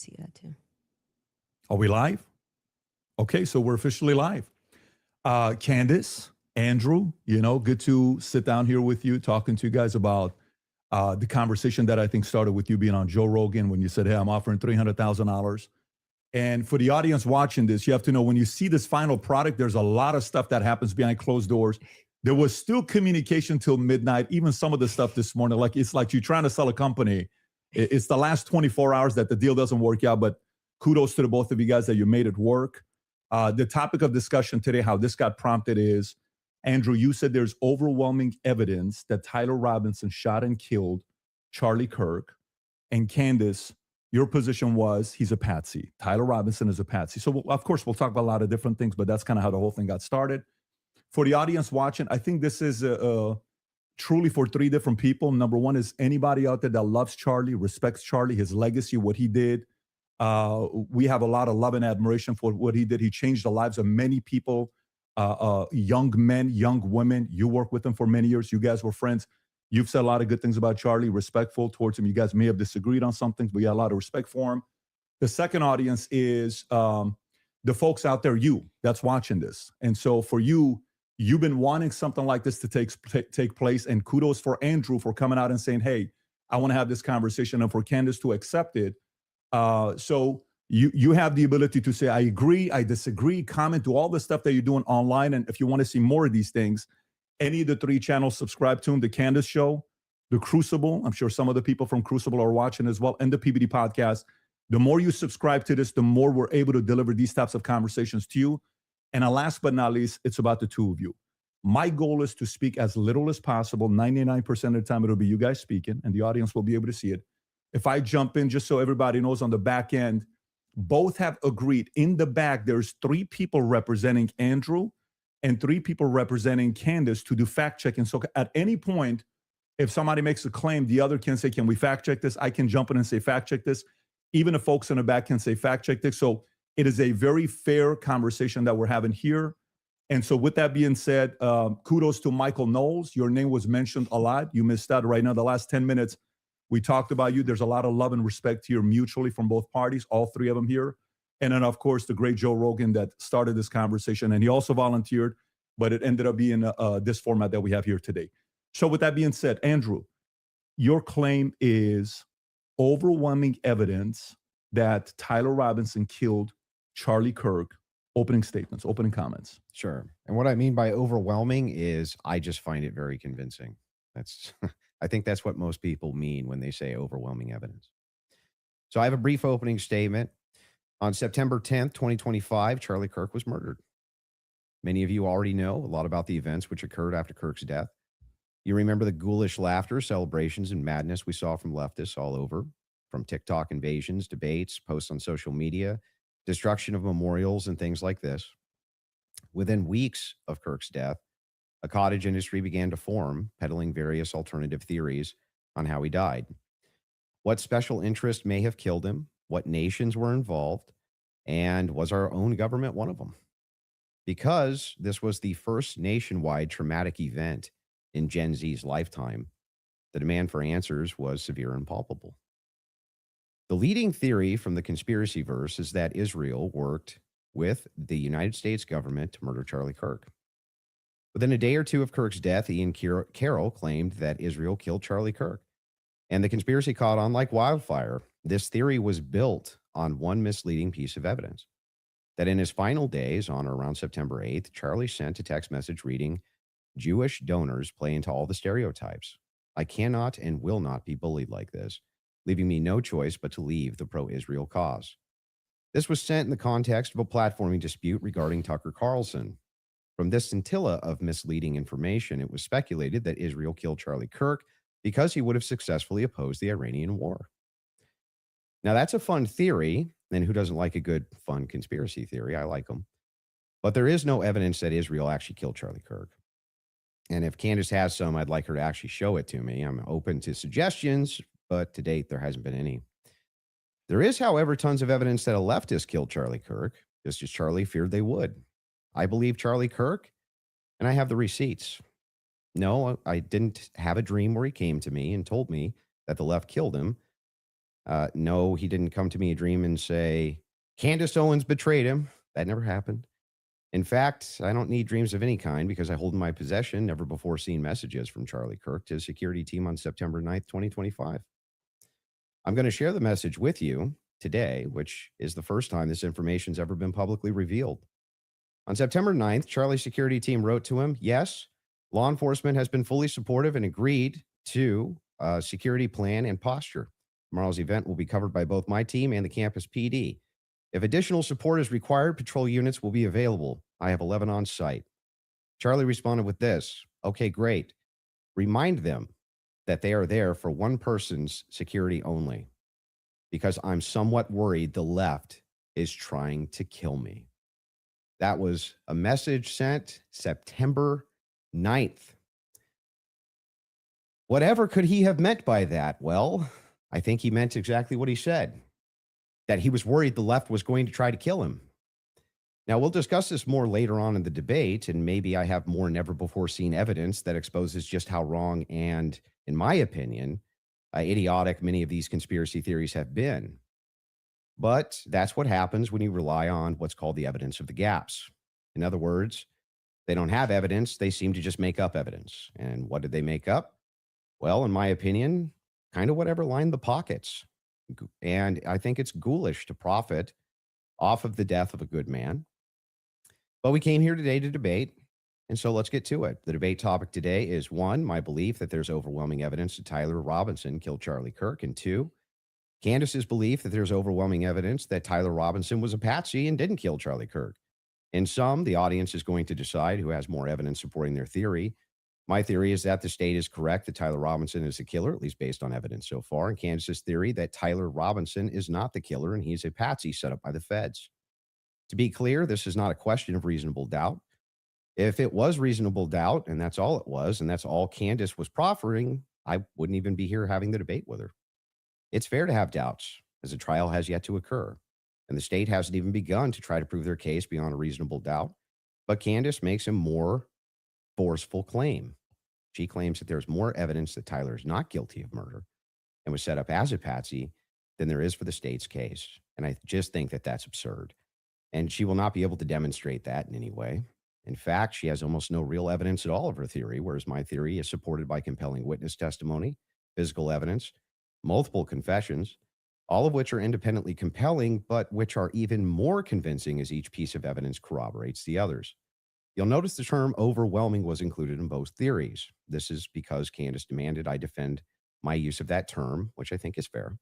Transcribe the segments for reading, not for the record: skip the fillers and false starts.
see that too. Are we live? Okay, so we're officially live. Candace, Andrew, good to sit down here with you, talking to you guys about the conversation that I think started with you being on Joe Rogan when you said, hey, I'm offering $300,000. And for the audience watching this, you have to know when you see this final product, there's a lot of stuff that happens behind closed doors. There was still communication till midnight, even some of the stuff this morning. Like it's like you're trying to sell a company. It's the last 24 hours that the deal doesn't work out, but kudos to the both of you guys that you made it work. The topic of discussion today, how this got prompted is, Andrew, you said there's overwhelming evidence that Tyler Robinson shot and killed Charlie Kirk. And Candace, your position was he's a patsy. Tyler Robinson is a patsy. So, of course, we'll talk about a lot of different things, but that's kind of how the whole thing got started. For the audience watching, I think this is truly for three different people. Number one is anybody out there that loves Charlie, respects Charlie, his legacy, what he did. We have a lot of love and admiration for what he did. He changed the lives of many people, young men, young women. You worked with him for many years. You guys were friends. You've said a lot of good things about Charlie, respectful towards him. You guys may have disagreed on some things, but you had a lot of respect for him. The second audience is the folks out there, you that's watching this. And so for you, you've been wanting something like this to take place. And kudos for Andrew for coming out and saying, hey, I want to have this conversation, and for Candace to accept it. So you have the ability to say, I agree, I disagree, comment, do all the stuff that you're doing online. And if you want to see more of these things, any of the three channels, subscribe to them, the Candace Show, the Crucible. I'm sure some of the people from Crucible are watching as well, and the PBD podcast. The more you subscribe to this, the more we're able to deliver these types of conversations to you. And last but not least, it's about the two of you. My goal is to speak as little as possible. 99% of the time, it'll be you guys speaking, and the audience will be able to see it. If I jump in, just so everybody knows on the back end, both have agreed. In the back, there's three people representing Andrew and three people representing Candace to do fact checking. So at any point, if somebody makes a claim, the other can say, can we fact check this? I can jump in and say, fact check this. Even the folks in the back can say, fact check this. So it is a very fair conversation that we're having here. And so with that being said, kudos to Michael Knowles. Your name was mentioned a lot. You missed out right now. The last 10 minutes, we talked about you. There's a lot of love and respect here mutually from both parties, all three of them here. And then, of course, the great Joe Rogan that started this conversation. And he also volunteered, but it ended up being this format that we have here today. So with that being said, Andrew, your claim is overwhelming evidence that Tyler Robinson killed Charlie Kirk. Opening statements, opening comments. Sure. And what I mean by overwhelming is I just find it very convincing. That's I think that's what most people mean when they say overwhelming evidence. So I have a brief opening statement. On September 10th, 2025, Charlie Kirk was murdered. Many of you already know a lot about the events which occurred after Kirk's death. You remember the ghoulish laughter, celebrations, and madness we saw from leftists all over, from TikTok invasions, debates, posts on social media, destruction of memorials, and things like this. Within weeks of Kirk's death, a cottage industry began to form, peddling various alternative theories on how he died. What special interest may have killed him, what nations were involved, and was our own government one of them? Because this was the first nationwide traumatic event in Gen Z's lifetime, the demand for answers was severe and palpable. The leading theory from the conspiracy verse is that Israel worked with the United States government to murder Charlie Kirk. Within a day or two of Kirk's death, Ian Carroll claimed that Israel killed Charlie Kirk, and the conspiracy caught on like wildfire. This theory was built on one misleading piece of evidence, that in his final days, on or around September 8th, Charlie sent a text message reading, "Jewish donors play into all the stereotypes. I cannot and will not be bullied like this, leaving me no choice but to leave the pro-Israel cause." This was sent in the context of a platforming dispute regarding Tucker Carlson. From this scintilla of misleading information, it was speculated that Israel killed Charlie Kirk because he would have successfully opposed the Iranian war. Now, that's a fun theory, and who doesn't like a good, fun conspiracy theory? I like them. But there is no evidence that Israel actually killed Charlie Kirk. And if Candace has some, I'd like her to actually show it to me. I'm open to suggestions, but to date, there hasn't been any. There is, however, tons of evidence that a leftist killed Charlie Kirk, just as Charlie feared they would. I believe Charlie Kirk, and I have the receipts. No, I didn't have a dream where he came to me and told me that the left killed him. No, he didn't come to me a dream and say, Candace Owens betrayed him. That never happened. In fact, I don't need dreams of any kind because I hold in my possession never before seen messages from Charlie Kirk to his security team on September 9th, 2025. I'm going to share the message with you today, which is the first time this information's ever been publicly revealed. On September 9th, Charlie's security team wrote to him, yes, law enforcement has been fully supportive and agreed to a security plan and posture. Tomorrow's event will be covered by both my team and the campus PD. If additional support is required, patrol units will be available. I have 11 on site. Charlie responded with this, okay, great. Remind them that they are there for one person's security only because I'm somewhat worried the left is trying to kill me. That was a message sent September 9th. Whatever could he have meant by that? Well, I think he meant exactly what he said, that he was worried the left was going to try to kill him. Now, we'll discuss this more later on in the debate, and maybe I have more never before seen evidence that exposes just how wrong and, in my opinion, idiotic many of these conspiracy theories have been. But that's what happens when you rely on what's called the evidence of the gaps. In other words, they don't have evidence, they seem to just make up evidence. And what did they make up? Well, in my opinion, kind of whatever lined the pockets. And I think it's ghoulish to profit off of the death of a good man. But we came here today to debate, and so let's get to it. The debate topic today is one, my belief that there's overwhelming evidence that Tyler Robinson killed Charlie Kirk, and two, Candace's belief that there's overwhelming evidence that Tyler Robinson was a patsy and didn't kill Charlie Kirk. In sum, the audience is going to decide who has more evidence supporting their theory. My theory is that the state is correct that Tyler Robinson is the killer, at least based on evidence so far, and Candace's theory that Tyler Robinson is not the killer and he's a patsy set up by the feds. To be clear, this is not a question of reasonable doubt. If it was reasonable doubt, and that's all it was, and that's all Candace was proffering, I wouldn't even be here having the debate with her. It's fair to have doubts, as the trial has yet to occur, and the state hasn't even begun to try to prove their case beyond a reasonable doubt. But Candace makes a more forceful claim. She claims that there's more evidence that Tyler is not guilty of murder and was set up as a patsy than there is for the state's case. And I just think that that's absurd. And she will not be able to demonstrate that in any way. In fact, she has almost no real evidence at all of her theory, whereas my theory is supported by compelling witness testimony, physical evidence, multiple confessions, all of which are independently compelling, but which are even more convincing as each piece of evidence corroborates the others. You'll notice the term overwhelming was included in both theories. This is because Candace demanded I defend my use of that term, which I think is fair,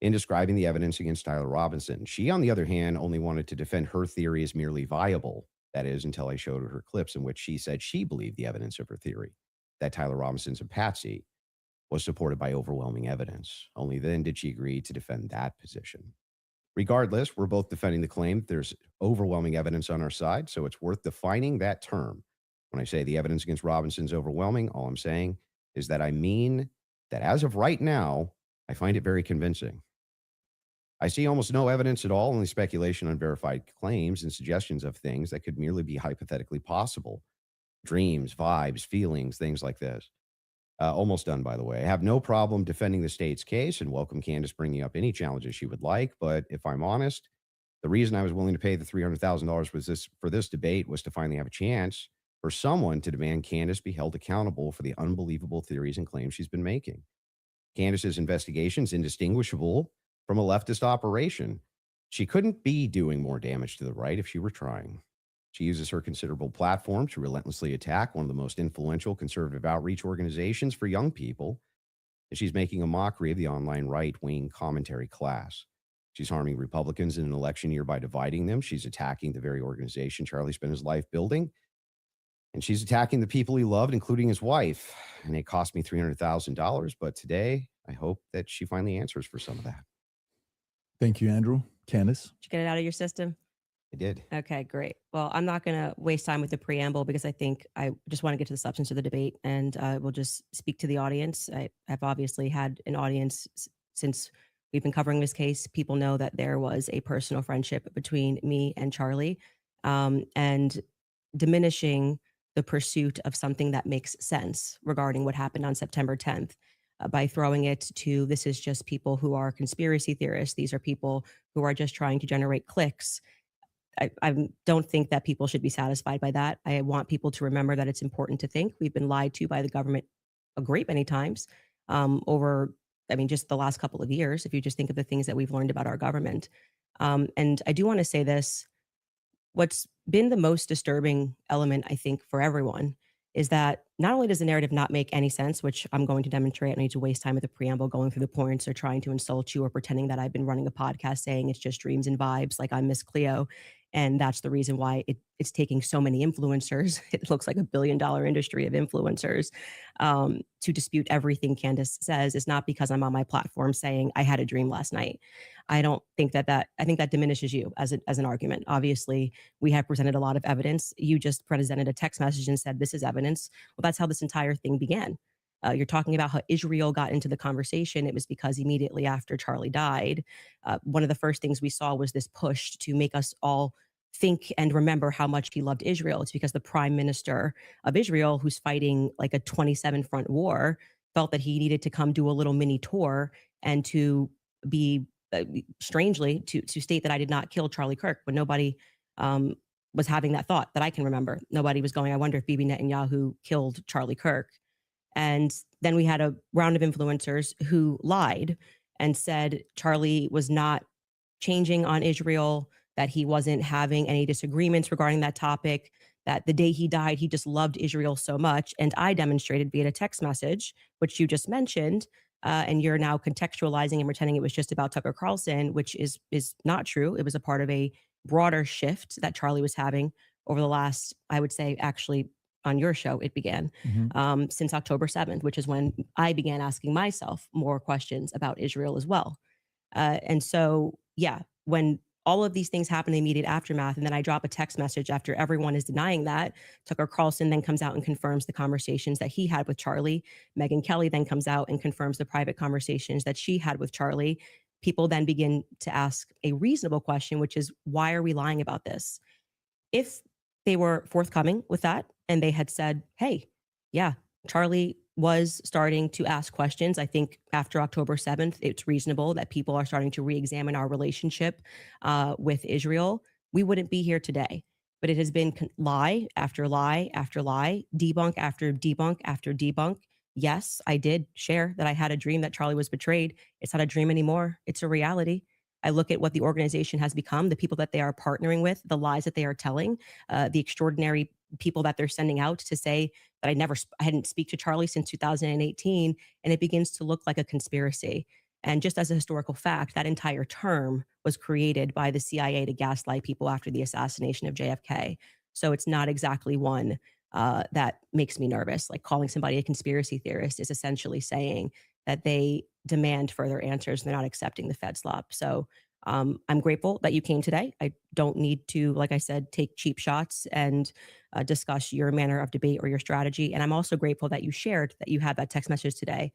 in describing the evidence against Tyler Robinson. She, on the other hand, only wanted to defend her theory as merely viable. That is, until I showed her clips in which she said she believed the evidence of her theory, that Tyler Robinson's a patsy, was supported by overwhelming evidence. Only then did she agree to defend that position. Regardless, we're both defending the claim that there's overwhelming evidence on our side, so it's worth defining that term. When I say the evidence against Robinson's overwhelming, all I'm saying is that I mean that as of right now, I find it very convincing. I see almost no evidence at all, only speculation on verified claims and suggestions of things that could merely be hypothetically possible. Dreams, vibes, feelings, things like this. Almost done, by the way. I have no problem defending the state's case and welcome Candace bringing up any challenges she would like. But if I'm honest, the reason I was willing to pay the $300,000 for this debate was to finally have a chance for someone to demand Candace be held accountable for the unbelievable theories and claims she's been making. Candace's investigation is indistinguishable from a leftist operation. She couldn't be doing more damage to the right if she were trying. She uses her considerable platform to relentlessly attack one of the most influential conservative outreach organizations for young people, and she's making a mockery of the online right-wing commentary class. She's harming Republicans in an election year by dividing them. She's attacking the very organization Charlie spent his life building, and she's attacking the people he loved, including his wife. And it cost me $300,000, but today I hope that she finally answers for some of that. Thank you, Andrew. Candace? Did you get it out of your system? I did. Okay, great. Well, I'm not going to waste time with the preamble because I think I just want to get to the substance of the debate, and we'll just speak to the audience. I've obviously had an audience since we've been covering this case. People know that there was a personal friendship between me and Charlie, and diminishing the pursuit of something that makes sense regarding what happened on September 10th. by throwing it to this is just people who are conspiracy theorists. These are people who are just trying to generate clicks. I don't think that people should be satisfied by that. I want people to remember that it's important to think. We've been lied to by the government a great many times over, I mean, just the last couple of years, if you just think of the things that we've learned about our government. And I do want to say this, what's been the most disturbing element, I think, for everyone is that not only does the narrative not make any sense, which I'm going to demonstrate, I don't need to waste time with the preamble going through the points or trying to insult you or pretending that I've been running a podcast saying it's just dreams and vibes, like I'm Miss Cleo. And that's the reason why it's taking so many influencers. It looks like $1 billion industry of influencers to dispute everything Candace says. Is not because I'm on my platform saying I had a dream last night. I don't think I think that diminishes you as an argument. Obviously, we have presented a lot of evidence. You just presented a text message and said, this is evidence. Well, that's how this entire thing began. You're talking about how Israel got into the conversation. It was because immediately after Charlie died, one of the first things we saw was this push to make us all think and remember how much he loved Israel. It's because the prime minister of Israel, who's fighting like a 27 front war, felt that he needed to come do a little mini tour and to be strangely to state that I did not kill Charlie Kirk when nobody was having that thought that I can remember. Nobody was going, I wonder if Bibi Netanyahu killed Charlie Kirk. And then we had a round of influencers who lied and said Charlie was not changing on Israel, that he wasn't having any disagreements regarding that topic, that the day he died, he just loved Israel so much. And I demonstrated via a text message, which you just mentioned, and you're now contextualizing and pretending it was just about Tucker Carlson, which is not true. It was a part of a broader shift that Charlie was having over the last, I would say, actually on your show, it began since October 7th, which is when I began asking myself more questions about Israel as well. And so, yeah, when all of these things happen in the immediate aftermath, and then I drop a text message after everyone is denying that, Tucker Carlson then comes out and confirms the conversations that he had with Charlie. Megyn Kelly then comes out and confirms the private conversations that she had with Charlie. People then begin to ask a reasonable question, which is, why are we lying about this? If they were forthcoming with that and they had said, hey, yeah, Charlie was starting to ask questions. I think after October 7th, it's reasonable that people are starting to re-examine our relationship with Israel. We wouldn't be here today. But it has been lie after lie after lie, debunk after debunk after debunk. Yes, I did share that I had a dream that Charlie was betrayed. It's not a dream anymore. It's a reality. I look at what the organization has become, the people that they are partnering with, the lies that they are telling, the extraordinary people that they're sending out to say that I hadn't speak to Charlie since 2018, and it begins to look like a conspiracy. And just as a historical fact, that entire term was created by the CIA to gaslight people after the assassination of JFK. So it's not exactly one that makes me nervous. Like calling somebody a conspiracy theorist is essentially saying that they demand further answers. They're not accepting the Fed slop. So I'm grateful that you came today. I don't need to, like I said, take cheap shots and discuss your manner of debate or your strategy. And I'm also grateful that you shared that you had that text message today,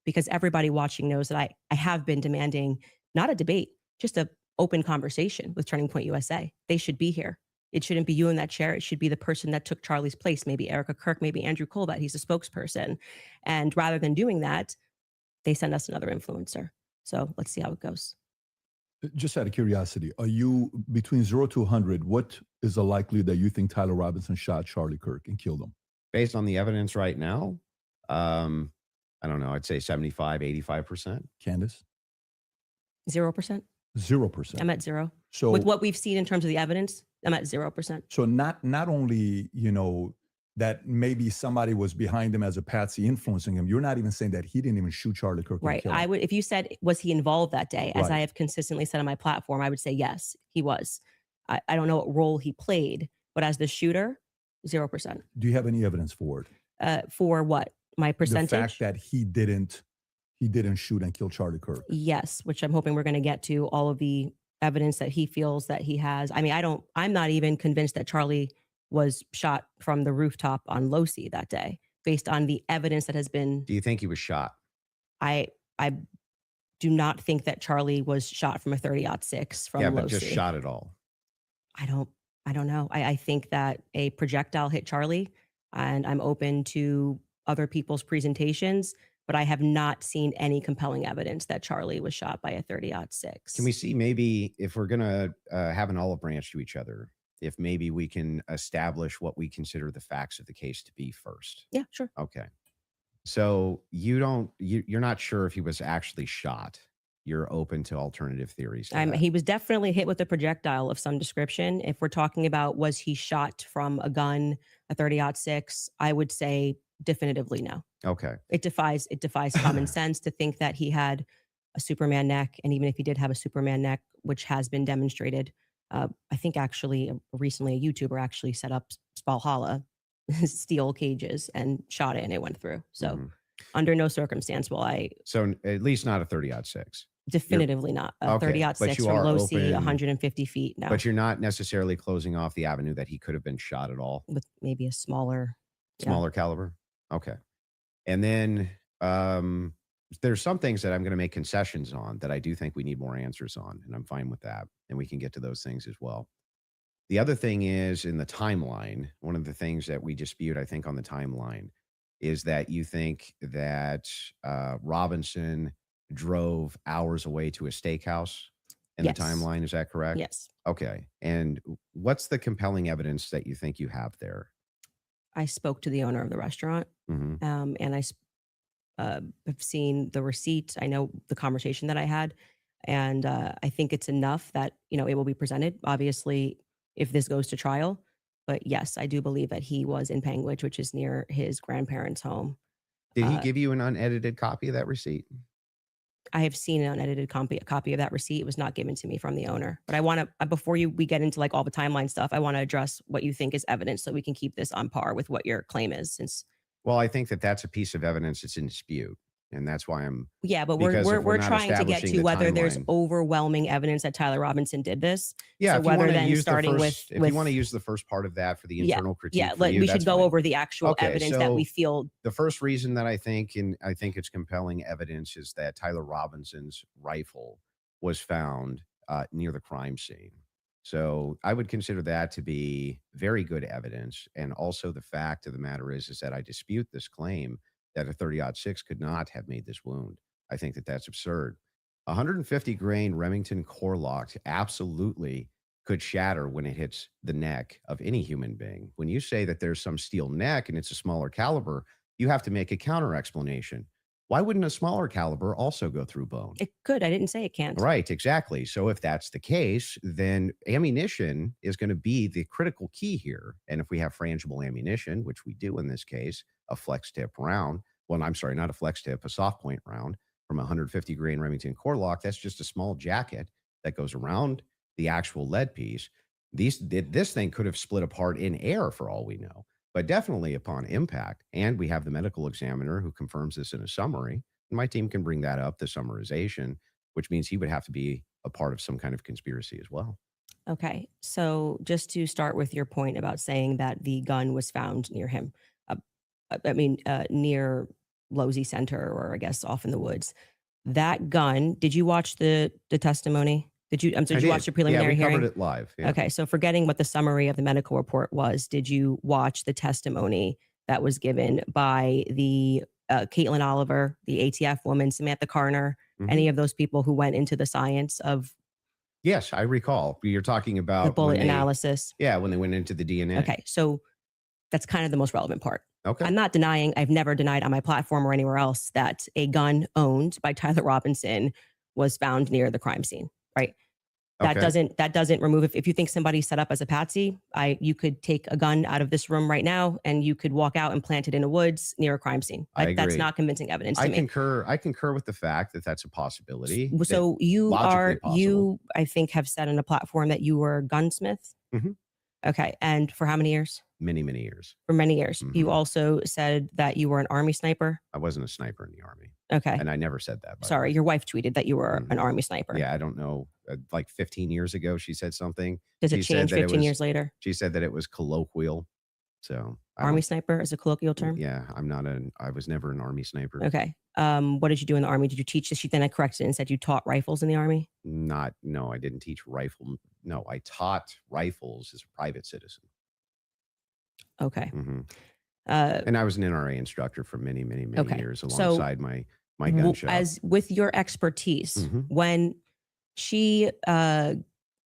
because everybody watching knows that I have been demanding not a debate, just an open conversation with Turning Point USA. They should be here. It shouldn't be you in that chair. It should be the person that took Charlie's place, maybe Erica Kirk, maybe Andrew Colbert. He's a spokesperson. And rather than doing that, they send us another influencer. So let's see how it goes. Just out of curiosity, are you between 0 to 100? What is the likelihood that you think Tyler Robinson shot Charlie Kirk and killed him? Based on the evidence right now, I don't know. I'd say 75, 85%. Candace? 0%. 0%. I'm at 0. So with what we've seen in terms of the evidence, I'm at 0%. So not only, that maybe somebody was behind him as a patsy influencing him. You're not even saying that he didn't even shoot Charlie Kirk. Right. I would, if you said, was he involved that day, as Right. I have consistently said on my platform, I would say, yes, he was. I don't know what role he played, but as the shooter, 0%. Do you have any evidence for it? For what? My percentage? The fact that he didn't shoot and kill Charlie Kirk. Yes, which I'm hoping we're going to get to all of the evidence that he feels that he has. I mean, I'm not even convinced that Charlie was shot from the rooftop on Losi that day, based on the evidence that has been. Do you think he was shot? I do not think that Charlie was shot from a 30-06 from Losi. But just shot at all. I don't know. I think that a projectile hit Charlie, and I'm open to other people's presentations. but I have not seen any compelling evidence that Charlie was shot by a 30-06. Can we see maybe if we're going to have an olive branch to each other, if maybe we can establish what we consider the facts of the case to be first? Yeah, sure. Okay. So you're not sure if he was actually shot. You're open to alternative theories. He was definitely hit with a projectile of some description. If we're talking about was he shot from a gun, a 30-06, I would say definitively no. Okay. It defies common sense to think that he had a Superman neck, and even if he did have a Superman neck, which has been demonstrated, I think actually recently a YouTuber actually set up Valhalla steel cages and shot it, and it went through. So under no circumstance will I. So at least not a 30-06. Definitively not a Okay, 30-06 you from are low sea, open- 150 feet. No, But you're not necessarily closing off the avenue that he could have been shot at all. with maybe a smaller. Smaller caliber. Okay. And then there's some things that I'm going to make concessions on that I do think we need more answers on, and I'm fine with that. And we can get to those things as well. The other thing is in the timeline, one of the things that we dispute, I think, on the timeline is that you think that Robinson drove hours away to a steakhouse in Yes. the timeline. Is that correct? Yes, Okay. And what's the compelling evidence that you think you have there? I spoke to the owner of the restaurant, Mhm. and I have seen the receipt. I know the conversation that I had, and I think it's enough that it will be presented. Obviously, if this goes to trial, but yes, I do believe that he was in Panguitch, which is near his grandparents' home. Did he give you an unedited copy of that receipt? I have seen an unedited copy of that receipt. It was not given to me from the owner. But I want to, before we get into like all the timeline stuff, I want to address what you think is evidence so we can keep this on par with what your claim is. Since Well, I think that that's a piece of evidence that's in dispute, and that's why I'm. yeah, but Because if we're not trying to get establishing to the whether there's timeline- overwhelming evidence that Tyler Robinson did this. Yeah, So if you whether wanna then use the starting first- with if you want to use the first part of that for the Yeah, internal critique, yeah, for you, we should that's go fine. over the actual Okay, evidence that we so- feel. The first reason that I think it's compelling evidence is that Tyler Robinson's rifle was found near the crime scene. So I would consider that to be very good evidence. And also the fact of the matter is that I dispute this claim that a 30-06 could not have made this wound. I think that that's absurd. 150 grain Remington core lock absolutely could shatter when it hits the neck of any human being. When you say that there's some steel neck and it's a smaller caliber, you have to make a counter explanation. Why wouldn't a smaller caliber also go through bone? It could. I didn't say it can't. Right, exactly. So if that's the case, then ammunition is going to be the critical key here. And if we have frangible ammunition, which we do in this case, a flex tip round, well, I'm sorry, not a flex tip, a soft point round from a 150 grain Remington core lock, that's just a small jacket that goes around the actual lead piece. This thing could have split apart in air for all we know, but definitely upon impact. And we have the medical examiner who confirms this in a summary. And my team can bring that up, the summarization, which means he would have to be a part of some kind of conspiracy as well. Okay. So just to start with your point about saying that the gun was found near him, near Losey Center, or I guess off in the woods. That gun, did you watch the testimony? Did you watch the preliminary we hearing? covered it live. Yeah. Okay. So forgetting what the summary of the medical report was, did you watch the testimony that was given by the Caitlin Oliver, the ATF woman, Samantha Carner, Mhm. any of those people who went into the science of Yes, I recall. You're talking about the bullet when they- analysis? Yeah, when they went into the DNA. Okay. So that's kind of the most relevant part. Okay. I'm not denying, I've never denied on my platform or anywhere else that a gun owned by Tyler Robinson was found near the crime scene, right? That Okay. doesn't remove, if you think somebody set up as a patsy, you could take a gun out of this room right now and you could walk out and plant it in the woods near a crime scene. I That's agree. not convincing evidence to I me. concur with the fact that that's a possibility. So you logically possible. I think, have said on a platform that you were a gunsmith. Mhm. Okay. And for how many years? Many, many years. For many years. You Mhm. also said that you were an Army sniper. I wasn't a sniper in the Army. Okay. And I never said that. by the Sorry, way. your wife tweeted that you were an Mhm. Army sniper. Yeah, I don't know. Like 15 years ago, she said something. Does it She said change that it 15 was- years later? She said that it was colloquial. So I Army don't- sniper is a colloquial term? Yeah, I was never an Army sniper. Okay. What did you do in the Army? Did you teach? She then I corrected it and said you taught rifles in the Army? No, I didn't teach rifle. No, I taught rifles as a private citizen. Okay. hmm And I was an NRA instructor for many, many, many Okay. years So alongside my gun shop. as with your expertise, Mhm. when she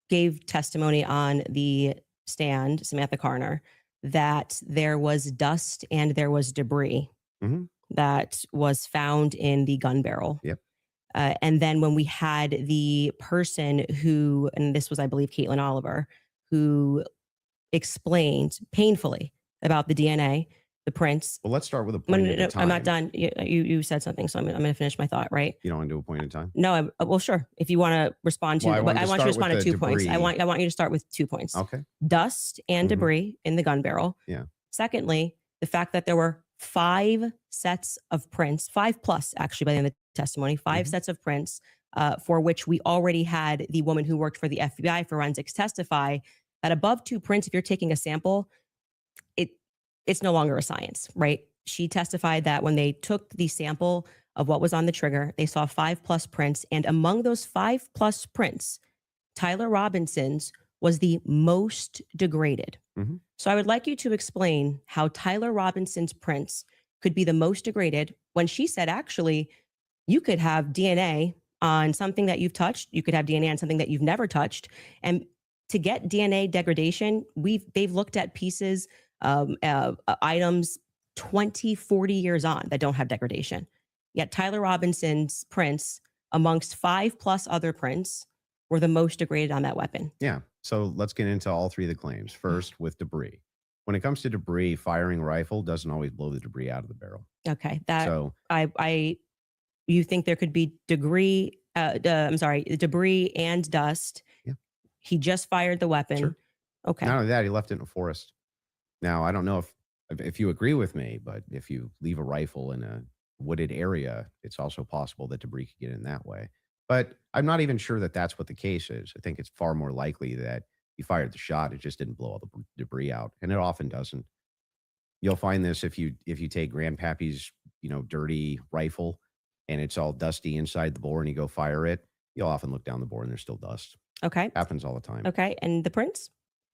gave testimony on the stand, Samantha Carner, that there was dust and there was debris Mhm. that was found in the gun barrel. Yep. And then when we had the person who, and this was, I believe, Caitlin Oliver, who explained painfully about the DNA, the prints. Well, let's start with a No, point no, at a no, time. I'm not done. You said something, so I'm going to finish my thought, right? You don't want to do a point at a time? No, well, sure. If you want to respond to, Well, I but wanted I to want you to start respond to with 2 the points. I debris. want you to start with 2 points. Okay. Dust and Mhm. debris in the gun barrel. Yeah. Secondly, the fact that there were 5 sets of prints, 5 plus actually by the end of the testimony, 5 Mhm. sets of prints for which we already had the woman who worked for the FBI forensics testify that above 2 prints, if you're taking a sample, it's no longer a science, right? She testified that when they took the sample of what was on the trigger, they saw 5 plus prints. And among those 5 plus prints, Tyler Robinson's was the most degraded. Mhm. So I would like you to explain how Tyler Robinson's prints could be the most degraded when she said, actually, you could have DNA on something that you've touched. You could have DNA on something that you've never touched. And to get DNA degradation, they've looked at pieces, items 20, 40 years on that don't have degradation. Yet Tyler Robinson's prints, amongst 5 plus other prints, were the most degraded on that weapon. Yeah. So let's get into all 3 of the claims. First, with debris. When it comes to debris, firing a rifle doesn't always blow the debris out of the barrel. Okay, So you think there could be debris and dust. Yeah. He just fired the weapon. Sure. Okay. Not only that, he left it in a forest. Now, I don't know if you agree with me, but if you leave a rifle in a wooded area, it's also possible that debris could get in that way. But I'm not even sure that that's what the case is. I think it's far more likely that he fired the shot. It just didn't blow all the debris out, and it often doesn't. You'll find this if you take Grandpappy's dirty rifle, and it's all dusty inside the bore, and you go fire it. You'll often look down the bore, and there's still dust. Okay. Happens all the time. Okay. And the prints?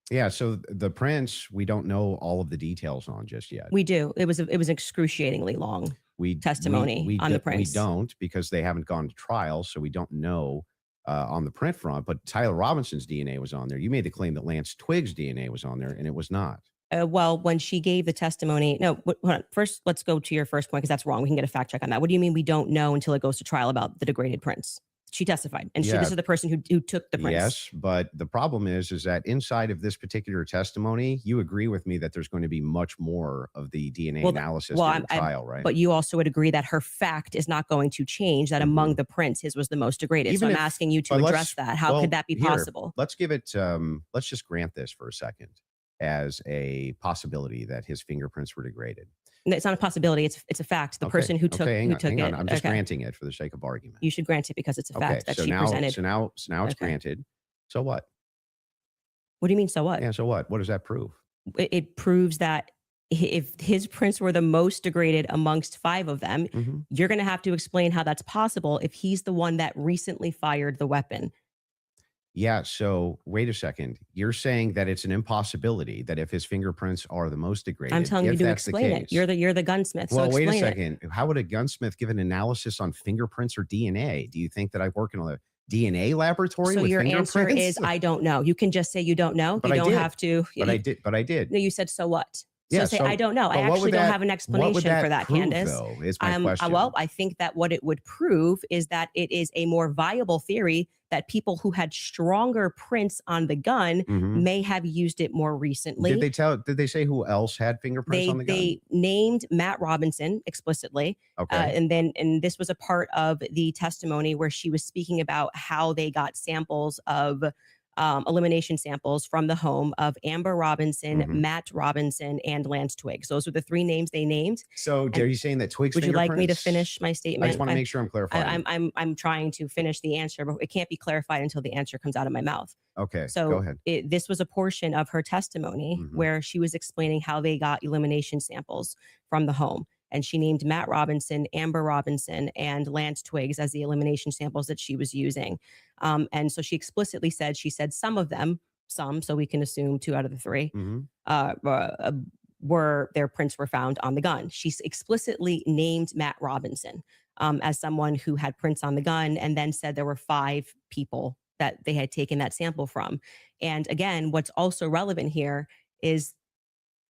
Yeah. So the prints, we don't know all of the details on just yet. We do. It was excruciatingly long testimony on the prints. We don't, because they haven't gone to trial, so we don't know on the print front. But Tyler Robinson's DNA was on there. You made the claim that Lance Twig's DNA was on there, and it was not. Well, when she gave the testimony, no, hold on. First, let's go to your first point, because that's wrong. We can get a fact check on that. What do you mean we don't know until it goes to trial about the degraded prints? She testified, and Yeah. this is the person who took the prints. Yes, but the problem is that inside of this particular testimony, you agree with me that there's going to be much more of the DNA analysis during the trial, right? But you also would agree that her fact is not going to change, that among the prints, his was the most degraded. Even so I'm if- asking you to but address that. How could that be here, possible? Let's give it, let's just grant this for a second as a possibility that his fingerprints were degraded. It's not a possibility. It's a fact. The person who took hang on. it. I'm just granting it for the sake of argument. You should grant it because it's a fact that she presented. So now it's granted. So what? What do you mean? So what? Yeah. So what? What does that prove? It proves that if his prints were the most degraded amongst 5 of them, Mhm. you're going to have to explain how that's possible if he's the one that recently fired the weapon. Yeah. So wait a second. You're saying that it's an impossibility that if his fingerprints are the most degraded, I'm telling you if to that's the explain it. case- You're the gunsmith. Well, so wait a explain it. second. How would a gunsmith give an analysis on fingerprints or DNA? Do you think that I work in a DNA laboratory So with your answer fingerprints? is I don't know. You can just say you don't know. But you I don't did. have to. But I did. No, you said so what? So Yeah, say so- I don't know. I but what actually would don't that- have an What explanation would for that, prove, Candace. though, is my question. Well, I think that what it would prove is that it is a more viable theory that people who had stronger prints on the gun Mhm. may have used it more recently. Did they say who else had fingerprints on the gun? They named Matt Robinson explicitly. Okay. And this was a part of the testimony where she was speaking about how they got samples of elimination samples from the home of Amber Robinson, Mhm. Matt Robinson, and Lance Twiggs. Those were the 3 names they named. So are you saying that Twig's Would you like me to fingerprints- finish my I statement? just want to make sure I'm clarifying. I'm trying to finish the answer, but it can't be clarified until the answer comes out of my mouth. Okay, So go ahead. this was a portion of her testimony Mhm. where she was explaining how they got elimination samples from the home. And she named Matt Robinson, Amber Robinson, and Lance Twiggs as the elimination samples that she was using. And so she explicitly said, some of them, so we can assume 2 out of the 3, Mhm. their prints were found on the gun. She explicitly named Matt Robinson as someone who had prints on the gun, and then said there were 5 people that they had taken that sample from. And again, what's also relevant here is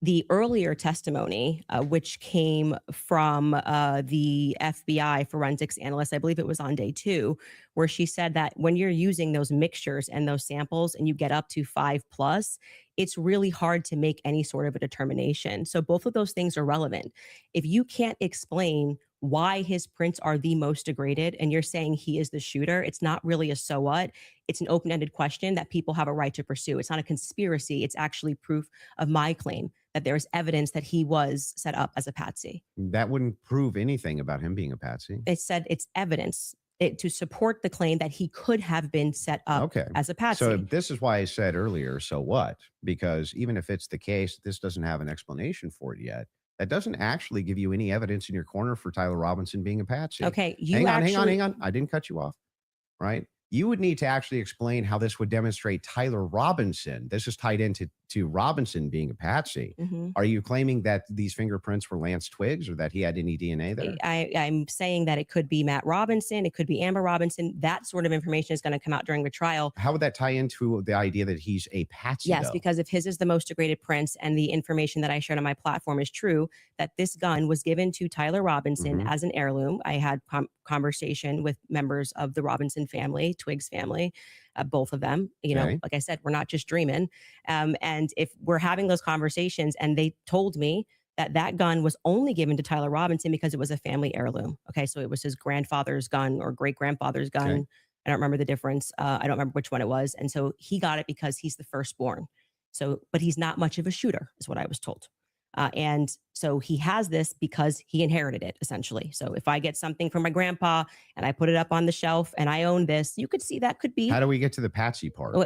the earlier testimony, which came from the FBI forensics analyst, I believe it was on day 2, where she said that when you're using those mixtures and those samples and you get up to 5+, it's really hard to make any sort of a determination. So both of those things are relevant. If you can't explain why his prints are the most degraded and you're saying he is the shooter, it's not really a so what. It's an open-ended question that people have a right to pursue. It's not a conspiracy. It's actually proof of my claim that there's evidence that he was set up as a patsy. That wouldn't prove anything about him being a patsy. It said it's evidence to support the claim that he could have been set up as a patsy. So this is why I said earlier, so what? Because even if it's the case, this doesn't have an explanation for it yet. That doesn't actually give you any evidence in your corner for Tyler Robinson being a patsy. Okay, hang on. I didn't cut you off, right? You would need to actually explain how this would demonstrate Tyler Robinson. This is tied into Robinson being a patsy. Mm-hmm. Are you claiming that these fingerprints were Lance Twiggs or that he had any DNA there? I'm saying that it could be Matt Robinson. It could be Amber Robinson. That sort of information is going to come out during the trial. How would that tie into the idea that he's a patsy? Yes, though? because if his is the most degraded prints and the information that I shared on my platform is true, that this gun was given to Tyler Robinson as an heirloom. I had conversation with members of the Robinson family, Twiggs family, both of them. You know, like I said, we're not just dreaming. And if we're having those conversations and they told me that gun was only given to Tyler Robinson because it was a family heirloom. Okay, so it was his grandfather's gun or great grandfather's gun. Okay. I don't remember the difference. I don't remember which one it was. And so he got it because he's the firstborn. So, but he's not much of a shooter, is what I was told. And so he has this because he inherited it, essentially. So if I get something from my grandpa and I put it up on the shelf and I own this, you could see that could be. How do we get to the patsy part?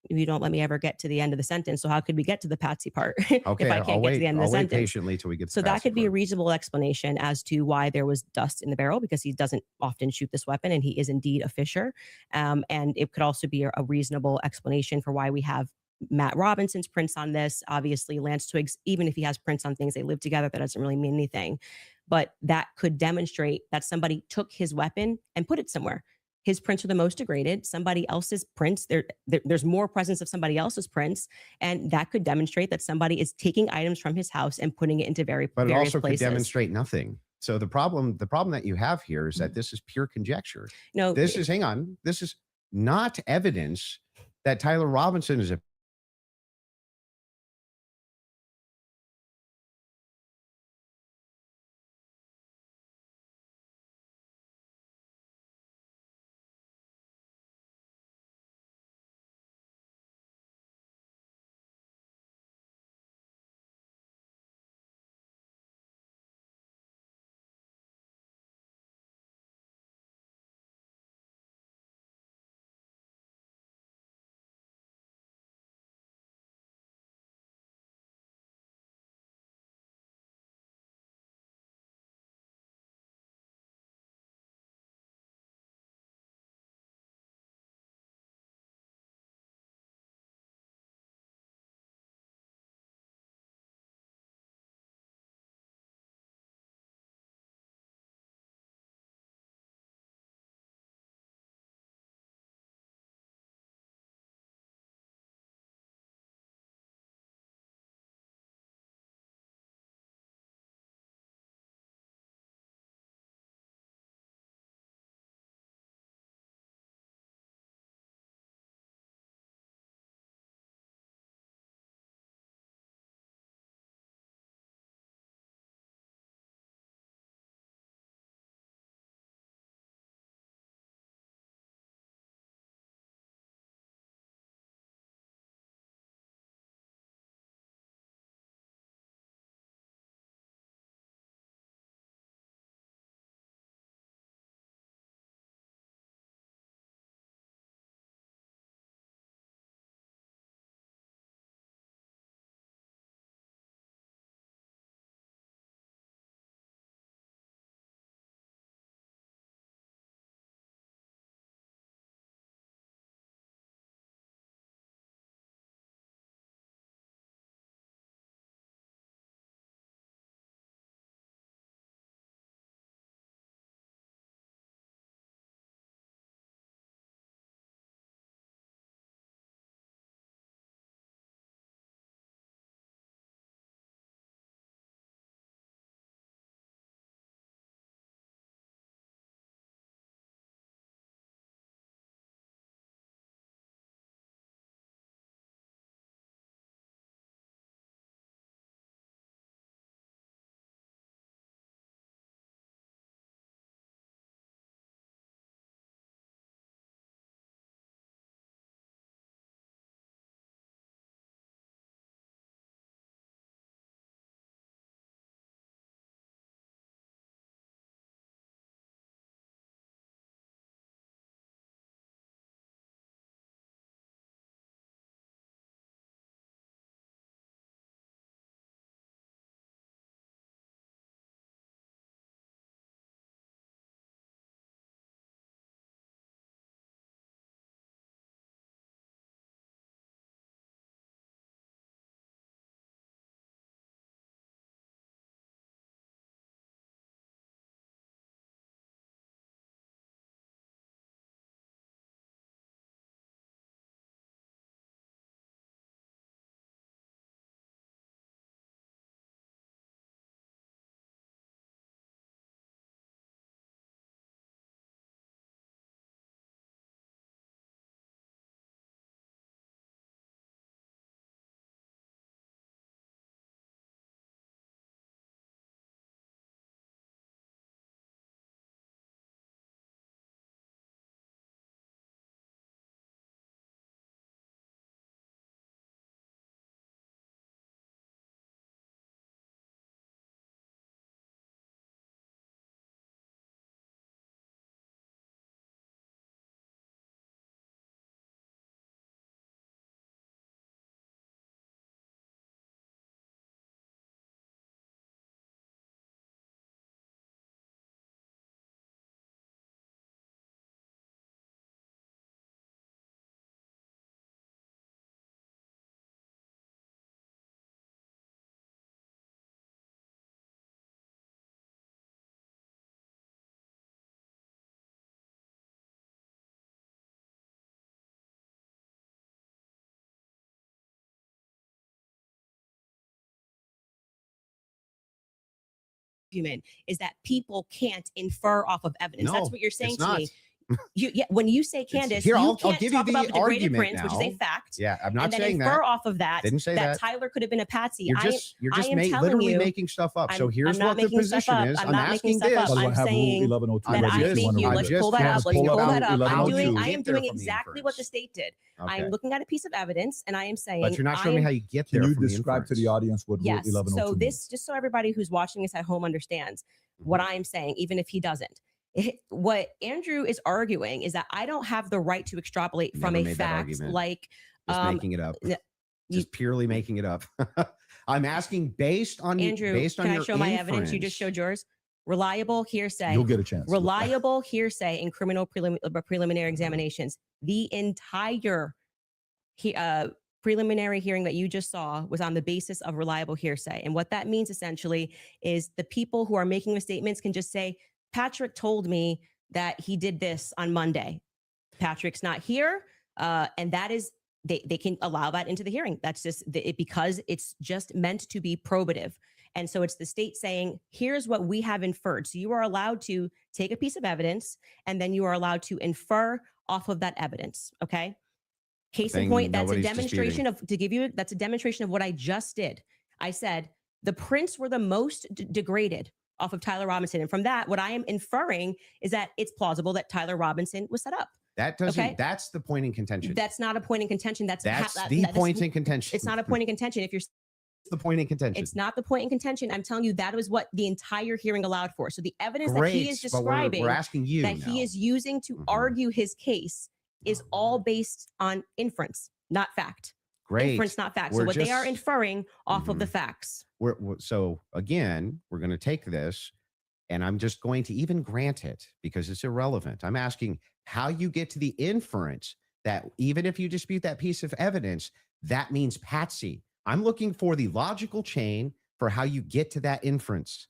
You don't let me ever get to the end of the sentence. So how could we get to the patsy part Okay, if I can't get to the end of the sentence? Wait patiently till we get to so that could be a reasonable explanation as to why there was dust in the barrel, because he doesn't often shoot this weapon and he is indeed a fisher. And it could also be a reasonable explanation for why we have Matt Robinson's prints on this. Obviously, Lance Twiggs, even if he has prints on things, they live together. That doesn't really mean anything. But that could demonstrate that somebody took his weapon and put it somewhere. His prints are the most degraded. Somebody else's prints, there's more presence of somebody else's prints. And that could demonstrate that somebody is taking items from his house and putting it into various places. But it also could demonstrate nothing. So the problem that you have here is that this is pure conjecture. No, this is not evidence that Tyler Robinson is a argument is that people can't infer off of evidence. No, That's what you're saying it's to not. me. When you say, Candace, here, you I'll can't give you talk the about the degraded argument prince, which is a now. fact. Yeah, I'm not and then saying infer that. off of that Didn't say that. Tyler could have been a patsy. You're just telling you, making stuff up. So here's I'm not what the making stuff position up. is. I'm I'm not making asking stuff this. up. By the way, I'm I have saying Rule 1102 that ready I if you think want to you. read Let's it. pull that up. Just Let's pull pulling that out up. how you I am get there doing from the exactly what the inference. state did. I Okay. am looking at a piece of evidence, and I am saying. But you're not showing me how you get there. Can you from the describe to the inference. audience what Rule Yes. 1102 So means? this, just so everybody who's watching this at home understands what I'm saying, even if he doesn't. What Andrew is arguing is that I don't have the right to extrapolate from Never a made that fact argument. like Just making it up. Just purely making it up. I'm asking based on Andrew. based on can I your show my evidence? You just inference. showed yours. Reliable hearsay. You'll get a chance. Reliable hearsay in criminal preliminary examinations. The entire preliminary hearing that you just saw was on the basis of reliable hearsay. And what that means essentially is the people who are making the statements can just say, Patrick told me that he did this on Monday. Patrick's not here. And that is, they can allow that into the hearing. That's just because it's just meant to be probative. And so it's the state saying, here's what we have inferred. So you are allowed to take a piece of evidence and then you are allowed to infer off of that evidence. Okay. Case in point, that's a demonstration that's a demonstration of what I just did. I said the prints were the most degraded off of Tyler Robinson. And from that, what I am inferring is that it's plausible that Tyler Robinson was set up. That doesn't, that's the point in contention. That's not a point in contention. That's the point in contention. It's not a point in contention. If you're the point in contention. It's not the point in contention. I'm telling you that was what the entire hearing allowed for. So the evidence that he is describing, we're asking you that he is using to argue his case is all based on inference, not fact. Great. Inference, not fact. So what they are inferring off of the facts. So again, we're going to take this and I'm just going to even grant it because it's irrelevant. I'm asking how you get to the inference that even if you dispute that piece of evidence, that means patsy. I'm looking for the logical chain for how you get to that inference.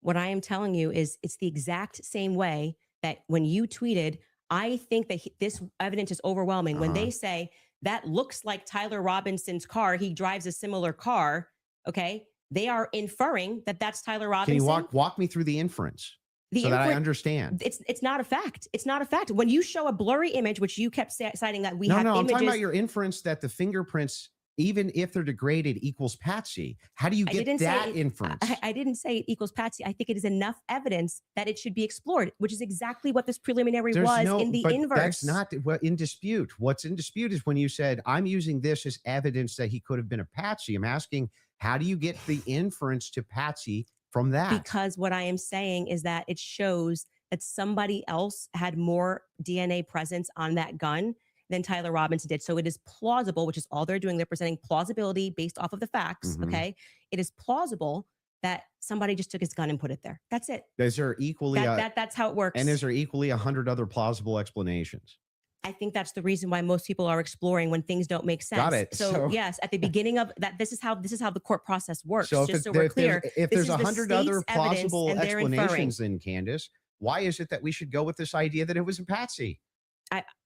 What I am telling you is it's the exact same way that when you tweeted, I think that this evidence is overwhelming. When they say that looks like Tyler Robinson's car, he drives a similar car. Okay. They are inferring that that's Tyler Robinson. Can you walk me through the inference so that I understand? It's not a fact. It's not a fact. When you show a blurry image, which you kept citing that we have images. I'm talking about your inference that the fingerprints, even if they're degraded, equals patsy. How do you get that inference? I didn't say it equals patsy. I think it is enough evidence that it should be explored, which is exactly what this preliminary was in the inverse. That's not in dispute. What's in dispute is when you said, I'm using this as evidence that he could have been a patsy. I'm asking, how do you get the inference to patsy from that? Because what I am saying is that it shows that somebody else had more DNA presence on that gun than Tyler Robinson did. So it is plausible, which is all they're doing. They're presenting plausibility based off of the facts. Okay. It is plausible that somebody just took his gun and put it there. That's it. Is there equally that's how it works. And is there equally 100 other plausible explanations? I think that's the reason why most people are exploring when things don't make sense. Got it. So yes, at the beginning of that, this is how the court process works. So just so we're clear, if there's 100 other plausible explanations, then Candace, why is it that we should go with this idea that it was a patsy?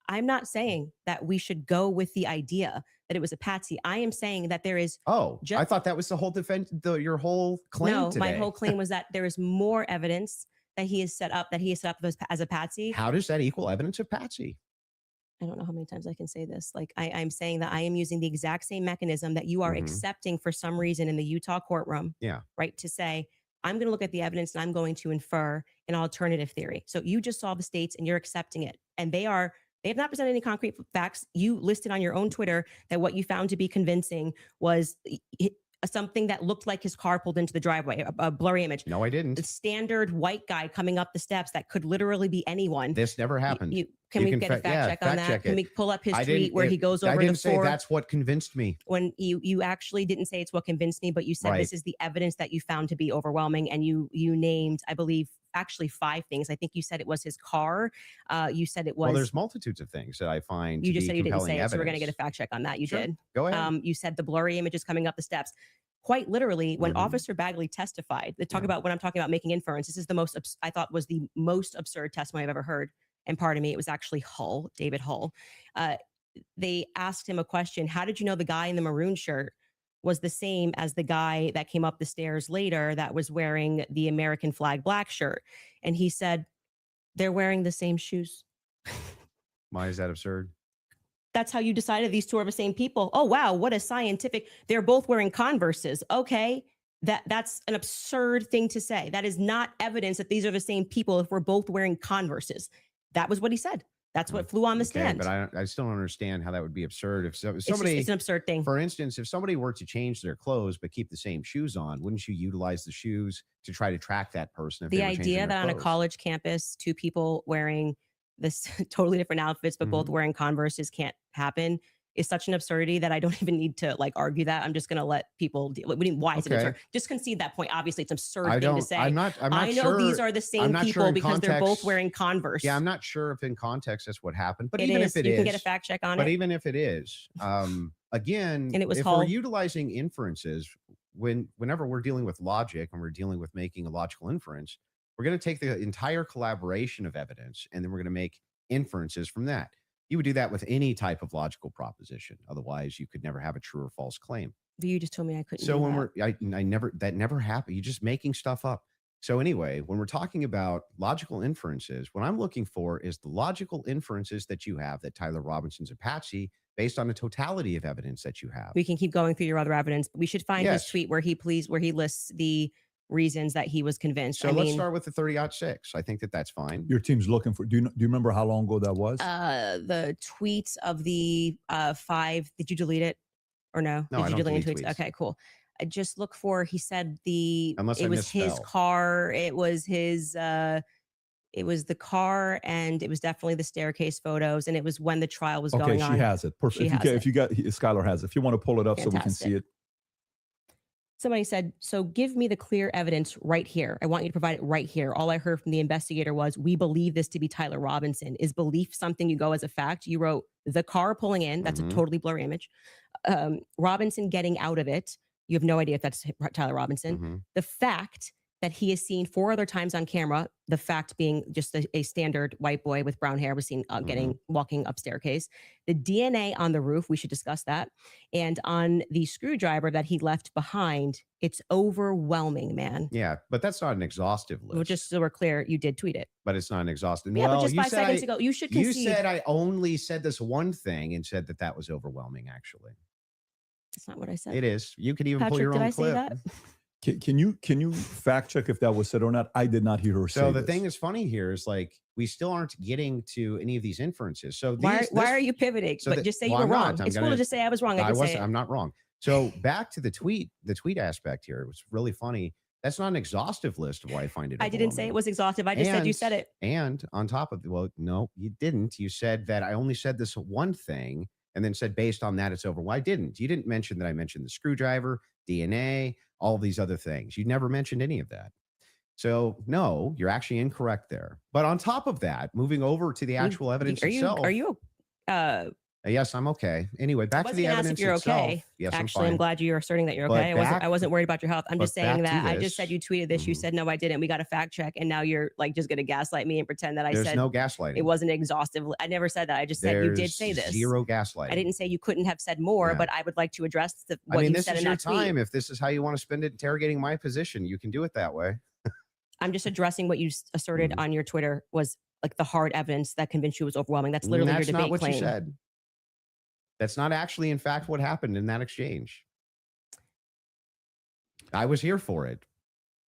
I'm not saying that we should go with the idea that it was a patsy. I am saying that there is. I thought that was the whole defense, your whole claim. No, today. My whole claim was that there is more evidence that he is set up as a patsy. How does that equal evidence of patsy? I don't know how many times I can say this. Like I'm saying that I am using the exact same mechanism that you are accepting for some reason in the Utah courtroom. Yeah. Right. To say, I'm going to look at the evidence and I'm going to infer an alternative theory. So you just saw the states and you're accepting it. And they have not presented any concrete facts. You listed on your own Twitter that what you found to be convincing was something that looked like his car pulled into the driveway, a blurry image. No, I didn't. The standard white guy coming up the steps that could literally be anyone. This never happened. Can we get a fact check on that? Can we pull up his tweet where he goes over the floor? I didn't say that's what convinced me. When you actually didn't say it's what convinced me, but you said this is the evidence that you found to be overwhelming. And you named, I believe, actually 5 things. I think you said it was his car. You said it was. Well, there's multitudes of things that I find. You just said you didn't say evidence. it, so we're going to get a fact check on that. You did. Go ahead. You said the blurry images coming up the steps. Quite literally, when Officer Bagley testified, they talk about when I'm talking about making inference. This is the most I thought was the most absurd testimony I've ever heard. And pardon me, it was actually David Hull. They asked him a question. How did you know the guy in the maroon shirt was the same as the guy that came up the stairs later that was wearing the American flag black shirt. And he said, they're wearing the same shoes. Why is that absurd? That's how you decided these two are the same people. Oh, wow. What a scientific. They're both wearing Converses. Okay. That's an absurd thing to say. That is not evidence that these are the same people if we're both wearing Converses. That was what he said. That's what flew on the stand. But I still don't understand how that would be absurd. If somebody, it's an absurd thing. For instance, if somebody were to change their clothes but keep the same shoes on, wouldn't you utilize the shoes to try to track that person? If the they were changing idea their that on a clothes? college campus, two people wearing this totally different outfits, but both wearing Converses can't happen is such an absurdity that I don't even need to like argue that. I'm just going to let people deal. Why is it absurd? Just concede that point. Obviously, it's an absurd thing to say. I'm not I know sure, these are the same people because they're both wearing Converse. Yeah, I'm not sure if in context that's what happened, but it even is. if it you is, can get a fact check on it. But even if it is, again, and it was if called, we're utilizing inferences, whenever we're dealing with logic and we're dealing with making a logical inference, we're going to take the entire collaboration of evidence and then we're going to make inferences from that. You would do that with any type of logical proposition. Otherwise, you could never have a true or false claim. But you just told me I couldn't. So do when that. that never happened. You're just making stuff up. So anyway, when we're talking about logical inferences, what I'm looking for is the logical inferences that you have that Tyler Robinson's a patsy based on the totality of evidence that you have. We can keep going through your other evidence, but we should find his tweet where he lists the reasons that he was convinced. So let's start with the 30-06. I think that's fine. Your team's looking for. Do you remember how long ago that was? The tweets of the 5. Did you delete it or no? No, did you delete tweets? Okay, cool. I just look for. He said it was his misspell. car. It was his. It was the car, and it was definitely the staircase photos, and it was when the trial was going on. Okay, she has it. Perfect. If you got Skylar has it. If you want to pull it up so we can see it. Somebody said, so give me the clear evidence right here. I want you to provide it right here. All I heard from the investigator was, we believe this to be Tyler Robinson. Is belief something you go as a fact? You wrote the car pulling in. That's a totally blurry image. Robinson getting out of it. You have no idea if that's Tyler Robinson. The fact that he is seen 4 other times on camera, the fact being just a standard white boy with brown hair was seen walking up staircase. The DNA on the roof, we should discuss that. And on the screwdriver that he left behind, it's overwhelming, man. Yeah, but that's not an exhaustive list. Well, just so we're clear, you did tweet it. But it's not an exhaustive. Yeah, well, but just 5 seconds ago, you should concede. You said I only said this one thing and said that was overwhelming, actually. That's not what I said. It is. You could even Patrick, pull your own did I clip. Say that? Can you fact check if that was said or not? I did not hear her say. So the thing that's funny here is like we still aren't getting to any of these inferences. So why are you pivoting? So but just say you were wrong. It's cool to just say I was wrong. I'm not wrong. So back to the tweet aspect here. It was really funny. That's not an exhaustive list of why I find it. I didn't say it was exhaustive. I just said you said it. And on top of no, you didn't. You said that I only said this one thing and then said based on that it's over. Well, I didn't. You didn't mention that I mentioned the screwdriver, DNA, all these other things. You never mentioned any of that. So no, you're actually incorrect there. But on top of that, moving over to the actual evidence itself. Are you yes, I'm okay. Anyway, back to the evidence if you're itself. Okay. Yes, actually, I'm glad you're asserting that you're okay. I wasn't worried about your health. I'm just saying that I just said you tweeted this. You said no, I didn't. We got a fact check, and now you're like just gonna gaslight me and pretend that I said. There's no gaslighting. It wasn't exhaustive. I never said that. I just said you did say this. Zero gaslighting. I didn't say you couldn't have said more, but I would like to address what you said in that tweet. This is your time. If this is how you want to spend it interrogating my position, you can do it that way. I'm just addressing what you asserted on your Twitter was like the hard evidence that convinced you was overwhelming. That's literally your debate claim. That's not what you said. That's not actually, in fact, what happened in that exchange. I was here for it.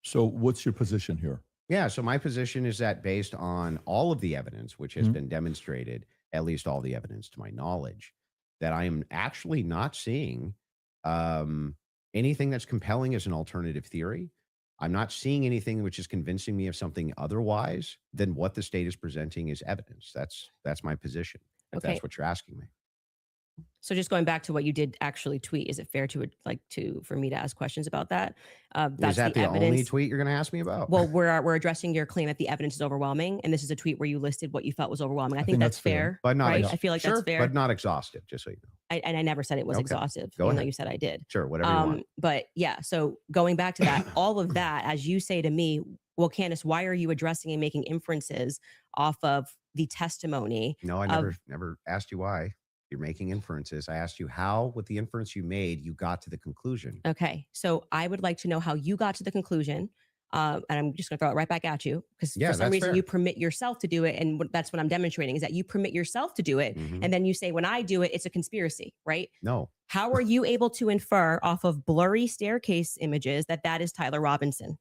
So what's your position here? Yeah, so my position is that based on all of the evidence, which has been demonstrated, at least all the evidence to my knowledge, that I am actually not seeing anything that's compelling as an alternative theory. I'm not seeing anything which is convincing me of something otherwise than what the state is presenting as evidence. That's my position, if that's what you're asking me. So just going back to what you did actually tweet, is it fair for me to ask questions about that? Is that the only tweet you're going to ask me about? Well, we're addressing your claim that the evidence is overwhelming, and this is a tweet where you listed what you felt was overwhelming. I think that's fair, but not. Right? I feel like that's fair, but not exhaustive. Just so you know. And I never said it was exhaustive. Go ahead. Though you said I did. Sure, whatever you want. But yeah, so going back to that, all of that, as you say to me, well, Candace, why are you addressing and making inferences off of the testimony? No, I never asked you why. You're making inferences. I asked you how, with the inference you made, you got to the conclusion. Okay. So I would like to know how you got to the conclusion. And I'm just going to throw it right back at you because Yeah, for some that's reason fair. you permit yourself to do it. And that's what I'm demonstrating is that you permit yourself to do it. Mhm. And then you say, when I do it, it's a conspiracy, right? No. How are you able to infer off of blurry staircase images that that is Tyler Robinson?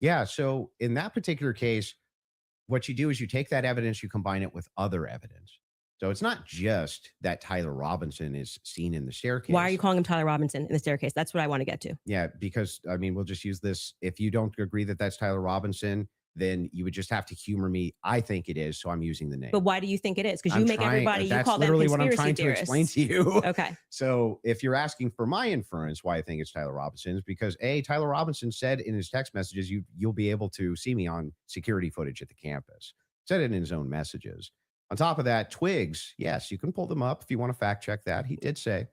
Yeah. So in that particular case, what you do is you take that evidence, you combine it with other evidence. So it's not just that Tyler Robinson is seen in the staircase. Why are you calling him Tyler Robinson in the staircase? That's what I want to get to. Yeah, because I mean, we'll just use this. If you don't agree that that's Tyler Robinson, then you would just have to humor me. I think it is, so I'm using the name. But why do you think it is? Because you I'm make trying- everybody, you that's call them literally what I'm conspiracy trying to theorists. explain to you. Okay. So if you're asking for my inference, why I think it's Tyler Robinson is because Tyler Robinson said in his text messages, you'll be able to see me on security footage at the campus. Said it in his own messages. On top of that, twigs, yes, you can pull them up if you want to fact check that. He did say.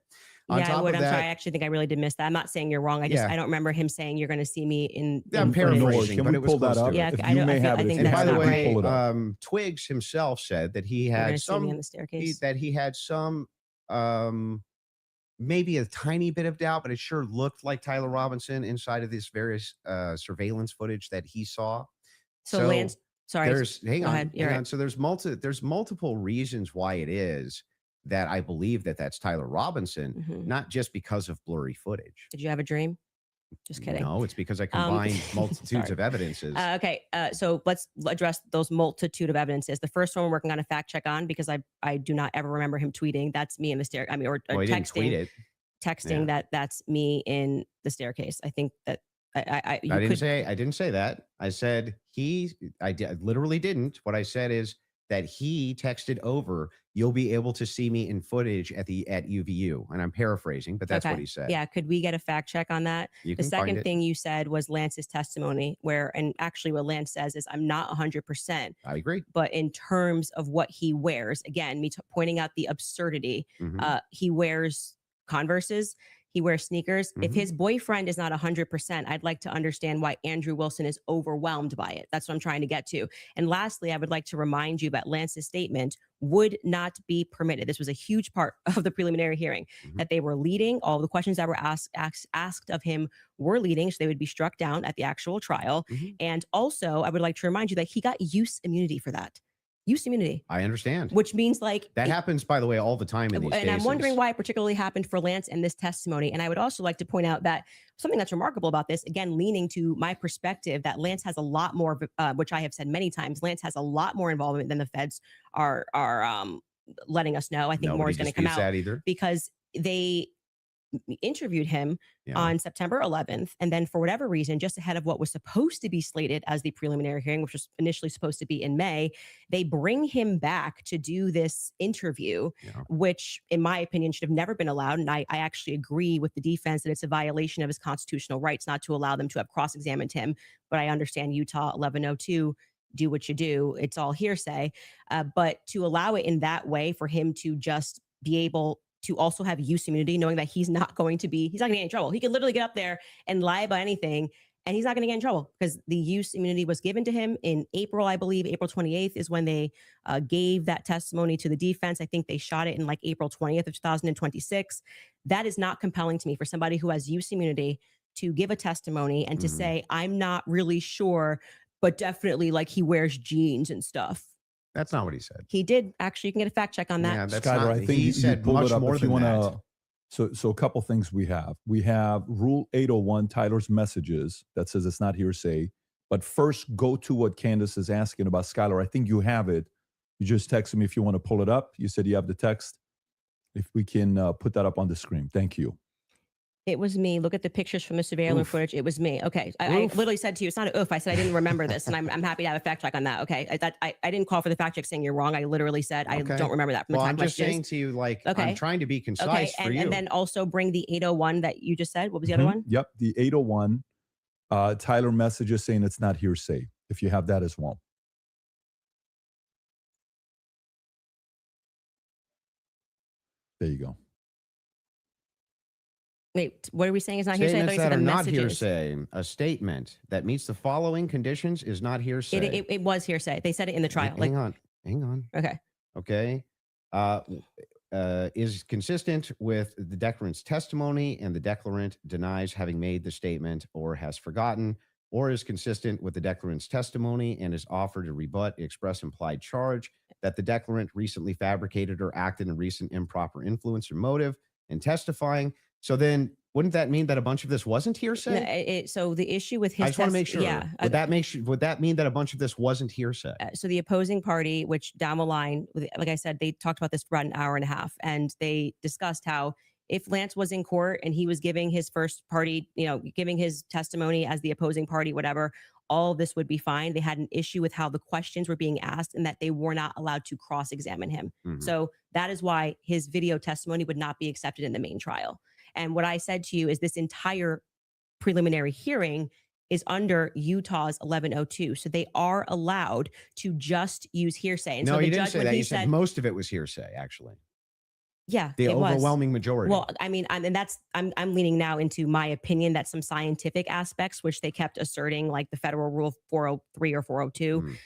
On Yeah, I top would. of I'm that, sorry. I actually think I really did miss that. I'm not saying you're wrong. I Yeah. don't remember him saying you're going to see me in. Yeah, I'm in footage. paraphrasing. Can but we it was pull that close to up? it. Yeah, If I you don't- may I feel- have I it, think And that's by the not way, pull it up. Twigs himself said that he You're had gonna see me on the some staircase. maybe a tiny bit of doubt, but it sure looked like Tyler Robinson inside of this various surveillance footage that he saw. So Lance, sorry. Hang Go on, ahead. You're hang right. on. So there's multiple reasons why it is that I believe that that's Tyler Robinson, Mhm. not just because of blurry footage. Did you have a dream? Just kidding. No, it's because I combined multitudes sorry. of evidences. Okay, so let's address those multitude of evidences. The first one we're working on a fact check on because I do not ever remember him tweeting. That's me in the stair. I mean, or Well, he didn't tweet texting, it. texting Yeah. that's me in the staircase. I think that I didn't say that. I said I literally didn't. What I said is that he texted over, you'll be able to see me in footage at UVU. And I'm paraphrasing, but that's what he said. Yeah, could we get a fact check on that? You The can find second it. thing you said was Lance's testimony, and actually what Lance says is I'm not 100%, I agree. but in terms of what he wears, again, pointing out the absurdity, Mhm. he wears Converses, he wears sneakers. If Mhm. his boyfriend is not 100%, I'd like to understand why Andrew Wilson is overwhelmed by it. That's what I'm trying to get to. And lastly, I would like to remind you that Lance's statement would not be permitted. This was a huge part of the preliminary hearing, Mhm. that they were leading. All the questions that were asked of him were leading, so they would be struck down at the actual trial. Mhm. And also, I would like to remind you that he got use immunity for that. Use immunity, I understand. which means like That happens, by the way, all the time in these and I'm cases. wondering why it particularly happened for Lance and this testimony. And I would also like to point out that something that's remarkable about this, again, leaning to my perspective, that Lance has a lot more, which I have said many times, Lance has a lot more involvement than the feds are letting us know. I think more Nobody is going to come disputes out that either. because they interviewed him Yeah. on September 11th. And then for whatever reason, just ahead of what was supposed to be slated as the preliminary hearing, which was initially supposed to be in May, they bring him back to do this interview, Yeah. which in my opinion should have never been allowed. And I actually agree with the defense that it's a violation of his constitutional rights not to allow them to have cross-examined him. But I understand Utah 1102, do what you do. It's all hearsay. But to allow it in that way for him to just be able to also have use immunity, knowing that he's not going to get in trouble. He could literally get up there and lie about anything and he's not going to get in trouble because the use immunity was given to him in April, I believe. April 28th is when they gave that testimony to the defense. I think they shot it in like April 20th of 2026. That is not compelling to me for somebody who has use immunity to give a testimony and to Mhm. say, I'm not really sure, but definitely like he wears jeans and stuff. That's not what he said. He did. Actually, you can get a fact check on that. Yeah, that's Skyler, not, I think he you said pulled much it up more if you than want that. to. So a couple things we have. We have Rule 801, Tyler's messages, that says it's not hearsay. But first, go to what Candace is asking about. Skyler, I think you have it. You just texted me if you want to pull it up. You said you have the text. If we can put that up on the screen. Thank you. It was me. Look at the pictures from the surveillance Oof. footage. It was me. Okay. I Oof. literally said to you, it's not an oof. I said I didn't remember this. And I'm happy to have a fact check on that. Okay. I didn't call for the fact check saying you're wrong. I literally said I Okay. don't remember that from the Well, time I'm just messages. saying to you, like, Okay. I'm trying to be concise Okay. for you. And then also bring the 801 that you just said. What was the other Mhm. one? Yep, the 801. Tyler messages saying it's not hearsay. If you have that as well. There you go. Wait, what are we saying is not hearsay? I thought Statements you said that the are not messages. hearsay. A statement that meets the following conditions is not hearsay. It was hearsay. They said it in the trial. Hang on. Okay. Okay. is consistent with the declarant's testimony and the declarant denies having made the statement or has forgotten, or is consistent with the declarant's testimony and is offered to rebut the express implied charge that the declarant recently fabricated or acted in recent improper influence or motive in testifying. So then wouldn't that mean that a bunch of this wasn't hearsay? So the issue with his I just want to make sure. Yeah. Would that mean that a bunch of this wasn't hearsay? So the opposing party, which down the line, like I said, they talked about this for about an hour and a half, and they discussed how if Lance was in court and he was giving his first party, giving his testimony as the opposing party, whatever, all of this would be fine. They had an issue with how the questions were being asked and that they were not allowed to cross-examine him. So that is why his video testimony would not be accepted in the main trial. And what I said to you is this entire preliminary hearing is under Utah's 1102. So they are allowed to just use hearsay. And no, so you didn't say that. You said most of it was hearsay, actually. Yeah, the overwhelming majority. Well, I mean, I'm leaning now into my opinion that some scientific aspects, which they kept asserting, like the federal rule 403 or 402,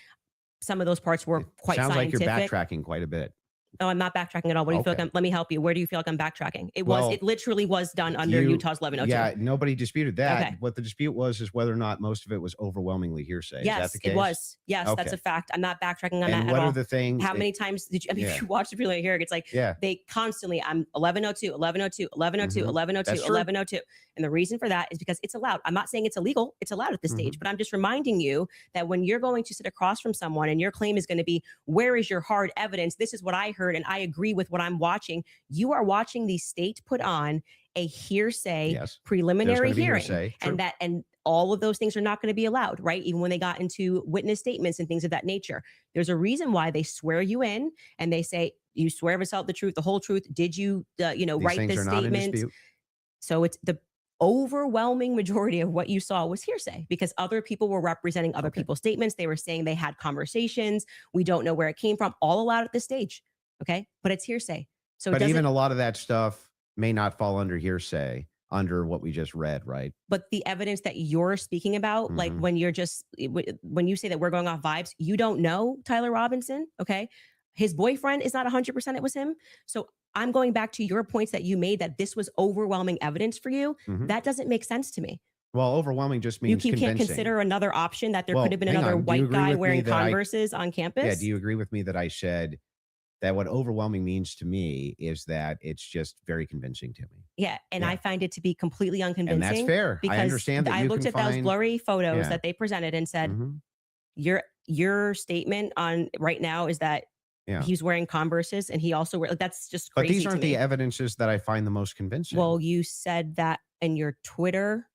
some of those parts were quite scientific. Sounds like you're backtracking quite a bit. No, I'm not backtracking at all. What do you feel like let me help you. Where do you feel like I'm backtracking? It literally was done under Utah's 1102. Yeah, nobody disputed that. Okay. What the dispute was is whether or not most of it was overwhelmingly hearsay. Yes, is that the case? It was. Yes, Okay. That's a fact. I'm not backtracking on that And at what all. are the things? How many times did you, if you watch the preliminary hearing, it's like they constantly, I'm 1102, 1102, 1102, 1102, 1102. And the reason for that is because it's allowed. I'm not saying it's illegal. It's allowed at this stage, but I'm just reminding you that when you're going to sit across from someone and your claim is going to be, where is your hard evidence? This is what I heard and I agree with what I'm watching. You are watching the state put on a hearsay preliminary hearing, and all of those things are not going to be allowed, right? Even when they got into witness statements and things of that nature. There's a reason why they swear you in and they say, you swear to tell the truth, the whole truth. Did you, write this statement? So it's the overwhelming majority of what you saw was hearsay because other people were representing other people's statements. They were saying they had conversations. We don't know where it came from, all allowed at this stage. Okay. But it's hearsay. So but even a lot of that stuff may not fall under hearsay under what we just read, right? But the evidence that you're speaking about, like when you say that we're going off vibes, you don't know Tyler Robinson. Okay. His boyfriend is not 100% it was him. So I'm going back to your points that you made that this was overwhelming evidence for you. That doesn't make sense to me. Well, overwhelming just means you can't consider another option that there could have been another white guy wearing Converses on campus. Yeah. Do you agree with me that I said that what overwhelming means to me is that it's just very convincing to me? Yeah. And I find it to be completely unconvincing. And that's fair. Because I understand that I looked at those blurry photos that they presented and said, your statement on right now is that he's wearing Converses and he also that's just crazy. But these aren't the evidences that I find the most convincing. Well, you said that in your Twitter.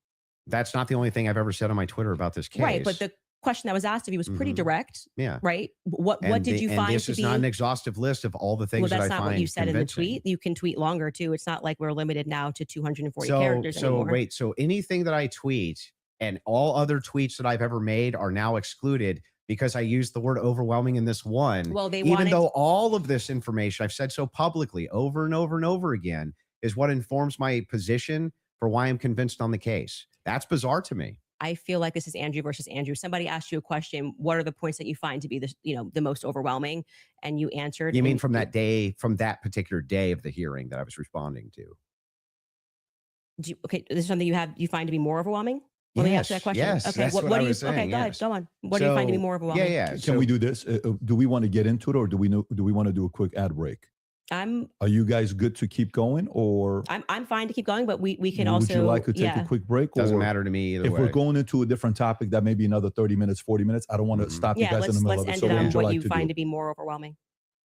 That's not the only thing I've ever said on my Twitter about this case. Right. But the question that was asked of you was pretty direct. Yeah. Right. What did you find? This is not an exhaustive list of all the things that I find. Well, that's not what you said in the tweet. You can tweet longer too. It's not like we're limited now to 240 characters anymore. So anything that I tweet and all other tweets that I've ever made are now excluded because I used the word overwhelming in this one. Well, even though all of this information I've said so publicly over and over and over again is what informs my position for why I'm convinced on the case. That's bizarre to me. I feel like this is Andrew versus Andrew. Somebody asked you a question. What are the points that you find to be the most overwhelming? And you answered. You mean from that day, from that particular day of the hearing that I was responding to? Okay, this is something you find to be more overwhelming? Let me ask you that question. Yes, okay. What do you? Saying, okay, go ahead. Go on. What do you find to be more overwhelming? Yeah. Can we do this? Do we want to get into it, or do we want to do a quick ad break? Are you guys good to keep going, or I'm fine to keep going, but we can also. Would you like to take a quick break? Doesn't matter to me either way. If we're going into a different topic, that may be another 30 minutes, 40 minutes. I don't want to stop you guys in the middle of it. Let's end it on what you find to be more overwhelming.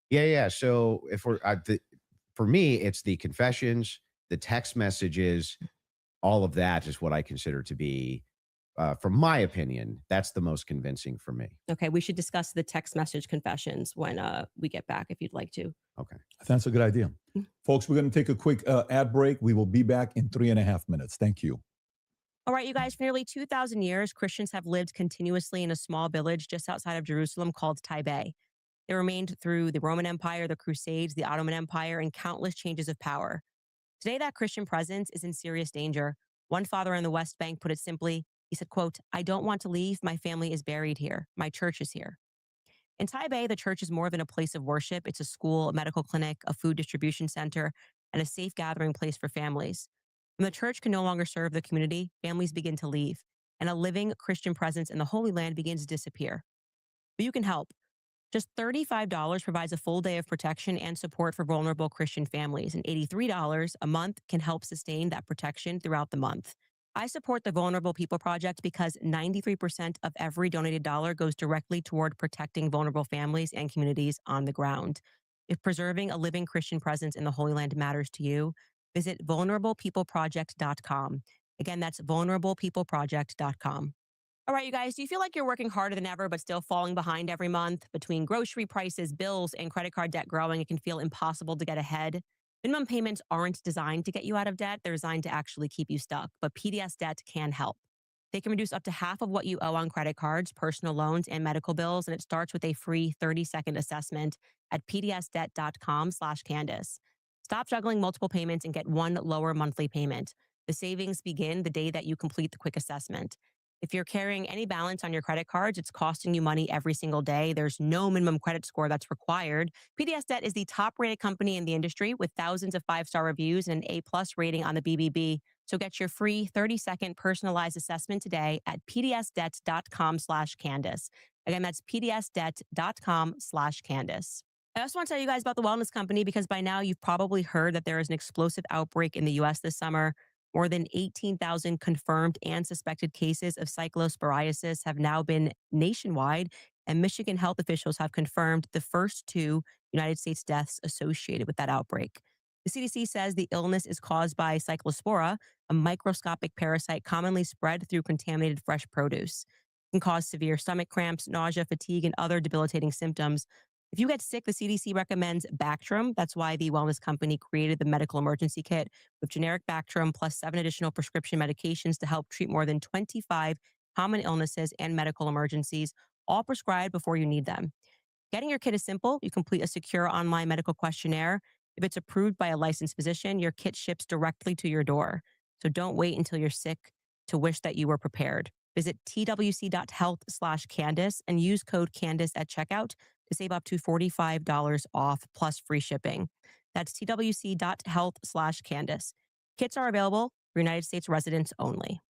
Yeah. So if for me, it's the confessions, the text messages, all of that is what I consider to be. From my opinion, that's the most convincing for me. Okay, we should discuss the text message confessions when we get back, if you'd like to. Okay. That's a good idea. Folks, we're going to take a quick ad break. We will be back in 3.5 minutes. Thank you. All right, you guys, for nearly 2,000 years, Christians have lived continuously in a small village just outside of Jerusalem called Tibet. They remained through the Roman Empire, the Crusades, the Ottoman Empire, and countless changes of power. Today, that Christian presence is in serious danger. One father in the West Bank put it simply. He said, quote, "I don't want to leave. My family is buried here. My church is here." In Taipei, the church is more than a place of worship. It's a school, a medical clinic, a food distribution center, and a safe gathering place for families. When the church can no longer serve the community, families begin to leave, and a living Christian presence in the Holy Land begins to disappear. But you can help. Just $35 provides a full day of protection and support for vulnerable Christian families, and $83 a month can help sustain that protection throughout the month. I support the Vulnerable People Project because 93% of every donated dollar goes directly toward protecting vulnerable families and communities on the ground. If preserving a living Christian presence in the Holy Land matters to you, visit vulnerablepeopleproject.com. Again, that's vulnerablepeopleproject.com. All right, you guys, do you feel like you're working harder than ever, but still falling behind every month? Between grocery prices, bills, and credit card debt growing, it can feel impossible to get ahead. Minimum payments aren't designed to get you out of debt. They're designed to actually keep you stuck, but PDS debt can help. They can reduce up to half of what you owe on credit cards, personal loans, and medical bills, and it starts with a free 30-second assessment at pdsdebt.com/Candace. Stop juggling multiple payments and get one lower monthly payment. The savings begin the day that you complete the quick assessment. If you're carrying any balance on your credit cards, it's costing you money every single day. There's no minimum credit score that's required. PDS Debt is the top rated company in the industry with thousands of 5-star reviews and an A+ rating on the BBB. So get your free 30-second personalized assessment today at pdsdebt.com/Candace. Again, that's pdsdebt.com/Candace. I also want to tell you guys about the Wellness Company because by now you've probably heard that there is an explosive outbreak in the US this summer. More than 18,000 confirmed and suspected cases of cyclosporiasis have now been nationwide, and Michigan health officials have confirmed the first 2 United States deaths associated with that outbreak. The CDC says the illness is caused by cyclospora, a microscopic parasite commonly spread through contaminated fresh produce. It can cause severe stomach cramps, nausea, fatigue, and other debilitating symptoms. If you get sick, the CDC recommends Bactrim. That's why the Wellness Company created the medical emergency kit with generic Bactrim plus 7 additional prescription medications to help treat more than 25 common illnesses and medical emergencies, all prescribed before you need them. Getting your kit is simple. You complete a secure online medical questionnaire. If it's approved by a licensed physician, your kit ships directly to your door. So don't wait until you're sick to wish that you were prepared. Visit twc.health/Candace and use code Candace at checkout to save up to $45 off plus free shipping. That's twc.health/Candace. Kits are available for United States residents only.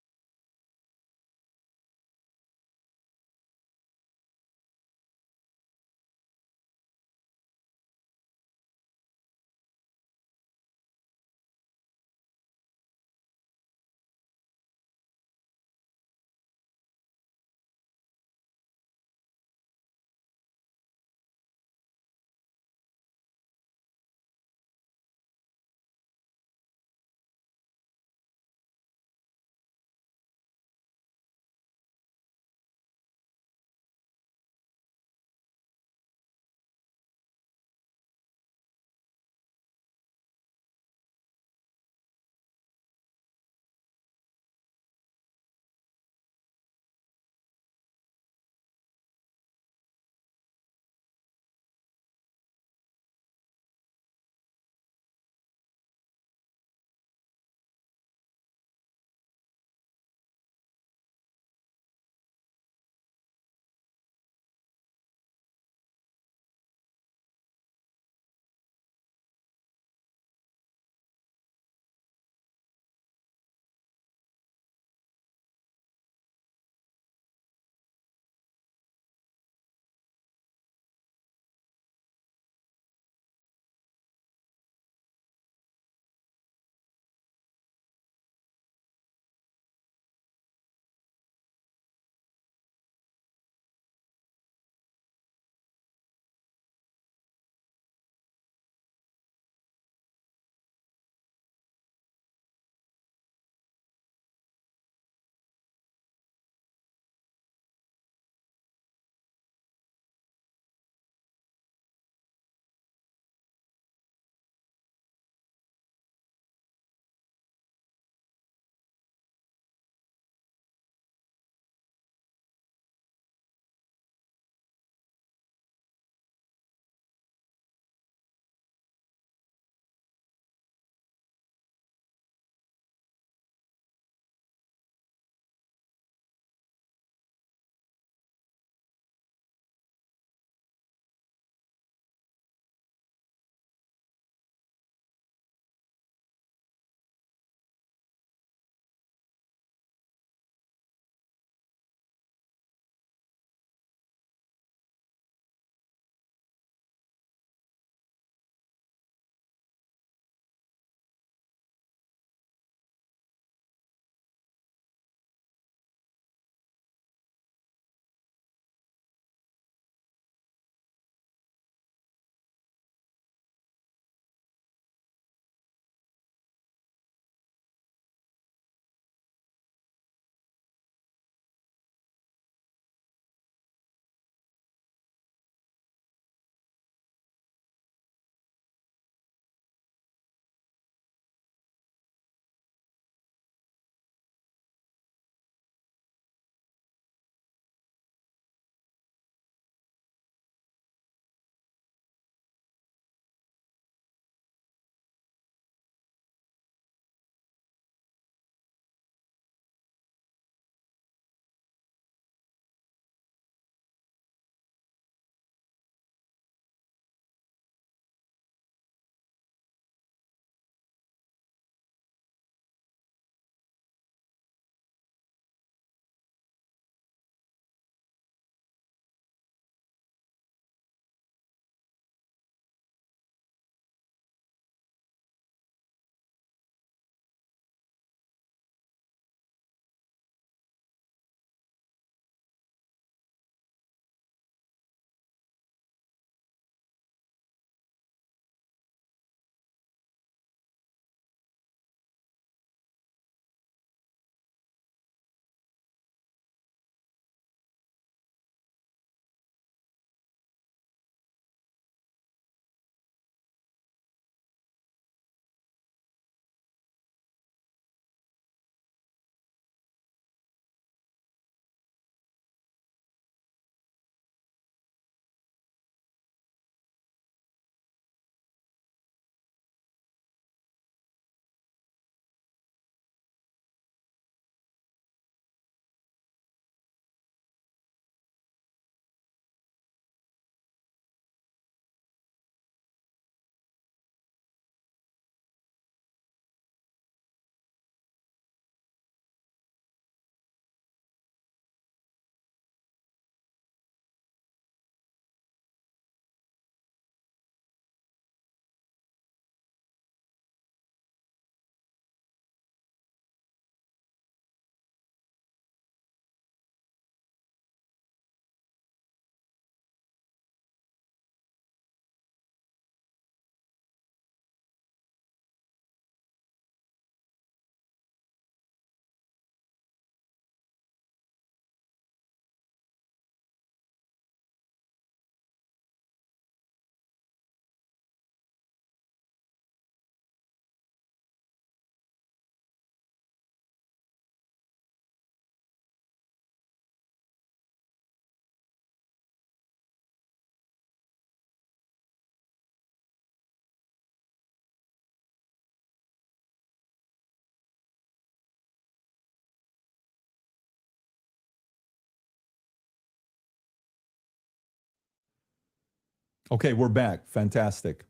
Okay, we're back. Fantastic.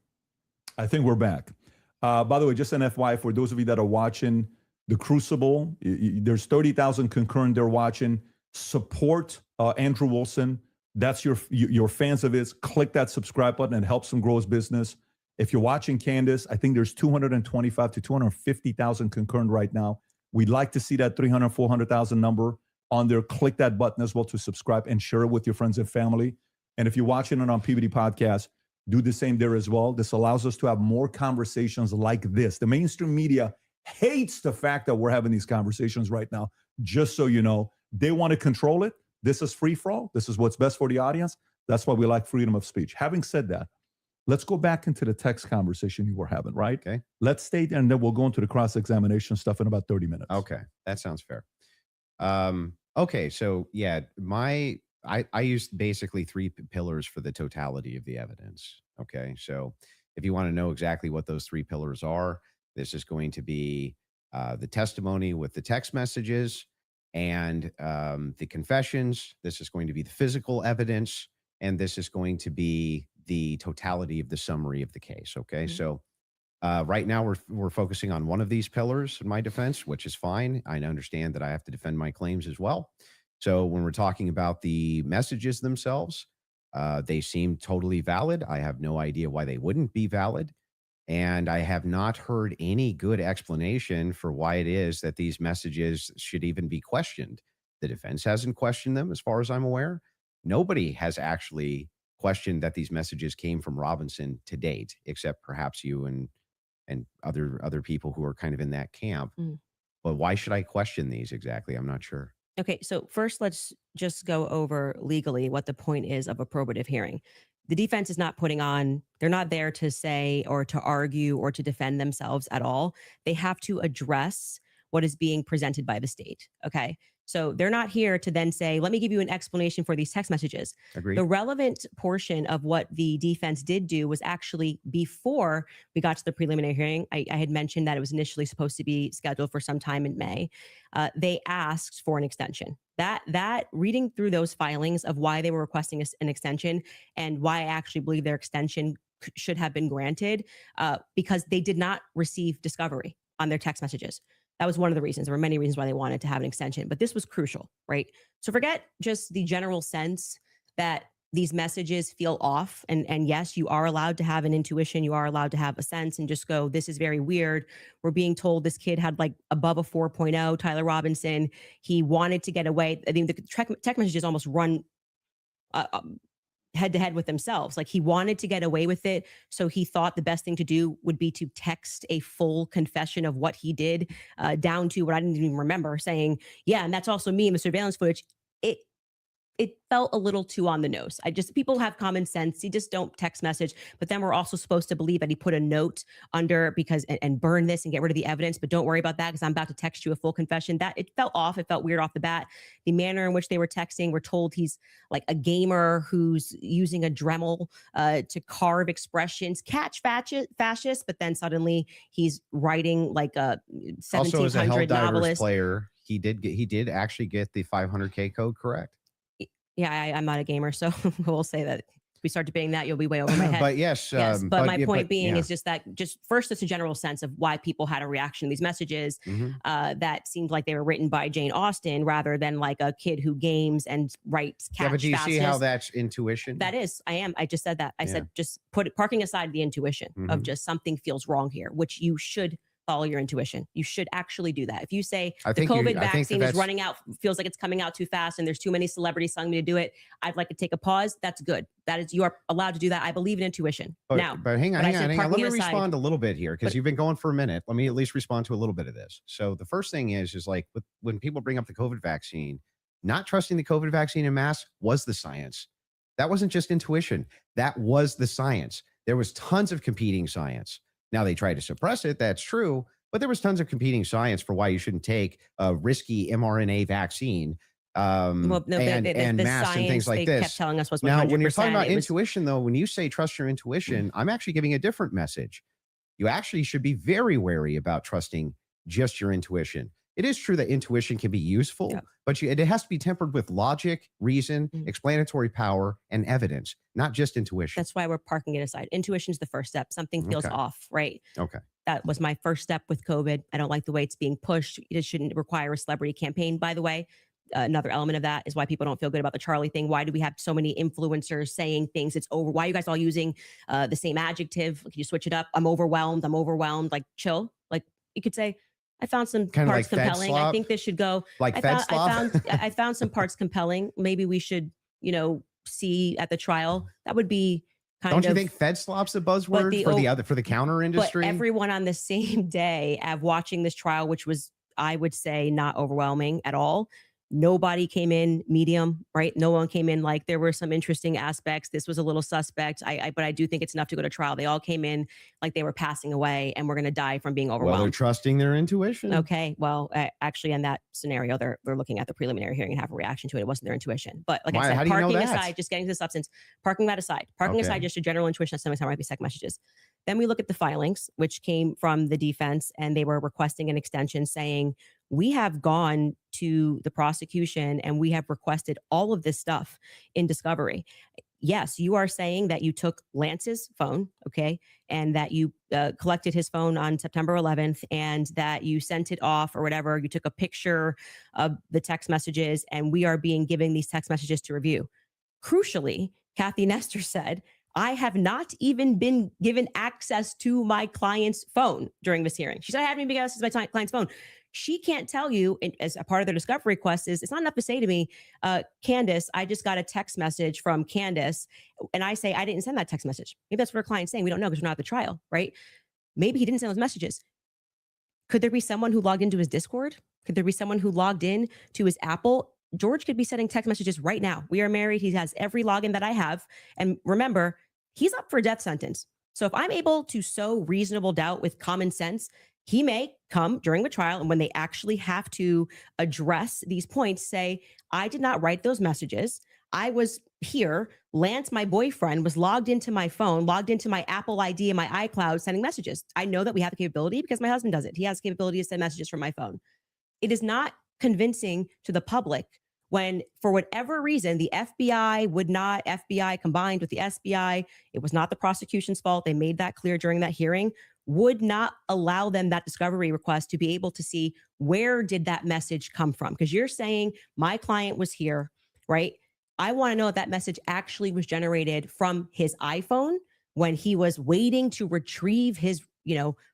I think we're back. By the way, just an FYI for those of you that are watching The Crucible, there's 30,000 concurrent there watching. Support Andrew Wilson. That's your fans of his. Click that subscribe button and helps him grow his business. If you're watching Candace, I think there's 225 to 250,000 concurrent right now. We'd like to see that 300, 400,000 number on there. Click that button as well to subscribe and share it with your friends and family. And if you're watching it on PBD Podcast, do the same there as well. This allows us to have more conversations like this. The mainstream media hates the fact that we're having these conversations right now. Just so you know, they want to control it. This is free for all. This is what's best for the audience. That's why we like freedom of speech. Having said that, let's go back into the text conversation you were having, right? Okay. Let's stay there, and then we'll go into the cross-examination stuff in about 30 minutes. Okay. That sounds fair. Okay. So yeah, I used basically three pillars for the totality of the evidence. Okay. So if you want to know exactly what those three pillars are, this is going to be the testimony with the text messages and the confessions. This is going to be the physical evidence, and this is going to be the totality of the summary of the case. Okay. Mm-hmm. So right now we're focusing on one of these pillars in my defense, which is fine. I understand that I have to defend my claims as well. So when we're talking about the messages themselves, they seem totally valid. I have no idea why they wouldn't be valid. And I have not heard any good explanation for why it is that these messages should even be questioned. The defense hasn't questioned them, as far as I'm aware. Nobody has actually questioned that these messages came from Robinson to date, except perhaps you and other people who are kind of in that camp. Mm. But why should I question these exactly? I'm not sure. Okay, so first let's just go over legally what the point is of a probative hearing. The defense is not putting on, they're not there to say or to argue or to defend themselves at all. They have to address what is being presented by the state. Okay, so they're not here to then say, let me give you an explanation for these text messages. Agreed. The relevant portion of what the defense did do was actually before we got to the preliminary hearing. I had mentioned that it was initially supposed to be scheduled for some time in May. They asked for an extension. That reading through those filings of why they were requesting an extension and why I actually believe their extension should have been granted, because they did not receive discovery on their text messages. That was one of the reasons. There were many reasons why they wanted to have an extension, but this was crucial, right? So forget just the general sense that these messages feel off. And yes, you are allowed to have an intuition. You are allowed to have a sense and just go, this is very weird. We're being told this kid had like above a 4.0, Tyler Robinson. He wanted to get away. I mean, the text messages almost run head to head with themselves. Like he wanted to get away with it. So he thought the best thing to do would be to text a full confession of what he did, down to what I didn't even remember, saying, yeah, and that's also me in the surveillance footage. It felt a little too on the nose. People have common sense. You just don't text message. But then we're also supposed to believe that he put a note under and burn this and get rid of the evidence. But don't worry about that because I'm about to text you a full confession. That it felt off. It felt weird off the bat. The manner in which they were texting, we're told he's like a gamer who's using a Dremel to carve expressions, catch fascist. But then suddenly he's writing like a 1700 also, as a Helldivers novelist player, he did actually get the 500K code correct. Yeah, I'm not a gamer, so we'll say that if we start debating that, you'll be way over my head. But yes, but my point being is just that, first, it's a general sense of why people had a reaction to these messages that seemed like they were written by Jane Austen rather than like a kid who games and writes catch. Yeah, but do you see how that's intuition? That is, I just said that. I said just parking aside the intuition of just something feels wrong here, which you should follow your intuition. You should actually do that. If you say the COVID vaccine is running out, feels like it's coming out too fast and there's too many celebrities telling me to do it, I'd like to take a pause. That's good. That is, you are allowed to do that. I believe in intuition. But hang on. Let me respond a little bit here because you've been going for a minute. Let me at least respond to a little bit of this. So the first thing is like when people bring up the COVID vaccine, not trusting the COVID vaccine en masse was the science. That wasn't just intuition. That was the science. There was tons of competing science. Now they tried to suppress it. That's true. But there was tons of competing science for why you shouldn't take a risky mRNA vaccine and masks and things like this. Kept telling us was 100%. Now, when you're talking about intuition, though, when you say trust your intuition, I'm actually giving a different message. You actually should be very wary about trusting just your intuition. it is true that intuition can be useful, Yeah. but it has to be tempered with logic, reason, explanatory power, and evidence, not just intuition. That's why we're parking it aside. Intuition's the first step. Something feels Okay. off, right? Okay. That was my first step with COVID. I don't like the way it's being pushed. It shouldn't require a celebrity campaign, by the way. Another element of that is why people don't feel good about the Charlie thing. Why do we have so many influencers saying things? It's over. Why are you guys all using the same adjective? Can you switch it up? I'm overwhelmed. I'm overwhelmed. Like, chill. Like, you could say, I found some Kind of parts like Fed compelling. I slop? think this should go. Like I Fed found, I slop? found, I found some parts compelling. Maybe we should, see at the trial. That would be kind Don't of. you think Fed slop's a buzzword for the counter industry? But everyone on the same day of watching this trial, which was, I would say, not overwhelming at all. Nobody came in medium, right? No one came in like there were some interesting aspects. This was a little suspect. But I do think it's enough to go to trial. They all came in like they were passing away and we're going to die from being Well, overwhelmed. they're trusting their intuition. Okay. Well, actually, in that scenario, they're looking at the preliminary hearing and have a reaction to it. It wasn't their intuition. But like I said, How do you know parking that? aside, just getting to the substance, parking that aside, parking aside just a general intuition that sometimes might be second messages. Then we look at the filings, which came from the defense, and they were requesting an extension saying, we have gone to the prosecution and we have requested all of this stuff in discovery. Yes, you are saying that you took Lance's phone, okay, and that you collected his phone on September 11th and that you sent it off or whatever. You took a picture of the text messages and we are being given these text messages to review. Crucially, Kathy Nestor said, I have not even been given access to my client's phone during this hearing. She said, I haven't even been given access to my client's phone. She can't tell you, as a part of their discovery request, is it's not enough to say to me, Candace, I just got a text message from Candace. And I say, I didn't send that text message. Maybe that's what her client's saying. We don't know because we're not at the trial, right? Maybe he didn't send those messages. Could there be someone who logged into his Discord? Could there be someone who logged in to his Apple? George could be sending text messages right now. We are married. He has every login that I have. And remember, he's up for a death sentence. So if I'm able to sow reasonable doubt with common sense, he may come during the trial and when they actually have to address these points, say, I did not write those messages. I was here. Lance, my boyfriend, was logged into my phone, logged into my Apple ID and my iCloud sending messages. I know that we have the capability because my husband does it. He has the capability to send messages from my phone. It is not convincing to the public when, for whatever reason, the FBI combined with the SBI, it was not the prosecution's fault. They made that clear during that hearing, would not allow them that discovery request to be able to see where did that message come from? Because you're saying my client was here, right? I want to know if that message actually was generated from his iPhone when he was waiting to retrieve his,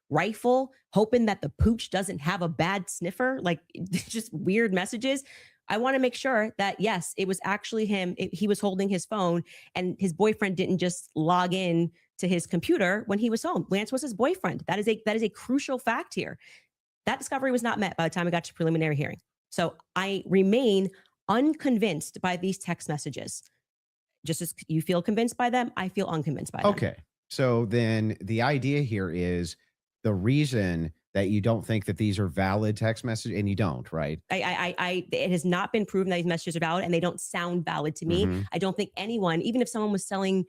rifle, hoping that the pooch doesn't have a bad sniffer, like just weird messages. I want to make sure that, yes, it was actually him. He was holding his phone and his boyfriend didn't just log in to his computer when he was home. Lance was his boyfriend. That is a crucial fact here. That discovery was not met by the time we got to preliminary hearing. So I remain unconvinced by these text messages. Just as you feel convinced by them, I feel unconvinced by them. Okay. So then the idea here is the reason that you don't think that these are valid text messages, and you don't, right? It has not been proven that these messages are valid and they don't sound valid to me. I don't think anyone, even if someone was selling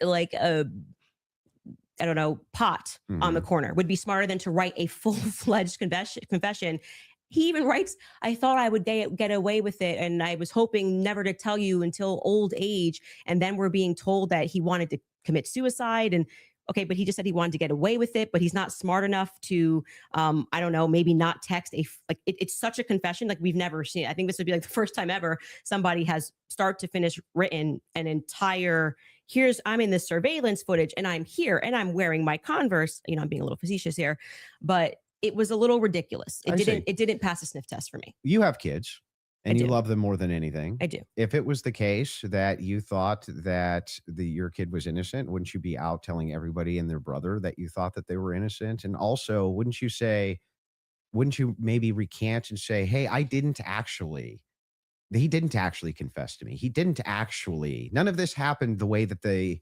like a, I don't know, pot on the corner, would be smarter than to write a full-fledged confession. He even writes, I thought I would get away with it. And I was hoping never to tell you until old age. And then we're being told that he wanted to commit suicide. And okay, but he just said he wanted to get away with it, but he's not smart enough to, I don't know, maybe not text it's such a confession like we've never seen. I think this would be like the first time ever somebody has start to finish written an entire, I'm in this surveillance footage and I'm here and I'm wearing my Converse, I'm being a little facetious here, but it was a little ridiculous. It didn't pass a sniff test for me. You have kids and you love them more than anything. I do. If it was the case that you thought that your kid was innocent, wouldn't you be out telling everybody and their brother that you thought that they were innocent? And also, wouldn't you maybe recant and say, hey, he didn't actually confess to me. None of this happened the way that the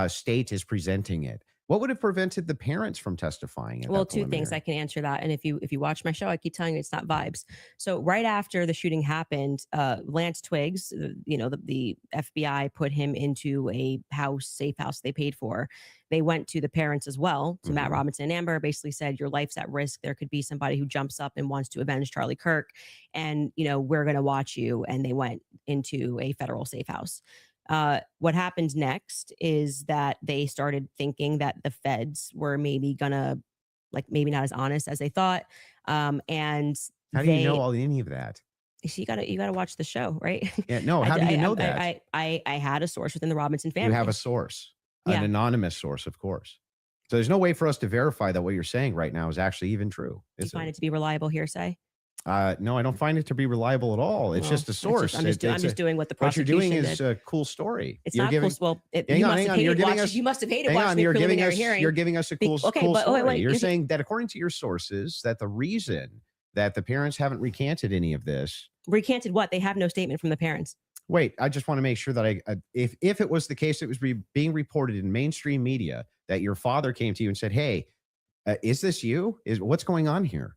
state is presenting it. What would have prevented the parents from testifying at Well, that two things I preliminary? can answer that. And if you watch my show, I keep telling you it's not vibes. So right after the shooting happened, Lance Twiggs, the FBI put him into a safe house they paid for. They went to the parents as well, to Matt Mhm. Robinson and Amber, basically said, your life's at risk. There could be somebody who jumps up and wants to avenge Charlie Kirk. And, we're going to watch you. And they went into a federal safe house. What happened next is that they started thinking that the feds were maybe gonna, like, maybe not as honest as they thought. And How do you know they, any of that? so you gotta watch the show, right? Yeah, no, how do you know that? I had a source within the Robinson You family. have a source, an Yeah, anonymous source, of course. So there's no way for us to verify that what you're saying right now is actually even true, you is find it? it to be reliable hearsay. No, I don't find it to be reliable at all. It's Well, just a source. I'm just doing what the What you're doing prosecution is did. a cool story. It's You're not giving, cool. Well, hang you on, must hang have on. You're hated giving watching. us, You must have hated hang watching on. the You're giving preliminary us, hearing. you're giving us a cool, Okay, cool but story. wait, You're saying that according to your sources, that the reason that the parents haven't recanted any of this. Recanted what? They have no statement from the parents. Wait, I just want to make sure that if it was the case, it was being reported in mainstream media that your father came to you and said, "Hey, is this you? Is what's going on here?"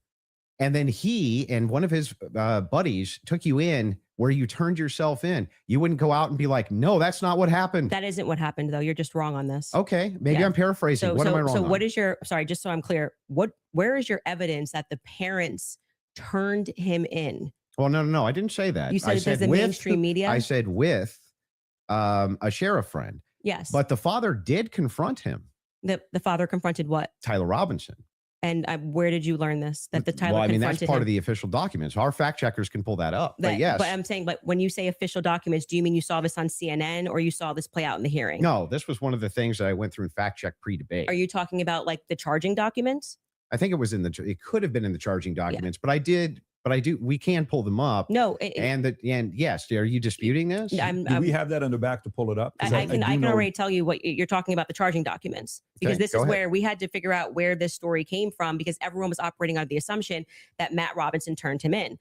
And then he and one of his buddies took you in where you turned yourself in. You wouldn't go out and be like, "No, that's not what happened." That isn't what happened, though. You're just wrong on this. Okay, maybe Yeah. I'm paraphrasing. What am I wrong So on? what is your, sorry, just so I'm clear, where is your evidence that the parents turned him in? Well, no. I didn't say that. You said I it does the with mainstream media? I said with a sheriff friend, Yes. but the father did confront him, The father confronted what? Tyler Robinson. And where did you learn this? That the Tyler Well, I mean, that's confronted part him? of the official documents. Our fact checkers can pull that up. But That- yes, But I'm saying, but when you say official documents, do you mean you saw this on CNN or you saw this play out in the hearing? no, this was one of the things that I went through and fact check pre-debate. Are you talking about like the charging documents? I think it was it could have been in the charging documents, but I do. We can pull them up. No. And yes, are you disputing this? Do we have that in the back to pull it up? 'Cause I can do know- already tell you what you're talking about, the charging documents, because Okay, this go is ahead. where we had to figure out where this story came from, because everyone was operating under the assumption that Matt Robinson turned him in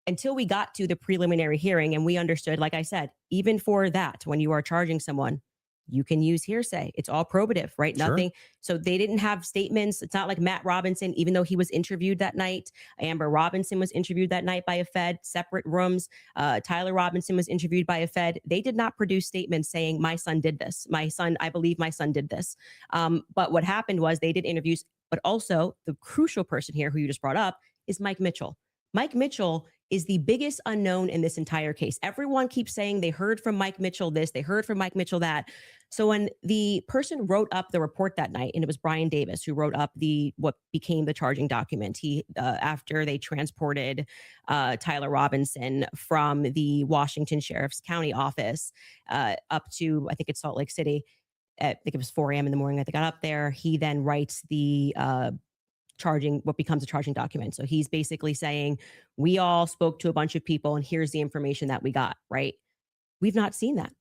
until we got to the preliminary hearing. And we understood, like I said, even for that, when you are charging someone, you can use hearsay. It's all probative, right? Sure. Nothing. So they didn't have statements. It's not like Matt Robinson, even though he was interviewed that night. Amber Robinson was interviewed that night by a Fed, separate rooms. Tyler Robinson was interviewed by a Fed. They did not produce statements saying, my son did this. I believe my son did this. But what happened was they did interviews, but also the crucial person here who you just brought up is Mike Mitchell. Mike Mitchell is the biggest unknown in this entire case. Everyone keeps saying they heard from Mike Mitchell this, they heard from Mike Mitchell that. So when the person wrote up the report that night, and it was Brian Davis who wrote up what became the charging document, he after they transported Tyler Robinson from the Washington Sheriff's County office up to, I think it's Salt Lake City. I think it was 4 a.m. in the morning that they got up there. He then writes the what becomes a charging document. So he's basically saying, we all spoke to a bunch of people and here's the information that we got, right? We've not seen that.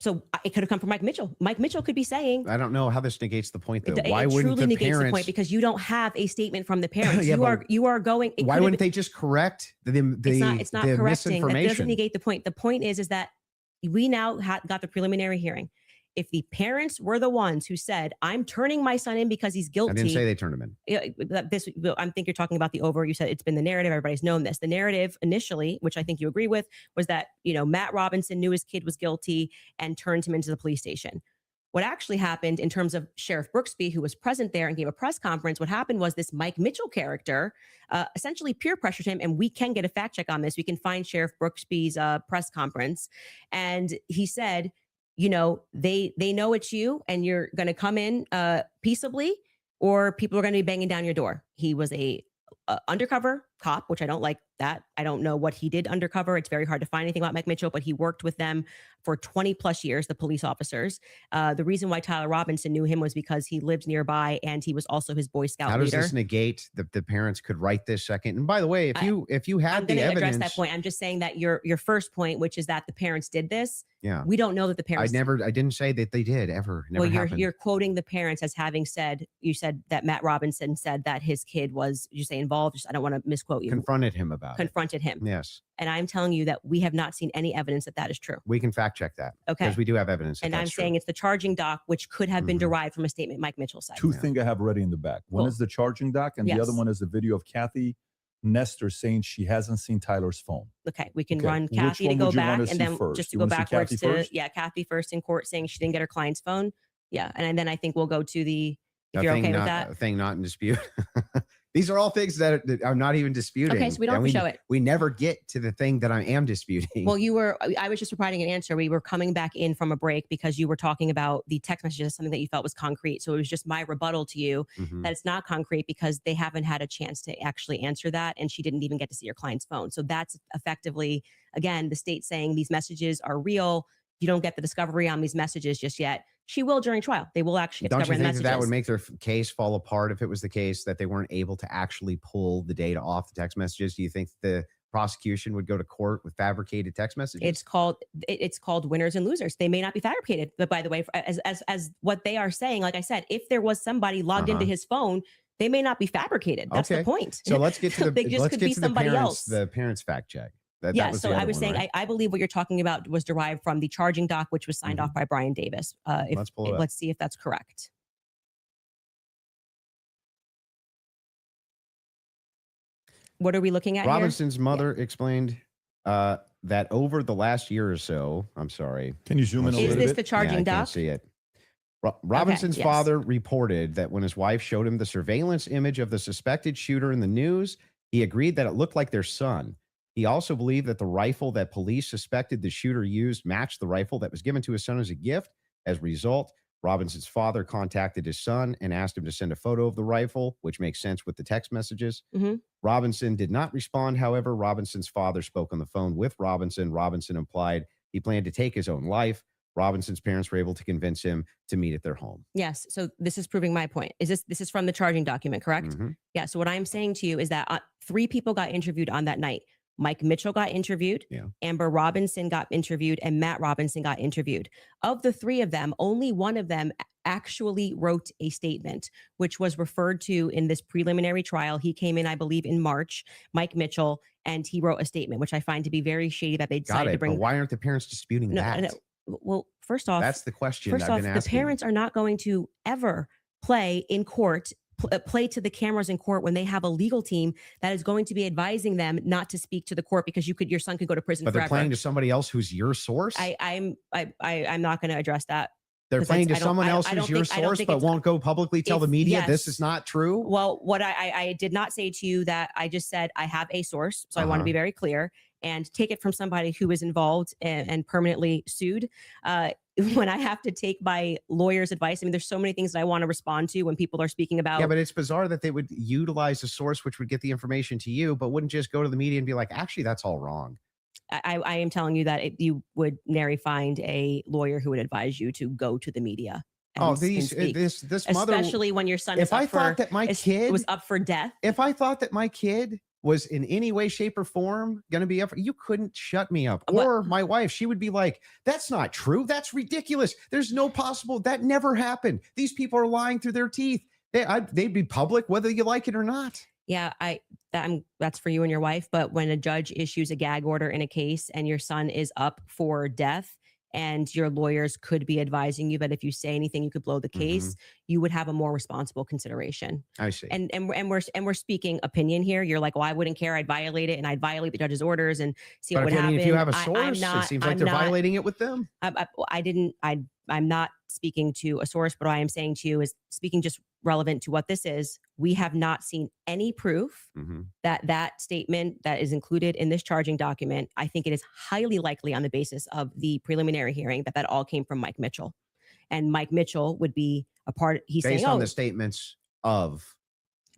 So it could have come from Mike Mitchell. Mike Mitchell could be saying, I don't know how this negates the point, though. it Why wouldn't truly the negates parents? the point, because you don't have a statement from the parents. Yeah, you are going. Why wouldn't they just correct the It's not the correcting. That doesn't misinformation? negate the point. The point is that we now got the preliminary hearing. If the parents were the ones who said, I'm turning my son in because he's guilty. I didn't say they turned him in. I think you're talking about the over. You said it's been the narrative. Everybody's known this. The narrative initially, which I think you agree with, was that, Matt Robinson knew his kid was guilty and turned him into the police station. What actually happened in terms of Sheriff Brooksby, who was present there and gave a press conference, what happened was this Mike Mitchell character essentially peer pressured him. And we can get a fact check on this. We can find Sheriff Brooksby's press conference. And he said, they know it's you and you're going to come in peaceably, or people are going to be banging down your door. He was a undercover cop, which I don't like that. I don't know what he did undercover. It's very hard to find anything about Mike Mitchell, but he worked with them for 20 plus years, the police officers. The reason why Tyler Robinson knew him was because he lived nearby and he was also his Boy Scout How does leader. this negate the parents could write this second? And by the way, if you had I'm the going to evidence, address that point. I'm just saying that your first point, which is that the parents did this. yeah, We don't know that the parents. I didn't say that they did ever. Never happened. You're quoting the parents as having said, you said that Matt Robinson said that his kid was, you say involved. I don't want to misquote quote you, confronted him about confronted him. Yes. And I'm telling you that we have not seen any evidence that that is true. We can fact check that. Okay. Because we do have evidence. And I'm saying it's the charging doc, which could have been derived from a statement Mike Mitchell said. Two things I have ready in the back. One is the charging doc, and the other one is a video of Kathy Nestor saying she hasn't seen Tyler's phone. Okay, we can run Kathy to go back, and then just to go backwards to Kathy first in court saying she didn't get her client's phone. Yeah, and then I think we'll go to the, if you're okay with that. Thing not in dispute. These are all things that I'm not even disputing. Okay, so we don't have to show it. We never get to the thing that I am disputing. Well, I was just providing an answer. We were coming back in from a break because you were talking about the text messages, something that you felt was concrete. So it was just my rebuttal to you that it's not concrete because they haven't had a chance to actually answer that. And she didn't even get to see your client's phone. So that's effectively, again, the state saying these messages are real. You don't get the discovery on these messages just yet. She will during trial. They will actually get discovery on the messages. That would make their case fall apart if it was the case that they weren't able to actually pull the data off the text messages? Do you think the prosecution would go to court with fabricated text messages? It's called winners and losers. They may not be fabricated, but by the way, as what they are saying, like I said, if there was somebody logged into his phone, they may not be fabricated. That's the point. So let's get to the they just could be somebody else. The parents fact check. So I was saying, right? I believe what you're talking about was derived from the charging doc, which was signed off by Brian Davis. Let's see if that's correct. What are we looking at Robinson's mother explained that over the last year or so, I'm sorry. Can you zoom in a little bit? Is this the charging doc? I can't see it. Robinson's father reported that when his wife showed him the surveillance image of the suspected shooter in the news, he agreed that it looked like their son. He also believed that the rifle that police suspected the shooter used matched the rifle that was given to his son as a gift. As a result, Robinson's father contacted his son and asked him to send a photo of the rifle, which makes sense with the text messages. Robinson did not respond. However, Robinson's father spoke on the phone with Robinson. Robinson implied he planned to take his own life. Robinson's parents were able to convince him to meet at their home. Yes. So this is proving my point. This is from the charging document, correct? Yeah. So what I'm saying to you is that 3 people got interviewed on that night. Mike Mitchell got interviewed, Amber Robinson got interviewed, and Matt Robinson got interviewed. Of the 3 of them, only one of them actually wrote a statement, which was referred to in this preliminary trial. He came in, I believe, in March, Mike Mitchell, and he wrote a statement, which I find to be very shady that they decided to bring. But why aren't the parents disputing that? No. Well, first off, that's the question. The parents are not going to ever play in court. Play to the cameras in court when they have a legal team that is going to be advising them not to speak to the court because your son could go to prison forever. But they're playing to somebody else who's your source. I'm not going to address that. They're playing to someone else who's your source, but won't go publicly tell the media this is not true. Well, what I did not say to you that I just said I have a source, so I want to be very clear and take it from somebody who is involved and permanently sued. When I have to take my lawyer's advice, I mean, there's so many things that I want to respond to when people are speaking about. Yeah, but it's bizarre that they would utilize a source which would get the information to you, but wouldn't just go to the media and be like, actually, that's all wrong. I am telling you that you would nary find a lawyer who would advise you to go to the media. This mother, especially when your son if I thought that my kid was up for death. If I thought that my kid was in any way, shape, or form going to be up, you couldn't shut me up. Or my wife, she would be like, that's not true. That's ridiculous. There's no possible. That never happened. These people are lying through their teeth. They'd be public, whether you like it or not. Yeah, that's for you and your wife. But when a judge issues a gag order in a case and your son is up for death, and your lawyers could be advising you, but if you say anything, you could blow the case, you would have a more responsible consideration. I see. And we're speaking opinion here. You're like, well, I wouldn't care. I'd violate it, and I'd violate the judge's orders and see what would happen. If you have a source, it seems like they're violating it with them. I'm not speaking to a source, but what I am saying to you is speaking just relevant to what this is. We have not seen any proof that statement that is included in this charging document. I think it is highly likely on the basis of the preliminary hearing that all came from Mike Mitchell, and Mike Mitchell would be a part. He's based saying, on the statements of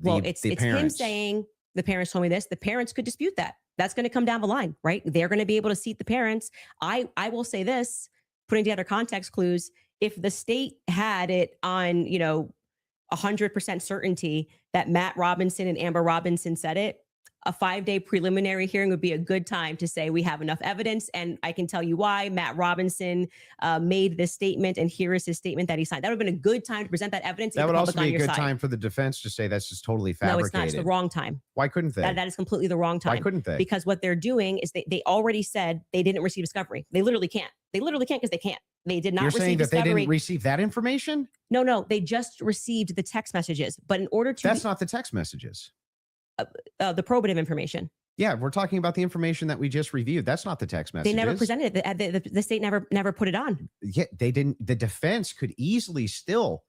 it's him saying the parents told me this. The parents could dispute that. That's going to come down the line, right? They're going to be able to seat the parents. I will say this, putting together context clues. If the state had it on, 100% certainty that Matt Robinson and Amber Robinson said it, a 5-day preliminary hearing would be a good time to say we have enough evidence. And I can tell you why. Matt Robinson made this statement, and here is his statement that he signed. That would have been a good time to present that evidence. That would also be a good time for the defense to say that's just totally fabricated. No, it's not. It's the wrong time. Why couldn't they? That is completely the wrong time. Why couldn't they? Because what they're doing is they already said they didn't receive discovery. They literally can't. They literally can't because they can't. They did not You're receive saying that discovery. they didn't receive that information? No, they just received the text messages. But in order to That's not the text messages. The probative information. Yeah, we're talking about the information that we just reviewed. That's not the text messages. They never presented it. The state never put it on. Yeah, they didn't. The defense could easily still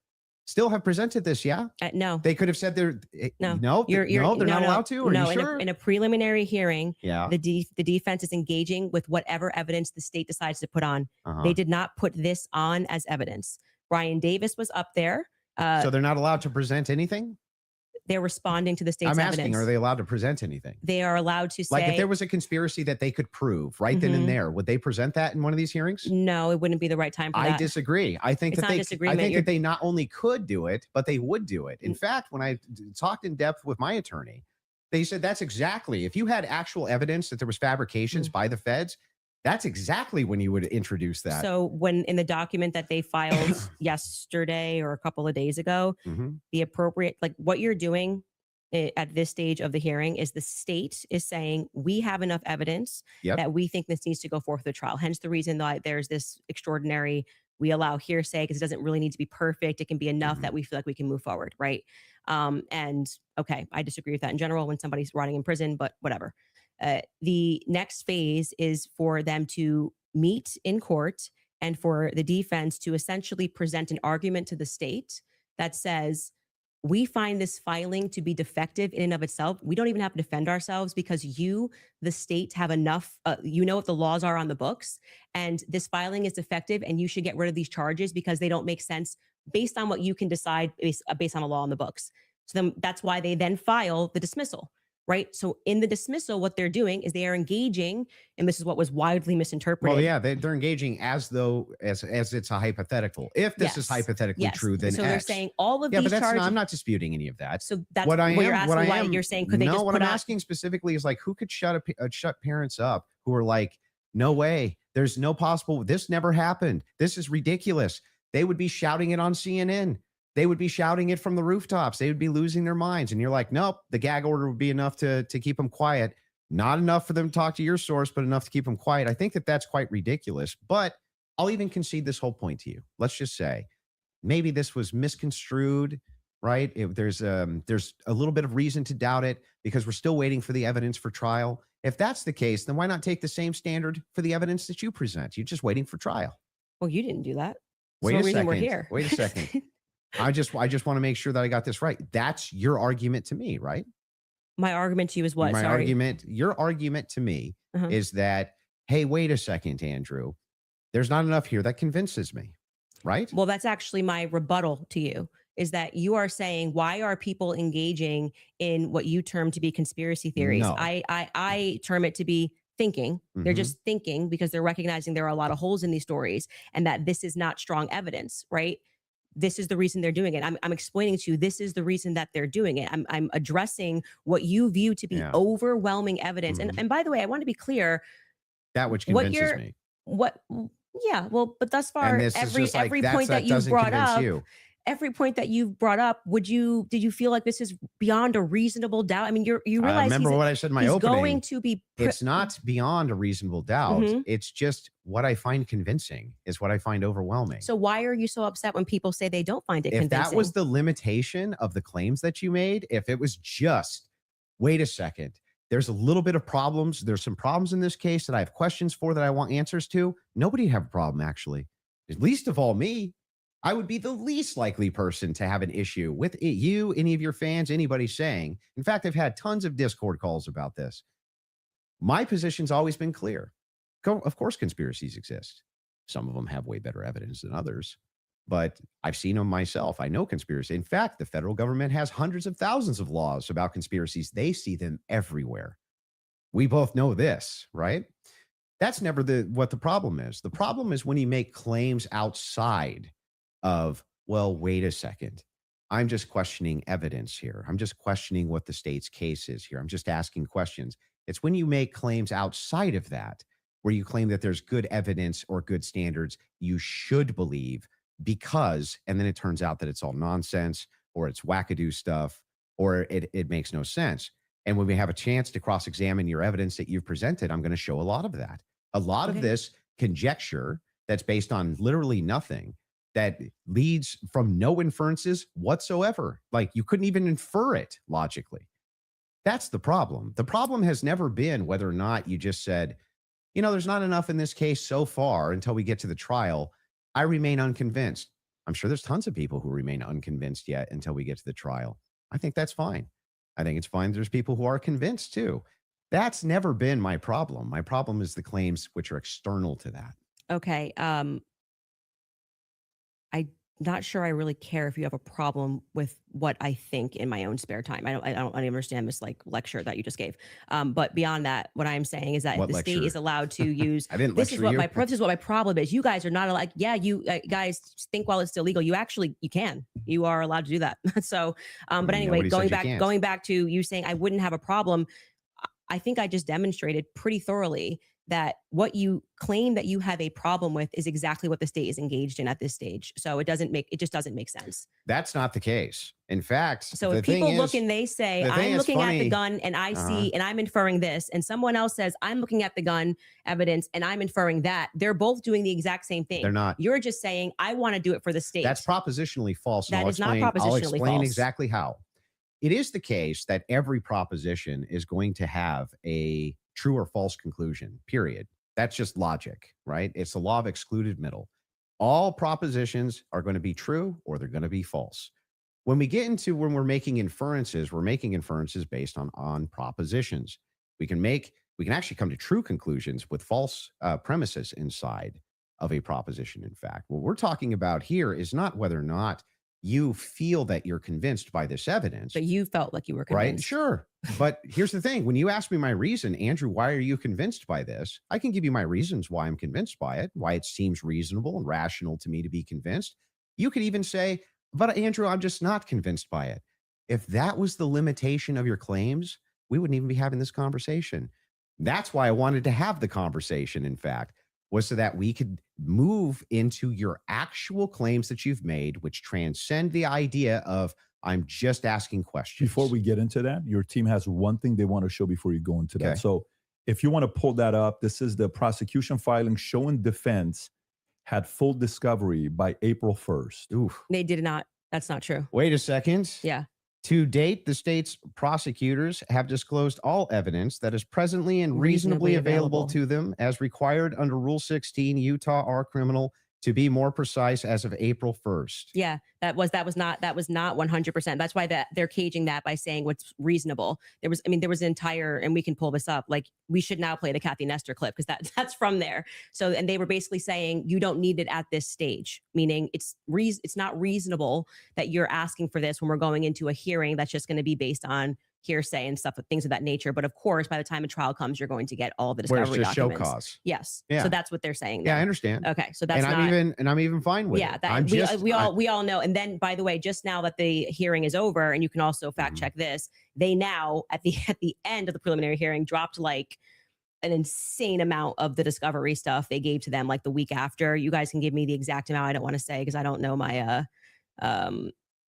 have presented this. Yeah, no, they could have said they're no. They're not allowed to. Are you sure? In a preliminary hearing, yeah, the defense is engaging with whatever evidence the state decides to put on. They did not put this on as evidence. Brian Davis was up there. So they're not allowed to present anything? They're responding to the state's evidence. I'm asking, are they allowed to present anything? They are allowed to say, like, if there was a conspiracy that they could prove right then and there, would they present that in one of these hearings? No, it wouldn't be the right time for that. I disagree. I think that they not only could do it, but they would do it. In fact, when I talked in depth with my attorney, they said that's exactly, if you had actual evidence that there was fabrications by the feds, that's exactly when you would introduce that. So when in the document that they filed yesterday or a couple of days ago, the appropriate, like what you're doing at this stage of the hearing is the state is saying, we have enough evidence that we think this needs to go forth to trial. Hence the reason that there's this extraordinary, we allow hearsay because it doesn't really need to be perfect. It can be enough that we feel like we can move forward. Right. And okay, I disagree with that in general when somebody's rotting in prison, but whatever. The next phase is for them to meet in court and for the defense to essentially present an argument to the state that says, we find this filing to be defective in and of itself. We don't even have to defend ourselves because you, the state, have enough, you know what the laws are on the books, and this filing is defective and you should get rid of these charges because they don't make sense based on what you can decide based on a law on the books. So then that's why they then file the dismissal. Right. So in the dismissal, what they're doing is they are engaging, and this is what was widely misinterpreted. Well, yeah, they're engaging as though as it's a hypothetical. If this is hypothetically true, then so they're saying all of these but charges. I'm not disputing any of that. So that's what you're asking. Why you're saying could they just what I'm asking specifically is like, who could shut parents up who are like, no way, there's no possible, this never happened, this is ridiculous. They would be shouting it on CNN. They would be shouting it from the rooftops. They would be losing their minds. And you're like, nope, the gag order would be enough to keep them quiet. Not enough for them to talk to your source, but enough to keep them quiet. I think that that's quite ridiculous. But I'll even concede this whole point to you. Let's just say maybe this was misconstrued, right? There's a little bit of reason to doubt it because we're still waiting for the evidence for trial. If that's the case, then why not take the same standard for the evidence that you present? You're just waiting for trial. Well, you didn't do that. Wait a second. We're here. Wait a second. I just want to make sure that I got this right. That's your argument to me, right? My argument to you is what? Your argument to me is that, hey, wait a second, Andrew, there's not enough here that convinces me, right? Well, that's actually my rebuttal to you, is that you are saying, why are people engaging in what you term to be conspiracy theories? No. I term it to be thinking. They're just thinking because they're recognizing there are a lot of holes in these stories and that this is not strong evidence, right? This is the reason they're doing it. I'm explaining to you, this is the reason that they're doing it. I'm addressing what you view to be overwhelming evidence. And by the way, I want to be clear. That which convinces me. But thus far, every point that you've brought up, every point that you've brought up, did you feel like this is beyond a reasonable doubt? I mean, you realize remember what I said in my opening. Going to be it's not beyond a reasonable doubt. It's just what I find convincing is what I find overwhelming. So why are you so upset when people say they don't find it convincing? If that was the limitation of the claims that you made, if it was just, wait a second, there's a little bit of problems. There's some problems in this case that I have questions for that I want answers to. Nobody have a problem, actually. Least of all me. I would be the least likely person to have an issue with you, any of your fans, anybody saying. In fact, I've had tons of Discord calls about this. My position's always been clear. Of course, conspiracies exist. Some of them have way better evidence than others, but I've seen them myself. I know conspiracy. In fact, the federal government has hundreds of thousands of laws about conspiracies. They see them everywhere. We both know this, right? That's never what the problem is. The problem is when you make claims outside of, well, wait a second. I'm just questioning evidence here. I'm just questioning what the state's case is here. I'm just asking questions. It's when you make claims outside of that, where you claim that there's good evidence or good standards, you should believe because, and then it turns out that it's all nonsense or it's wackadoo stuff or it makes no sense. And when we have a chance to cross-examine your evidence that you've presented, I'm going to show a lot of that. A lot of this conjecture that's based on literally nothing, that leads from no inferences whatsoever. Like you couldn't even infer it logically. That's the problem. The problem has never been whether or not you just said, you know, there's not enough in this case so far until we get to the trial. I remain unconvinced. I'm sure there's tons of people who remain unconvinced yet until we get to the trial. I think that's fine. I think it's fine. There's people who are convinced too. That's never been my problem. My problem is the claims which are external to that. Okay. I'm not sure I really care if you have a problem with what I think in my own spare time. I don't understand this like lecture that you just gave. But beyond that, what I'm saying is that What the lecture? state is allowed to use. I didn't This lecture is what you. this is what my problem is. You guys are not allowed. Yeah, you guys think while it's still legal. You can. You are allowed to do that. So, but anyway, Nobody said you can't. going back to you saying I wouldn't have a problem. I think I just demonstrated pretty thoroughly that what you claim that you have a problem with is exactly what the state is engaged in at this stage. So it just doesn't make sense. That's not the case. In fact, So the if people thing look is, and they say, the thing I'm is looking at the funny. gun and I see and I'm inferring this, and someone else says, I'm looking at the gun evidence and I'm inferring that, they're both doing the exact same thing. They're not. You're just saying, I want to do it for the state. That's propositionally false. That I'll is not I'll propositionally explain false. exactly how. It is the case that every proposition is going to have a true or false conclusion, period. That's just logic, right? It's the law of excluded middle. All propositions are going to be true or they're going to be false. When we get into when we're making inferences based on propositions. We can actually come to true conclusions with false premises inside of a proposition. In fact, what we're talking about here is not whether or not you feel that you're convinced by this evidence. But you felt like you were Right? convinced. Sure. But here's the thing. When you ask me my reason, Andrew, why are you convinced by this? I can give you my reasons why I'm convinced by it, why it seems reasonable and rational to me to be convinced. You could even say, but Andrew, I'm just not convinced by it. If that was the limitation of your claims, we wouldn't even be having this conversation. That's why I wanted to have the conversation, in fact, was so that we could move into your actual claims that you've made, which transcend the idea of I'm just asking questions. Before we get into that, your team has one thing they want to show before you go into that. Okay. So if you want to pull that up, this is the prosecution filing showing defense had full discovery by April 1st. Oof. They did not. That's not true. Wait a second. Yeah. To date, the state's prosecutors have disclosed all evidence that is presently and reasonably available to them as required under Rule 16, Utah R Criminal, to be more precise, as of April 1st. Yeah, that was not 100%. That's why they're caging that by saying what's reasonable. There was an entire, and we can pull this up. Like we should now play the Kathy Nestor clip because that's from there. So, and they were basically saying you don't need it at this stage, meaning it's not reasonable that you're asking for this when we're going into a hearing that's just going to be based on hearsay and stuff, things of that nature. But of course, by the time a trial comes, you're going to get all the Where discovery it's just show documents. cause. Yes. Yeah. So that's what they're saying. Yeah, there. I understand. Okay. So that's I'm even fine with it. we all know. And then, by the way, just now that the hearing is over, and you can also fact check this, they now at the end of the preliminary hearing dropped like an insane amount of the discovery stuff they gave to them like the week after. You guys can give me the exact amount. I don't want to say because I don't know my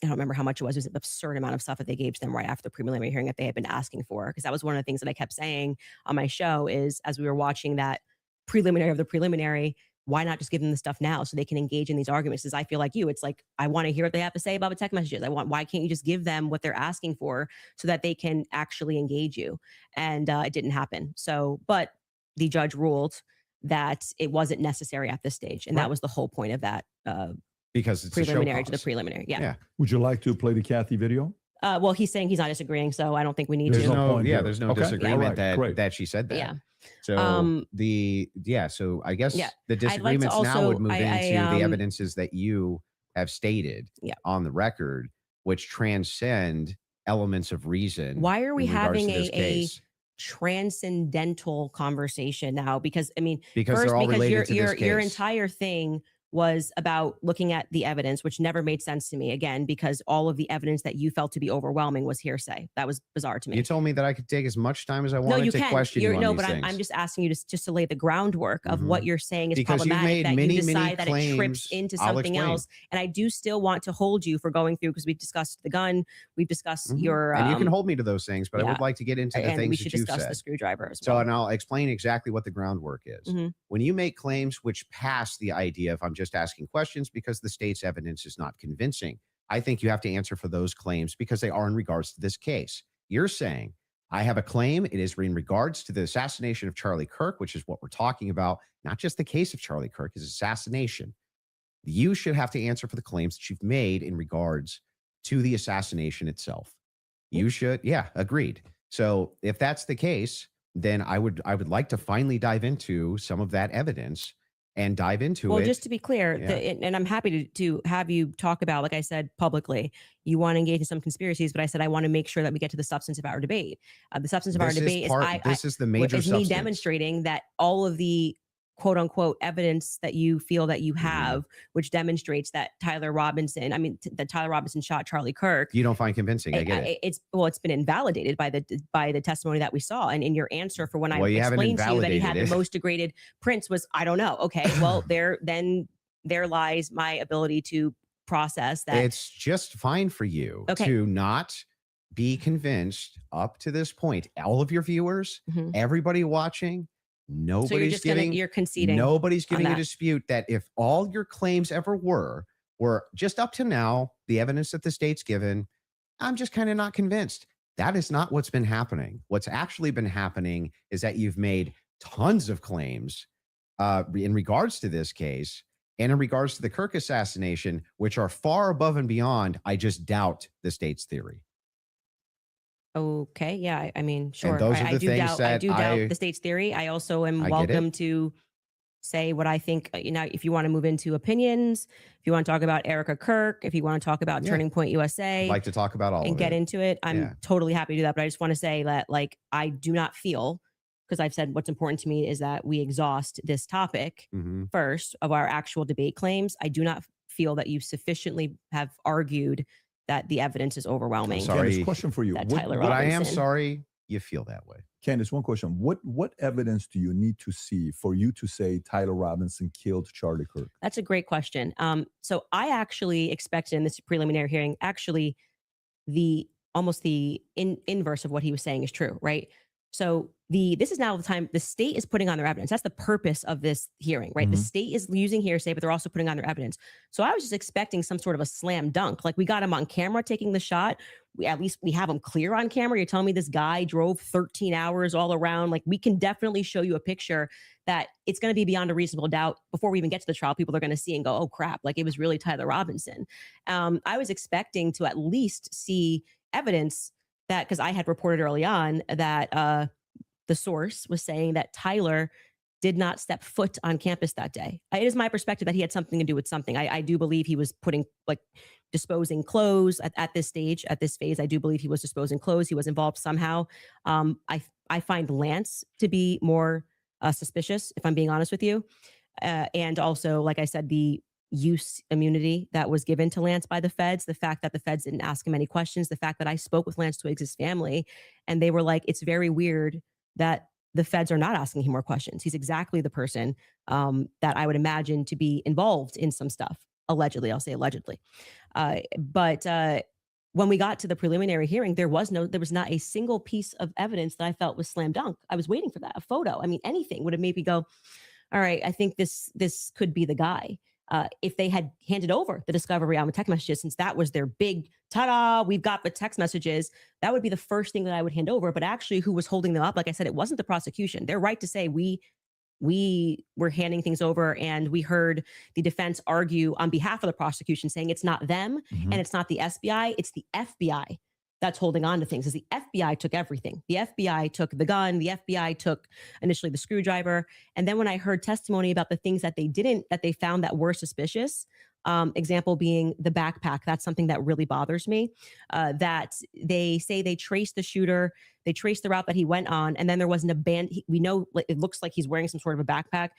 I don't remember how much it was. It was an absurd amount of stuff that they gave to them right after the preliminary hearing that they had been asking for. Because that was one of the things that I kept saying on my show is as we were watching that preliminary of the preliminary, why not just give them the stuff now so they can engage in these arguments? Because I feel like you, it's like, I want to hear what they have to say about the text messages. Why can't you just give them what they're asking for so that they can actually engage you? And it didn't happen. So, but the judge ruled that it wasn't necessary at this stage. And that was the whole point of that because it's preliminary a show to the cause. preliminary. Yeah. Would you like to play the Kathy video? Well, he's saying he's not disagreeing, so I don't think we need There's to. no point here. There's no Okay. disagreement All right, that she said that. Yeah. So so I guess the disagreements now also- would move into the I evidences that you have stated on the record, which transcend elements of reason. Why are we in regards having to this a case. transcendental conversation now? Because I mean, Because first, they're all because related to this your case. entire thing was about looking at the evidence, which never made sense to me, again, because all of the evidence that you felt to be overwhelming was hearsay. That was bizarre to me. You told me that I could take as much time as I No, wanted you to can. question you on No, these but things. I'm just asking you to lay the groundwork of what Mhm. you're saying is Because you've problematic, made that many, you many decide that it trips claims. into I'll something explain. else. And I do still want to hold you for going through, because we've discussed the gun, we've discussed Mhm. your And you can hold me to those things, but I yeah, would like to get into the and we things should that you've discuss the said. screwdriver as So, well. and I'll explain exactly what the groundwork is. Mhm. When you make claims which pass the idea of I'm just asking questions because the state's evidence is not convincing, I think you have to answer for those claims because they are in regards to this case. You're saying, I have a claim. It is in regards to the assassination of Charlie Kirk, which is what we're talking about, not just the case of Charlie Kirk, his assassination. You should have to answer for the claims that you've made in regards to the assassination itself. You should, yeah, agreed. So if that's the case, then I would like to finally dive into some of that evidence and dive into Well, it. just to be clear, Yeah. and I'm happy to have you talk about, like I said, publicly, you want to engage in some conspiracies, but I said I want to make sure that we get to the substance of our debate. The substance of our debate This is the major is me substance. demonstrating that all of the quote unquote evidence that you feel that you have, which demonstrates that Tyler Robinson shot Charlie Kirk. You don't find convincing. I get it. It's been invalidated by the testimony that we saw. And in your answer for when I Well, you haven't explained to you that he had invalidated the it. most degraded prints was, I don't know. Okay, well, there lies my ability to process that. It's just fine for you Okay. to not be convinced up to this point. All of your viewers, Mhm. everybody watching, So nobody's you're conceding. nobody's on giving a that. dispute that if all your claims ever were just up to now, the evidence that the state's given, I'm just kind of not convinced. That is not what's been happening. What's actually been happening is that you've made tons of claims in regards to this case and in regards to the Kirk assassination, which are far above and beyond, I just doubt, the state's theory. Okay, yeah, I mean, sure. those are I the do things doubt. I that do I- doubt the state's theory. I also am I get it. welcome to say what I think. If you want to move into opinions, if you want to talk about Erica Kirk, if you want to talk about Yeah. Turning Point USA, I'd like to talk about all and of get it. into it, I'm Yeah. totally happy to do that. But I just want to say that, like, I do not feel, because I've said what's important to me is that we exhaust this topic Mhm. first of our actual debate claims. I do not feel that you sufficiently have argued that the evidence is overwhelming. sorry. Candace, question for you. That What, Tyler But I am Robinson. sorry you feel that way. Candace, one question. What evidence do you need to see for you to say Tyler Robinson killed Charlie Kirk? That's a great question. So I actually expected in this preliminary hearing, actually, the inverse of what he was saying is true, right? So this is now the time the state is putting on their evidence. That's the purpose of this hearing, right? The Mhm. state is using hearsay, but they're also putting on their evidence. So I was just expecting some sort of a slam dunk. Like, we got him on camera taking the shot. At least we have him clear on camera. You're telling me this guy drove 13 hours all around. Like, we can definitely show you a picture that it's going to be beyond a reasonable doubt before we even get to the trial. People are going to see and go, oh crap, like, it was really Tyler Robinson. I was expecting to at least see evidence that, because I had reported early on that the source was saying that Tyler did not step foot on campus that day. It is my perspective that he had something to do with something. I do believe he was disposing clothes at this stage, at this phase. I do believe he was disposing clothes. He was involved somehow. I find Lance to be more suspicious, if I'm being honest with you. And also, like I said, the use immunity that was given to Lance by the feds, the fact that the feds didn't ask him any questions, the fact that I spoke with Lance Twiggs' family, and they were like, it's very weird that the feds are not asking him more questions. He's exactly the person that I would imagine to be involved in some stuff. Allegedly, I'll say allegedly. But when we got to the preliminary hearing, there was not a single piece of evidence that I felt was slam dunk. I was waiting for that, a photo. I mean, anything would have made me go, all right, I think this could be the guy. If they had handed over the discovery on the text messages, since that was their big ta-da, we've got the text messages, that would be the first thing that I would hand over. But actually, who was holding them up? Like I said, it wasn't the prosecution. They're right to say we were handing things over, and we heard the defense argue on behalf of the prosecution, saying it's not them and it's not the SBI, it's the FBI that's holding on to things. Is the FBI took everything. The FBI took the gun. The FBI took initially the screwdriver. And then when I heard testimony about the things that they found that were suspicious, example being the backpack, that's something that really bothers me, that they say they traced the shooter, they traced the route that he went on, and then there was we know it looks like he's wearing some sort of a backpack.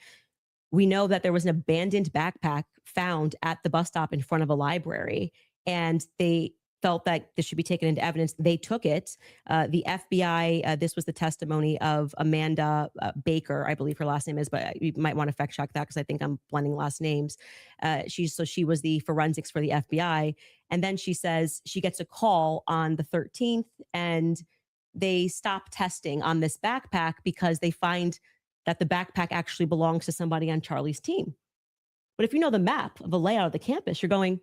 We know that there was an abandoned backpack found at the bus stop in front of a library, and they felt that this should be taken into evidence. They took it. The FBI, this was the testimony of Amanda Baker, I believe her last name is, but you might want to fact check that because I think I'm blending last names. She was the forensics for the FBI. And then she says she gets a call on the 13th and they stop testing on this backpack because they find that the backpack actually belongs to somebody on Charlie's team. But if you know the map of the layout of the campus, you're going,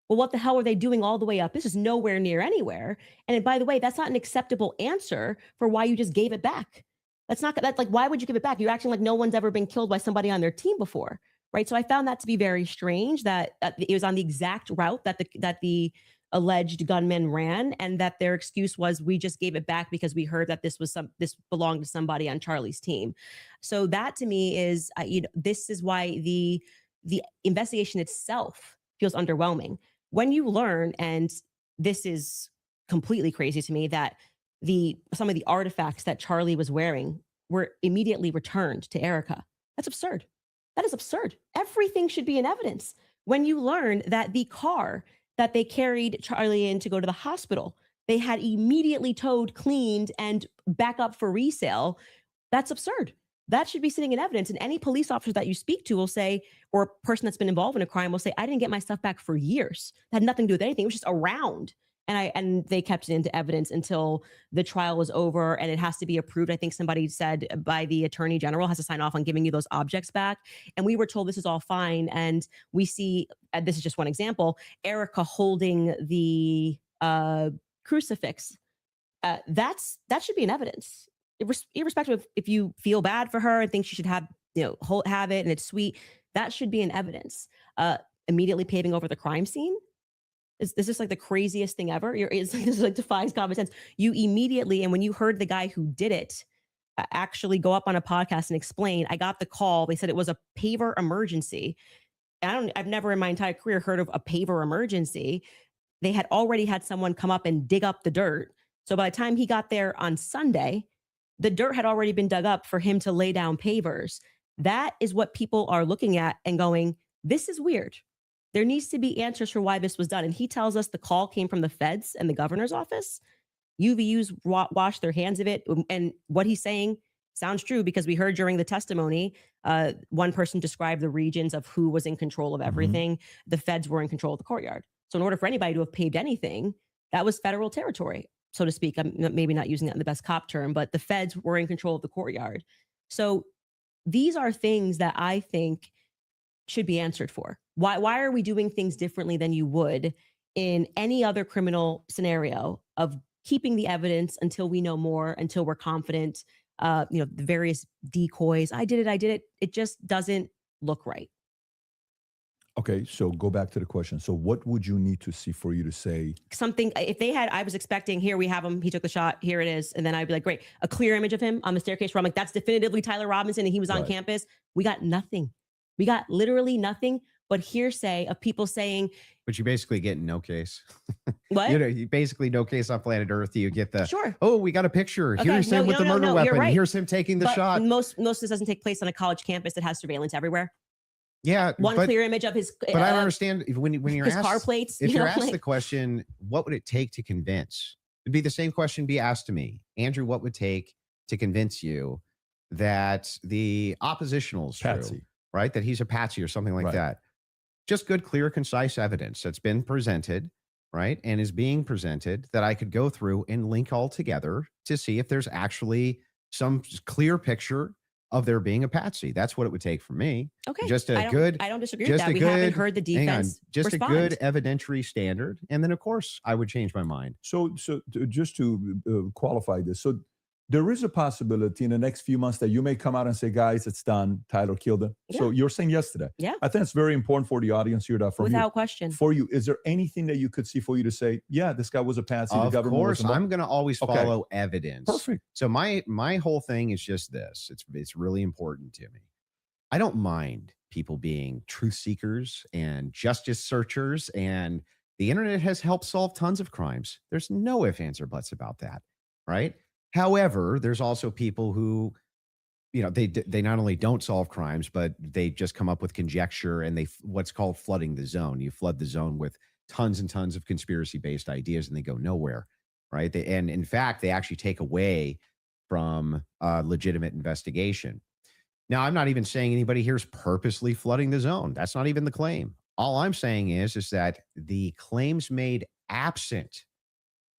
well, what the hell are they doing all the way up? This is nowhere near anywhere. And by the way, that's not an acceptable answer for why you just gave it back. That's like, why would you give it back? You're acting like no one's ever been killed by somebody on their team before, right? So I found that to be very strange that it was on the exact route that the alleged gunman ran, and that their excuse was, we just gave it back because we heard that this belonged to somebody on Charlie's team. So that to me is, this is why the investigation itself feels underwhelming. When you learn, and this is completely crazy to me, that some of the artifacts that Charlie was wearing were immediately returned to Erica. That's absurd. That is absurd. Everything should be in evidence. When you learn that the car that they carried Charlie in to go to the hospital, they had immediately towed, cleaned, and back up for resale, that's absurd. That should be sitting in evidence. And any police officer that you speak to will say, or a person that's been involved in a crime will say, I didn't get my stuff back for years. It had nothing to do with anything. It was just around. And they kept it into evidence until the trial was over, and it has to be approved. I think somebody said by the attorney general has to sign off on giving you those objects back. And we were told this is all fine. And we see, this is just one example, Erica holding the crucifix. That should be in evidence. Irrespective of if you feel bad for her and think she should have it and it's sweet, that should be in evidence. Immediately paving over the crime scene. Is this like the craziest thing ever? This like defies common sense. You immediately, and when you heard the guy who did it actually go up on a podcast and explain, I got the call. They said it was a paver emergency. I've never in my entire career heard of a paver emergency. They had already had someone come up and dig up the dirt. So by the time he got there on Sunday, the dirt had already been dug up for him to lay down pavers. That is what people are looking at and going, this is weird. There needs to be answers for why this was done. And he tells us the call came from the feds and the governor's office. UVUs washed their hands of it. And what he's saying sounds true, because we heard during the testimony, one person described the regions of who was in control of everything. Mm-hmm. The feds were in control of the courtyard. So in order for anybody to have paved anything, that was federal territory, so to speak. I'm maybe not using that in the best cop term, but the feds were in control of the courtyard. So these are things that I think should be answered for. Why are we doing things differently than you would in any other criminal scenario of keeping the evidence until we know more, until we're confident, the various decoys. I did it. It just doesn't look right. Okay, so go back to the question. So what would you need to see for you to say something? If they had, I was expecting, here we have him, he took the shot, here it is. And then I'd be like, great, a clear image of him on the staircase where I'm like, that's definitively Tyler Robinson and he was on campus. We got nothing. We got literally nothing but hearsay of people saying. But you basically get no case. What? You basically no case on planet Earth. You get the, sure. Oh, we got a picture. Okay, Here's him with the murder weapon. Right. Here's him taking the shot. Most of this doesn't take place on a college campus that has surveillance everywhere. Yeah. One clear image of his. But I don't understand when you're his asked car plates. If you're asked the question, what would it take to convince? It'd be the same question be asked to me, Andrew. What would take to convince you that the oppositional is true, right? That he's a patsy or something like that. Just good, clear, concise evidence that's been presented, right? And is being presented that I could go through and link all together to see if there's actually some clear picture of there being a patsy. That's what it would take for me. Okay. I don't disagree with that. We haven't heard the defense respond. A good evidentiary standard. And then of course I would change my mind. So just to qualify this. So there is a possibility in the next few months that you may come out and say, guys, it's done. Tyler killed him. Yeah. So you're saying yes to that. Yeah. I think it's very important for the audience here. Without question. For you, is there anything that you could see for you to say, yeah, this guy was a patsy? Of course, I'm going to always follow evidence. Perfect. So my whole thing is just this. It's really important to me. I don't mind people being truth seekers and justice searchers, and the internet has helped solve tons of crimes. There's no ifs, ands, or buts about that, right? However, there's also people who, they not only don't solve crimes, but they just come up with conjecture, and what's called flooding the zone. You flood the zone with tons and tons of conspiracy based ideas, and they go nowhere, right? And in fact, they actually take away from legitimate investigation. Now, I'm not even saying anybody here is purposely flooding the zone. That's not even the claim. All I'm saying is that the claims made absent,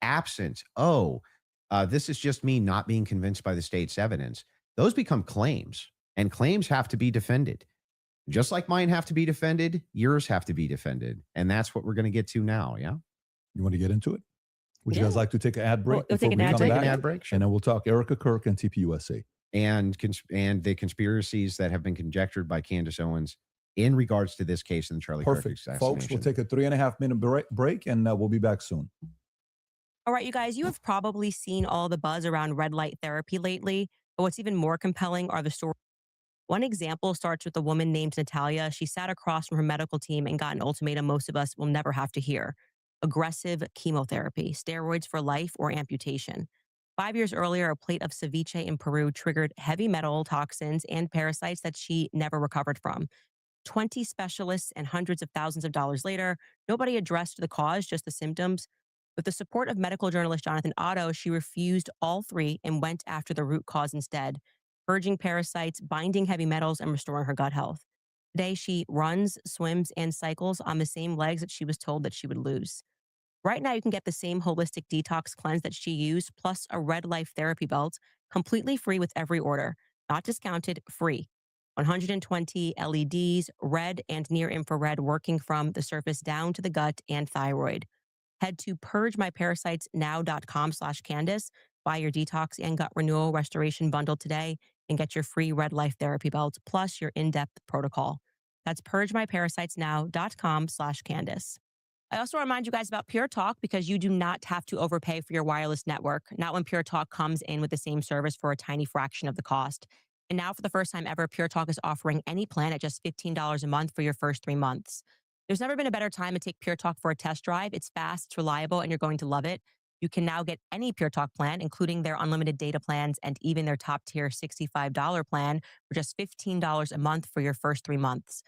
this is just me not being convinced by the state's evidence. Those become claims, and claims have to be defended. Just like mine have to be defended, yours have to be defended. And that's what we're going to get to now. Yeah. You want to get into it? Would you Yeah. guys like to take an ad break? We'll take an before we ad come break. Take an back? ad break. Sure. And then we'll talk Erica Kirk and TPUSA. And the conspiracies that have been conjectured by Candace Owens in regards to this case in the Charlie Kirk Perfect. assassination. Folks, we'll take a 3.5 minute break and we'll be back soon. All right, you guys, you have probably seen all the buzz around red light therapy lately, but what's even more compelling are the stories. One example starts with a woman named Natalia. She sat across from her medical team and got an ultimatum most of us will never have to hear: aggressive chemotherapy, steroids for life, or amputation. 5 years earlier, a plate of ceviche in Peru triggered heavy metal toxins and parasites that she never recovered from. 20 specialists and hundreds of thousands of dollars later, nobody addressed the cause, just the symptoms. With the support of medical journalist Jonathan Otto, she refused all three and went after the root cause instead: purging parasites, binding heavy metals, and restoring her gut health. Today, she runs, swims, and cycles on the same legs that she was told that she would lose. Right now, you can get the same holistic detox cleanse that she used, plus a red life therapy belt, completely free with every order. Not discounted, free. 120 LEDs, red and near infrared, working from the surface down to the gut and thyroid. Head to purgemyparasitesnow.com/Candace, buy your detox and gut renewal restoration bundle today, and get your free red life therapy belt, plus your in-depth protocol. That's purgemyparasitesnow.com/Candace. I also remind you guys about Pure Talk, because you do not have to overpay for your wireless network, not when Pure Talk comes in with the same service for a tiny fraction of the cost. And now, for the first time ever, Pure Talk is offering any plan at just $15 a month for your first 3 months. There's never been a better time to take Pure Talk for a test drive. It's fast, it's reliable, and you're going to love it. You can now get any Pure Talk plan, including their unlimited data plans and even their top tier $65 plan, for just $15 a month for your first 3 months.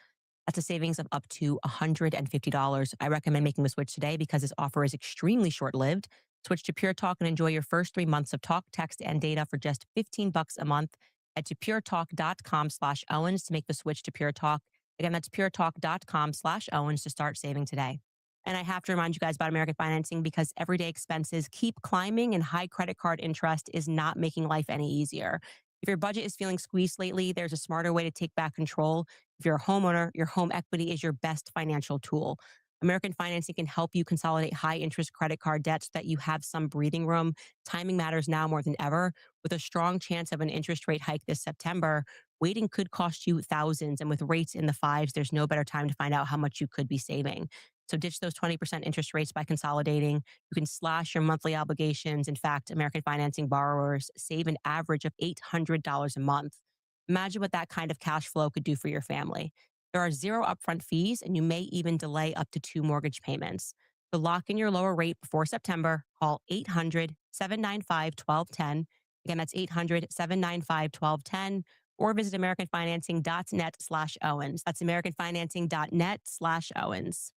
That's a savings of up to $150. I recommend making the switch today because this offer is extremely short-lived. Switch to Pure Talk and enjoy your first 3 months of talk, text, and data for just $15 a month. Head to puretalk.com/Owens to make the switch to Pure Talk. Again, that's puretalk.com/Owens to start saving today. And I have to remind you guys about American Financing, because everyday expenses keep climbing and high credit card interest is not making life any easier. If your budget is feeling squeezed lately, there's a smarter way to take back control. If you're a homeowner, your home equity is your best financial tool. American Financing can help you consolidate high interest credit card debts so that you have some breathing room. Timing matters now more than ever. With a strong chance of an interest rate hike this September, waiting could cost you thousands. And with rates in the fives, there's no better time to find out how much you could be saving. So ditch those 20% interest rates by consolidating. You can slash your monthly obligations. In fact, American Financing borrowers save an average of $800 a month. Imagine what that kind of cash flow could do for your family. There are 0 upfront fees, and you may even delay up to 2 mortgage payments. To lock in your lower rate before September, call 800-795-1210. Again, that's 800-795-1210, or visit americanfinancing.net/Owens. That's americanfinancing.net/Owens.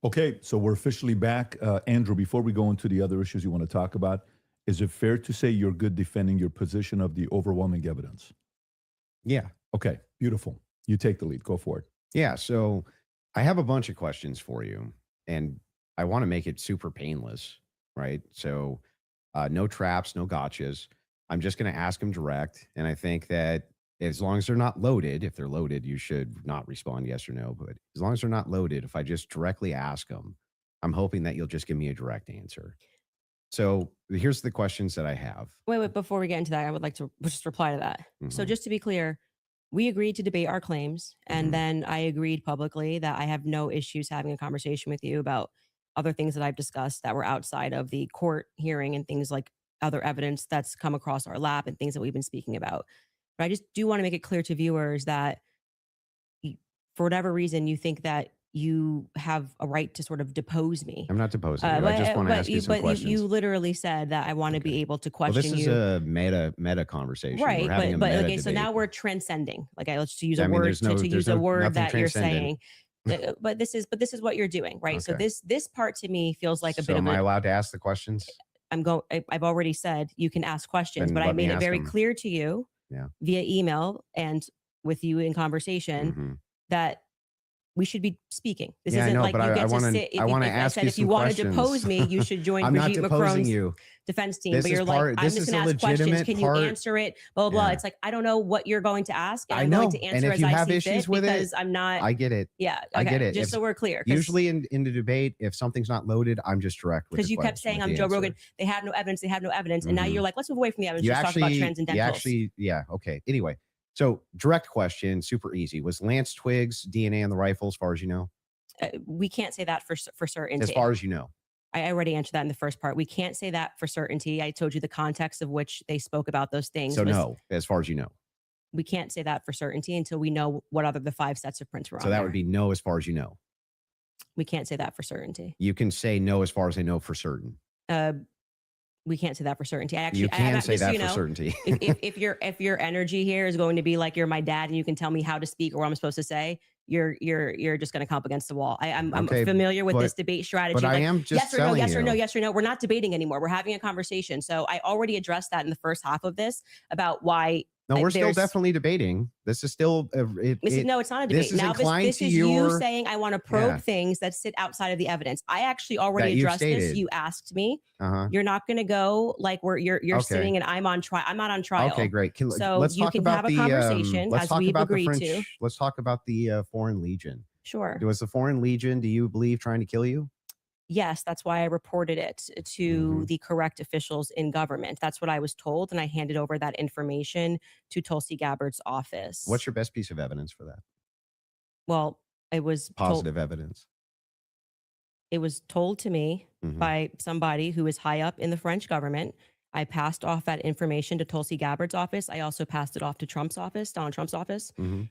Okay, so we're officially back. Andrew, before we go into the other issues you want to talk about, is it fair to say you're good defending your position of the overwhelming evidence? Yeah. Okay, beautiful. You take the lead. Go for it. Yeah. So I have a bunch of questions for you, and I want to make it super painless, right? So no traps, no gotchas. I'm just going to ask them direct. And I think that as long as they're not loaded, if they're loaded, you should not respond yes or no. But as long as they're not loaded, if I just directly ask them, I'm hoping that you'll just give me a direct answer. So here's the questions that I have. Wait, before we get into that, I would like to just reply to that. So Mhm. just to be clear, we agreed to debate our claims, and Mhm. then I agreed publicly that I have no issues having a conversation with you about other things that I've discussed that were outside of the court hearing and things like other evidence that's come across our lap and things that we've been speaking about. But I just do want to make it clear to viewers that for whatever reason, you think that you have a right to sort of depose me. I'm not deposing you. I just want to ask you some questions. You literally said that I want to be able to Well, question this is you. a meta conversation. Right, We're having but a meta okay, so debate. now we're transcending. Like, let's use a I mean, word there's to use a word nothing that you're saying. transcendent. But this is what you're doing, right? So Okay. this part to me feels like a So bit of am I a. allowed to ask the questions? I've already said you can ask questions, Then but I let me made it ask very them. clear to you Yeah. via email and with you in conversation Mhm. that we should be speaking. This Yeah, I isn't know, like but you I get to wanna- sit. I wanna If ask said you if you some want to questions. depose me, you should join I'm not Brigitte deposing Macron's you. defense team. This But is you're part- like, I'm this just is going a to ask questions. legitimate Can part- you answer it? Blah, blah, blah. Yeah. It's like, I don't know what you're going to ask. And I I'm know. going to And answer if as you I have see issues fit with it, because I'm not. I get it. Yeah. Okay. I get it. Just If- so we're clear. 'Cause- Usually in the debate, if something's not loaded, I'm just direct with because the you kept question, saying with I'm the Joe answer. Rogan. They have no evidence. They have no evidence. And now Mhm. you're like, let's move away from the evidence. Just talk about transcendentals. Yeah. Okay. Anyway, so direct question, super easy. Was Lance Twiggs DNA on the rifle, as far as you know? We can't say that for certainty. As far as you know. I already answered that in the first part. We can't say that for certainty. I told you the context of which they spoke about those things. So was- no, as far as you know. we can't say that for certainty until we know what other the 5 sets of prints were on So that there. would be no, as far as you know. We can't say that for certainty. You can say no, as far as I know, for certain. We can't say that for certainty. I actually, You can say just so that you for know, certainty. if your energy here is going to be like you're my dad and you can tell me how to speak or what I'm supposed to say, you're just going to come up against the wall. I'm Okay, familiar with but- this debate strategy. But I like, am just yes or no, telling yes or you. no, yes or no. We're not debating anymore. We're having a conversation. So I already addressed that in the first half of this about why. No, we're still there's- definitely debating. This is still no, it's not a this debate. is Now inclined this to is you your- saying I want to probe Yeah. things that sit outside of the evidence. I actually already That you've addressed this. stated. You asked me. uh-huh. You're not going to go like you're Okay. sitting and I'm on trial. I'm not on trial. Okay, great. So let's you talk can about have a the, conversation let's as talk we've about the agreed French, to. Let's talk about the Foreign Legion. Sure. Was the Foreign Legion, do you believe, trying to kill you? Yes, that's why I reported it to Mhm. the correct officials in government. That's what I was told, and I handed over that information to Tulsi Gabbard's office. What's your best piece of evidence for that? Well, it was Positive evidence. It was told to me Mhm. by somebody who is high up in the French government. I passed off that information to Tulsi Gabbard's office. I also passed it off to Trump's office, Donald Trump's office. Mhm.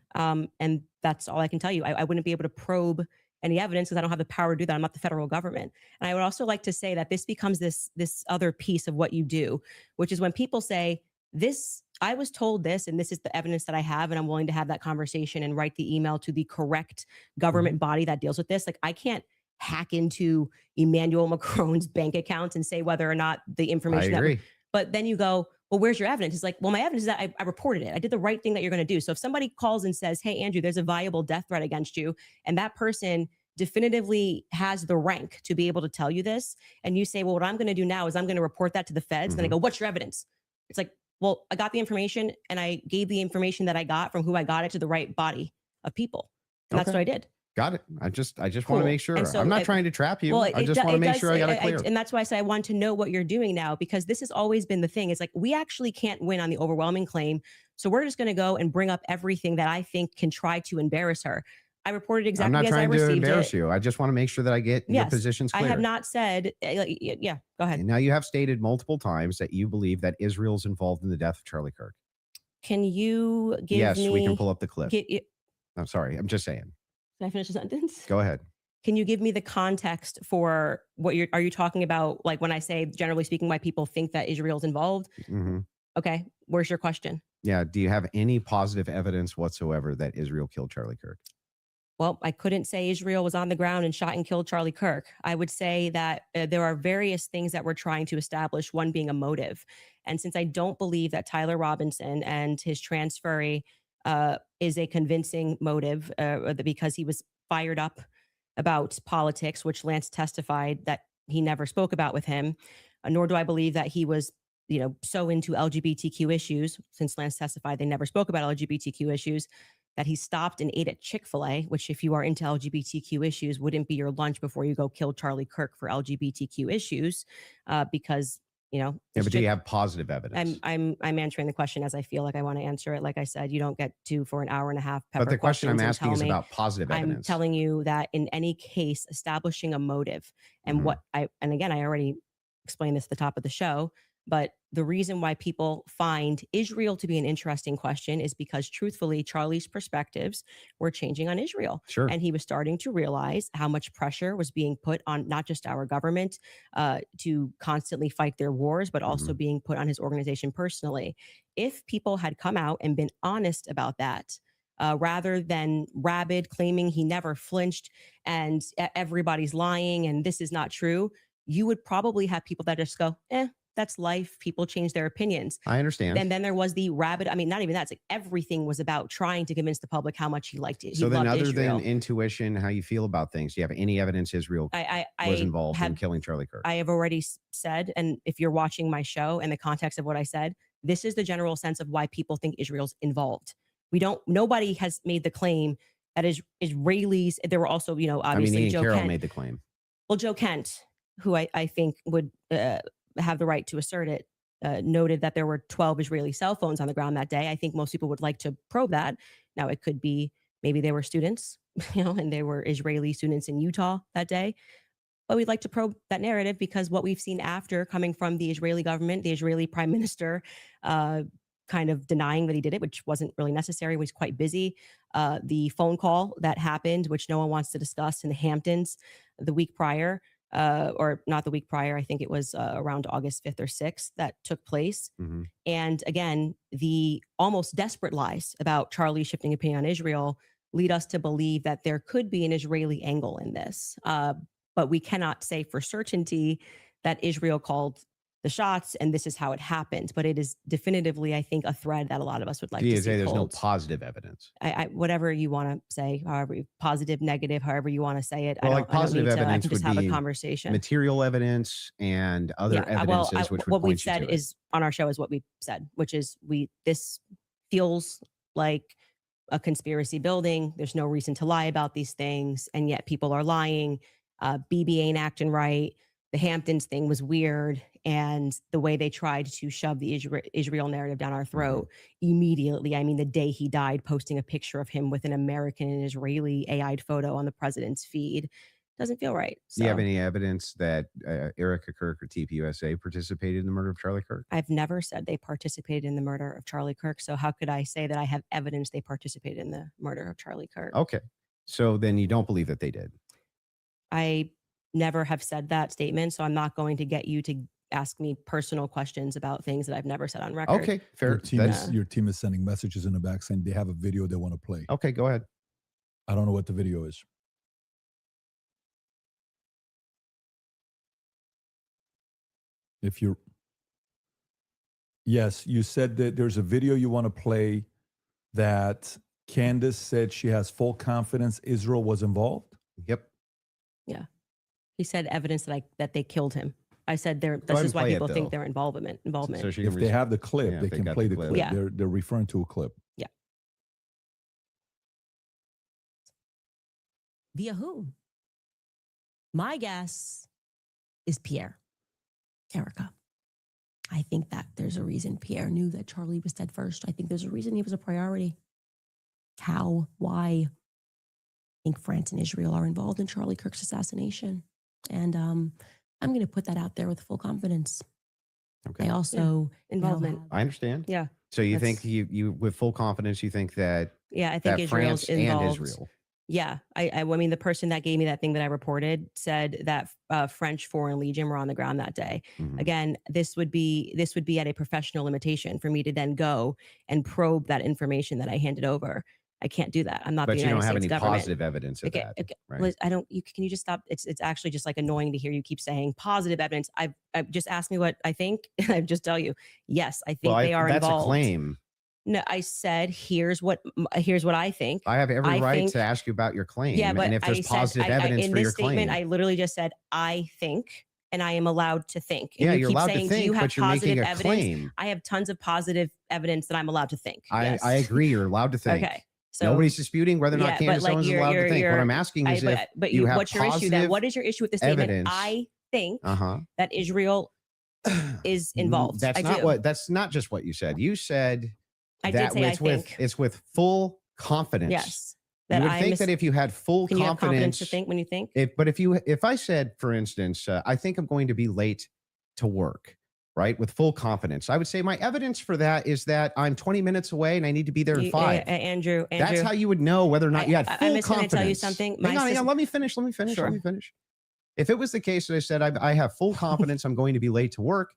And that's all I can tell you. I wouldn't be able to probe any evidence because I don't have the power to do that. I'm not the federal government. And I would also like to say that this becomes this other piece of what you do, which is when people say, this, I was told this, and this is the evidence that I have, and I'm willing to have that conversation and write the email to the correct government body that deals with this. Like, I can't hack into Emmanuel Macron's bank accounts and say whether or not the I information agree. but then you go, well, where's your evidence? It's like, well, my evidence is that I reported it. I did the right thing that you're going to do. So if somebody calls and says, hey, Andrew, there's a viable death threat against you, and that person definitively has the rank to be able to tell you this, and you say, well, what I'm going to do now is I'm going to report that to the feds. Then I go, what's your evidence? It's like, well, I got the information and I gave the information that I got from who I got it to the right body of people. And that's Okay. what I did. Got it. I just want Cool. to make sure. And so I'm not it- trying to trap you. Well, I just want to make sure I got it clear. and that's why I said I want to know what you're doing now, because this has always been the thing. It's like, we actually can't win on the overwhelming claim. So we're just going to go and bring up everything that I think can try to embarrass her. I reported I'm exactly not as I trying to received embarrass it. you. I just want to make sure that I get your Yes, positions I clear. have not said, yeah, go ahead. And now you have stated multiple times that you believe that Israel's involved in the death of Charlie Kirk. Can you give Yes, me? we can pull up the clip. Can I'm sorry. I'm just saying. I finish the sentence? Go ahead. Can you give me the context for what are you talking about? Like when I say, generally speaking, why people think that Israel's involved? Mhm. Okay, where's your question? Yeah. Do you have any positive evidence whatsoever that Israel killed Charlie Kirk? well, I couldn't say Israel was on the ground and shot and killed Charlie Kirk. I would say that there are various things that we're trying to establish, one being a motive. And since I don't believe that Tyler Robinson and his transferee is a convincing motive because he was fired up about politics, which Lance testified that he never spoke about with him, nor do I believe that he was so into LGBTQ issues, since Lance testified they never spoke about LGBTQ issues, that he stopped and ate at Chick-fil-A, which if you are into LGBTQ issues, wouldn't be your lunch before you go kill Charlie Kirk for LGBTQ issues, because, Yeah, but do you have positive evidence? I'm answering the question as I feel like I want to answer it. Like I said, you don't get to for an hour and a half. But the question I'm questions and asking is tell me. about positive I'm evidence. telling you that in any case, establishing a motive and and again, I already explained this at the top of the show, but the reason why people find Israel to be an interesting question is because truthfully, Charlie's perspectives were changing on Israel. Sure. And he was starting to realize how much pressure was being put on not just our government to constantly fight their wars, but also being put on his organization personally. If people had come out and been honest about that, rather than rabid claiming he never flinched and everybody's lying and this is not true, you would probably have people that just go, that's life. People change their opinions. I understand. And then there was the rabid, I mean, not even that. It's like everything was about trying to convince the public how much he liked it. So then other than intuition, how you feel about things, do you have any evidence Israel was involved in killing Charlie Kirk? I have already said, and if you're watching my show and the context of what I said, this is the general sense of why people think Israel's involved. Nobody has made the claim that Israelis, there were also, obviously Ian Joe Carroll Kent made the claim. Well, Joe Kent, who I think would have the right to assert it, noted that there were 12 Israeli cell phones on the ground that day. I think most people would like to probe that. Now, it could be maybe they were students, and they were Israeli students in Utah that day. But we'd like to probe that narrative because what we've seen after coming from the Israeli government, the Israeli prime minister, kind of denying that he did it, which wasn't really necessary, was quite busy. The phone call that happened, which no one wants to discuss, in the Hamptons the week prior, or not the week prior, I think it was around August 5th or 6th that took place. And again, the almost desperate lies about Charlie shifting opinion on Israel lead us to believe that there could be an Israeli angle in this. But we cannot say for certainty that Israel called the shots and this is how it happened. But it is definitively, I think, a thread that a lot of us would like to see. There's no positive evidence. Whatever you want to say, however, positive, negative, however you want to say it. Well, positive evidence would have be a conversation. Material evidence and other evidences, which would what point we've said you to is on our show is what we said, which is this feels like a conspiracy building. There's no reason to lie about these things, and yet people are lying. BB ain't acting right. The Hamptons thing was weird. And the way they tried to shove the Israel narrative down our throat immediately. I mean, the day he died, posting a picture of him with an American and Israeli AI'd photo on the president's feed doesn't feel right. So, do you have any evidence that Erica Kirk or TPUSA participated in the murder of Charlie Kirk? I've never said they participated in the murder of Charlie Kirk. So how could I say that I have evidence they participated in the murder of Charlie Kirk? Okay. So then you don't believe that they did? I never have said that statement. So I'm not going to get you to ask me personal questions about things that I've never said on record. Okay, fair. Your team is sending messages in the back saying they have a video they want to play. Okay, go ahead. I don't know what the video is. Yes, you said that there's a video you want to play that Candace said she has full confidence Israel was involved. Yep. Yeah. He said evidence that they killed him. I said this is why people think their involvement. So if they have the clip, they can play the clip. Yeah. They're referring to a clip. Yeah. Via whom? My guess is Pierre. Erica. I think that there's a reason Pierre knew that Charlie was dead first. I think there's a reason he was a priority. How? Why? I think France and Israel are involved in Charlie Kirk's assassination. And I'm going to put that out there with full confidence. Okay. They also involvement. I understand. Yeah. So you think you with full confidence, you think that I think Israel's France involved. and Israel. Yeah. I mean, the person that gave me that thing that I reported said that French Foreign Legion were on the ground that day. Again, this would be at a professional limitation for me to then go and probe that information that I handed over. I can't do that. I'm not But the you United don't have States any government. positive evidence of Okay, that, okay. right? Liz, I don't. Can you just stop? It's actually just like annoying to hear you keep saying positive evidence. I've just asked me what I think, and I just tell you, yes, I think they are that's involved. a claim. No, I said here's what I think. I have every right think, to ask you about your claim. Yeah, but and if there's positive I, evidence in for this your statement, claim, I literally just said I think, and I am allowed to think. And yeah, you you're keep allowed saying, to think, do you have but you're positive making a evidence? claim. I have tons of positive evidence that I'm allowed to think. Yes. I agree. You're allowed to think. Okay. So nobody's disputing whether or not Candace Owens is allowed to think. What I'm asking is but you have what's your issue then? What is your issue with the statement? evidence. I think that Israel is involved. That's not just what you said. You said I did say it's with full confidence. Yes. You would think that if you had full Can you have confidence to think when you think? But if I said, for instance, I think I'm going to be late to work, right? With full confidence, I would say my evidence for that is that I'm 20 minutes away and I need to be there in 5. Andrew, that's how you would know whether or not you had full confidence. I'm going to tell you something. Hang on, let me finish. Sure. Let me finish. If it was the case that I said I have full confidence I'm going to be late to work,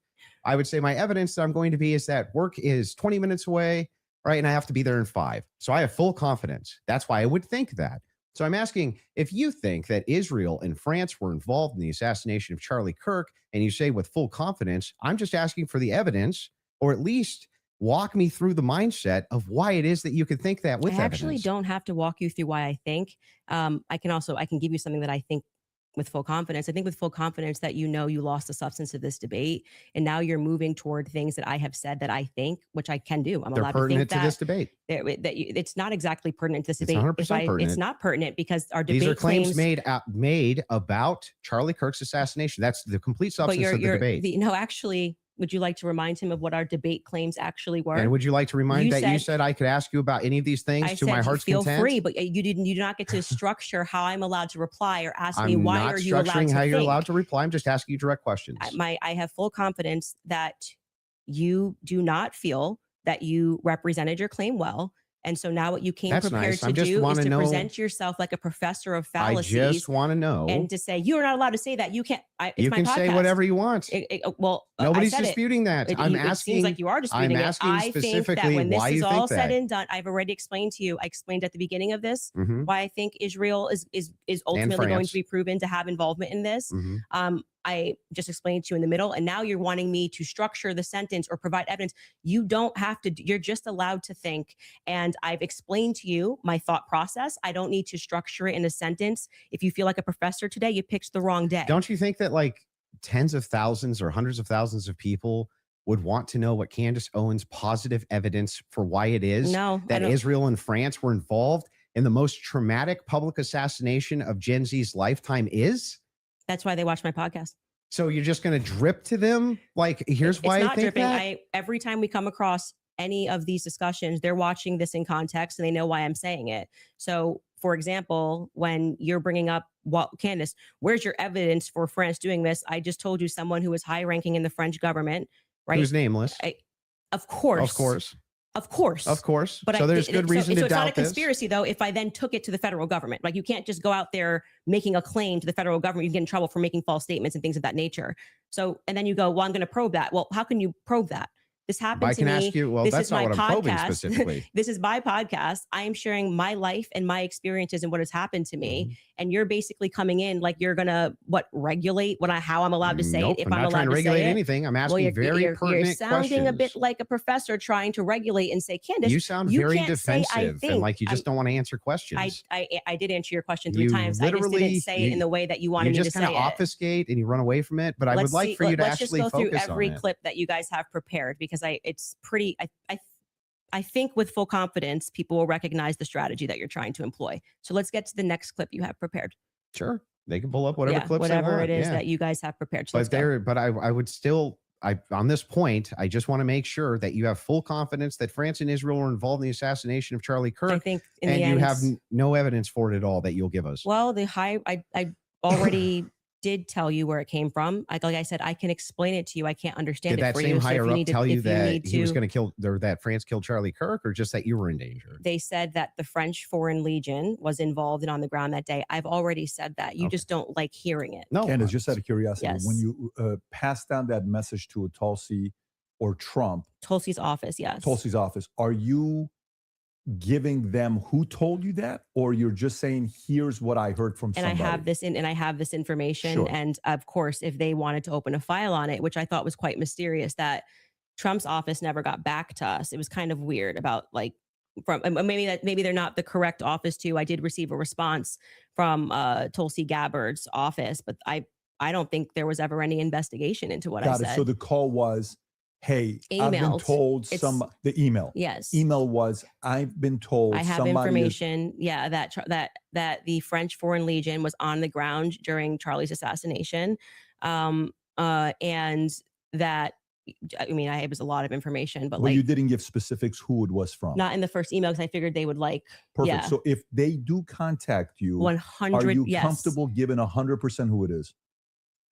I would say my evidence that I'm going to be is that work is 20 minutes away, right? And I have to be there in 5. So I have full confidence. That's why I would think that. So I'm asking, if you think that Israel and France were involved in the assassination of Charlie Kirk, and you say with full confidence, I'm just asking for the evidence, or at least walk me through the mindset of why it is that you could think that with evidence. I actually don't have to walk you through why I think. I can give you something that I think with full confidence. I think with full confidence that you lost the substance of this debate, and now you're moving toward things that I have said that I think, which I can do. I'm allowed to think that this debate. It's not exactly pertinent to this debate. It's 100% pertinent. It's not pertinent because our debate these are claims made about Charlie Kirk's assassination. That's the complete substance of the debate. No, actually, would you like to remind him of what our debate claims actually were? And would you like to remind you said I could ask you about any of these things to my heart's content? Feel free, but you do not get to structure how I'm allowed to reply or ask me why are you allowed to think. I'm not structuring how you're allowed to reply. I'm just asking you direct questions. I have full confidence that you do not feel that you represented your claim well. And so now what you came prepared to do is to present yourself like a professor of fallacies. I just want to know. And to say, you're not allowed to say that. You can't. You can say whatever you want. Nobody's disputing that. I'm asking. It seems like you are disputing it. I think that when this is all said and done, I've already explained to you. I explained at the beginning of this why I think Israel is ultimately going to be proven to have involvement in this. I just explained to you in the middle, and now you're wanting me to structure the sentence or provide evidence. You don't have to. You're just allowed to think. And I've explained to you my thought process. I don't need to structure it in a sentence. If you feel like a professor today, you picked the wrong day. Don't you think that like tens of thousands or hundreds of thousands of people would want to know what Candace Owens' positive evidence for why it is that Israel and France were involved in the most traumatic public assassination of Gen Z's lifetime is? That's why they watch my podcast. So you're just going to drip to them? Like, here's why I think that? Every time we come across any of these discussions, they're watching this in context and they know why I'm saying it. So, for example, when you're bringing up, well, Candace, where's your evidence for France doing this? I just told you someone who is high ranking in the French government, right? Who's nameless. Of course. But so there's good reason to doubt this. It's not a conspiracy, though, if I then took it to the federal government. Like, you can't just go out there making a claim to the federal government. You get in trouble for making false statements and things of that nature. So, and then you go, well, I'm going to probe that. Well, how can you probe that? This happened to me. I can ask you, well, that's not what I'm probing specifically. This is my podcast. I am sharing my life and my experiences and what has happened to me. And you're basically coming in like you're going to, regulate how I'm allowed to say it. If I'm not trying to regulate anything. I'm asking very pertinent questions. You're sounding a bit like a professor trying to regulate and say, Candace, you sound very defensive and like you just don't want to answer questions. I did answer your question 3 times. I just didn't say it in the way that you wanted me to say it. You just kind of obfuscate and you run away from it. But I would like for you to actually focus on it. Let's just go through every clip that you guys have prepared, because it's pretty, I think with full confidence, people will recognize the strategy that you're trying to employ. So let's get to the next clip you have prepared. Sure. They can pull up whatever clips they want. Whatever it is that you guys have prepared. So but I would still, on this point, I just want to make sure that you have full confidence that France and Israel were involved in the assassination of Charlie Kirk. I think you have no evidence for it at all that you'll give us. Well, I already did tell you where it came from. Like I said, I can explain it to you. I can't understand it for you. Did that same higher up tell you that he was going to kill, or that France killed Charlie Kirk, or just that you were in danger? They said that the French Foreign Legion was involved and on the ground that day. I've already said that. You just don't like hearing it. No, Candace, just out of curiosity, yes. When you pass down that message to a Tulsi or Trump, Tulsi's office, yes. Tulsi's office, are you giving them who told you that, or you're just saying, here's what I heard from And somebody? I have this information. Sure. And of course, if they wanted to open a file on it, which I thought was quite mysterious, that Trump's office never got back to us. It was kind of weird about like maybe they're not the correct office too. I did receive a response from Tulsi Gabbard's office, but I don't think there was ever any investigation into what I Got it. said. So the call was, hey, I've been Emailed. told the email. Yes. Email was, I've been told I have somebody information, that the French Foreign Legion was on the ground during Charlie's assassination, and that, I mean, it was a lot of information, but well, like you didn't give specifics who it was from. not in the first email because I figured they would like. Perfect. Yeah. So if they do contact you, 100. are you yes. comfortable giving 100% who it is?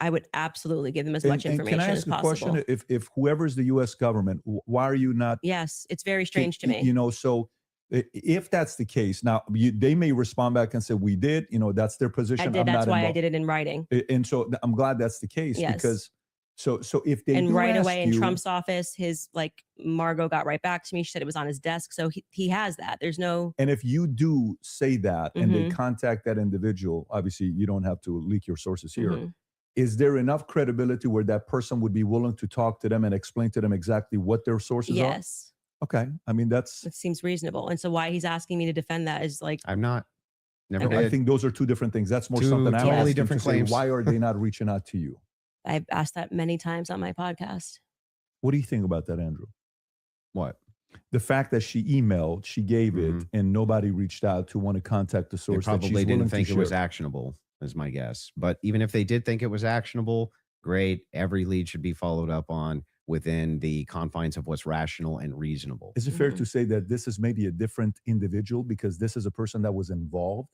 I would absolutely give them as much information can I ask as a possible. question? If whoever's the U.S. government, why are you not? Yes, it's very strange to me. You know, so if that's the case, now they may respond back and say we did. You know, that's their position. I did. That's why I did it in writing. And so I'm glad that's the case. Yes. Because so if they and do right ask away in you, Trump's office, his like Margot got right back to me. She said it was on his desk, so he has that. There's no. And if you do say that and they contact that individual, obviously you don't have to leak your sources here. Is there enough credibility where that person would be willing to talk to them and explain to them exactly what their sources are? Yes. Okay. I mean, it seems reasonable. And so why he's asking me to defend that is like, I'm not. Never Okay. did. I think those are two different things. That's more Two something I'm totally asking different to say, claims. why are they not reaching out to you? I've asked that many times on my podcast. What do you think about that, Andrew? What? The fact that she emailed, she gave it, and nobody reached out to want to contact the They source. that she's probably willing didn't to think it was share. actionable, is my guess. But even if they did think it was actionable, great. Every lead should be followed up on within the confines of what's rational and reasonable. Is it fair to say that this is maybe a different individual because this is a person that was involved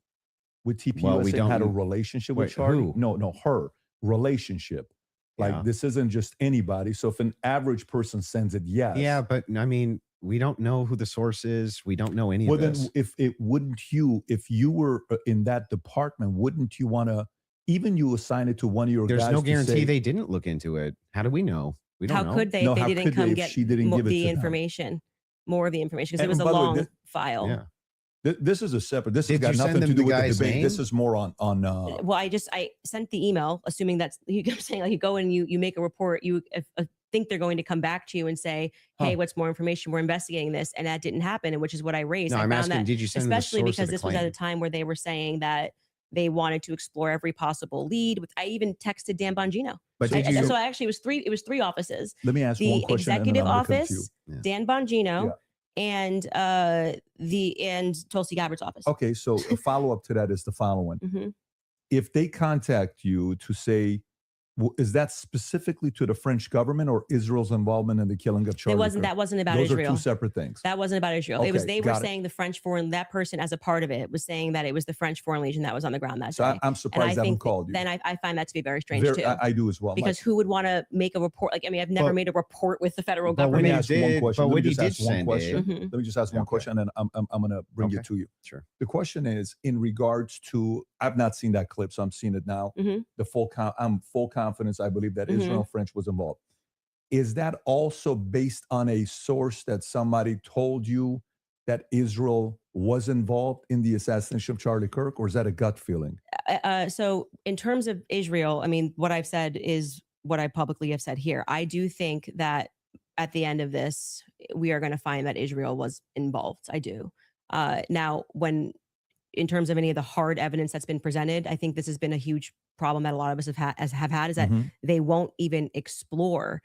with TPUSA Well, we and had a don't- relationship Wait, with Charlie? who? No, her relationship. Like Yeah. this isn't just anybody. So if an average person sends it, yes. Yeah, but I mean, we don't know who the source is. We don't know any Well, of then this. if you were in that department, wouldn't you want to, even you assign it to one of your There's guys no to guarantee say, they didn't look into it. How do we know? We don't How know. could they No, if how they didn't could they come if get she didn't give it the to them? information, more of the information? Because it And was a by the way, long file. Yeah. This is a separate, this has Did got you send nothing to them do the with the guy's debate. name? This is more on Well, I sent the email assuming that's I'm saying like you go and you make a report, you think they're going to come back to you and say, hey, what's more information? We're investigating this. And that didn't happen, and which is what I raised. No, I I'm found asking, that, did you send them the especially source of because the this was at a claim? time where they were saying that they wanted to explore every possible lead. I even texted Dan Bongino. But did you? So actually it was three offices. let me ask one The question. and then executive I'm gonna come to you. office, Yeah. Dan Bongino, Yeah. and Tulsi Gabbard's office. Okay, so a follow-up to that is the following. Mhm. If they contact you to say, is that specifically to the French government or Israel's involvement in the killing of Charlie Kirk? That wasn't about Those Israel. are two separate things. That wasn't about Israel. It was Okay, they were got it. saying the French foreign, that person as a part of it was saying that it was the French Foreign Legion that was on the ground that So day. I'm And I surprised they haven't think called you. then I find that to be very strange too. I do as well. Because who would want to make a report? Like, I mean, I've never But- made a report with the federal But Let when me you government. ask one did- question. but Let me when you just did ask one send question. it- Mhm. Let me just ask one Okay. question, and then I'm going to bring Okay. it to you. Sure. The question is in regards to, I've not seen that clip, so I'm seeing it now. Mhm. I'm full confidence. I believe that Mhm. Israel and French was involved. Is that also based on a source that somebody told you that Israel was involved in the assassination of Charlie Kirk, or is that a gut feeling? So in terms of Israel, I mean, what I've said is what I publicly have said here. I do think that at the end of this, we are going to find that Israel was involved. I do. Now, in terms of any of the hard evidence that's been presented, I think this has been a huge problem that a lot of us have had is that Mhm. they won't even explore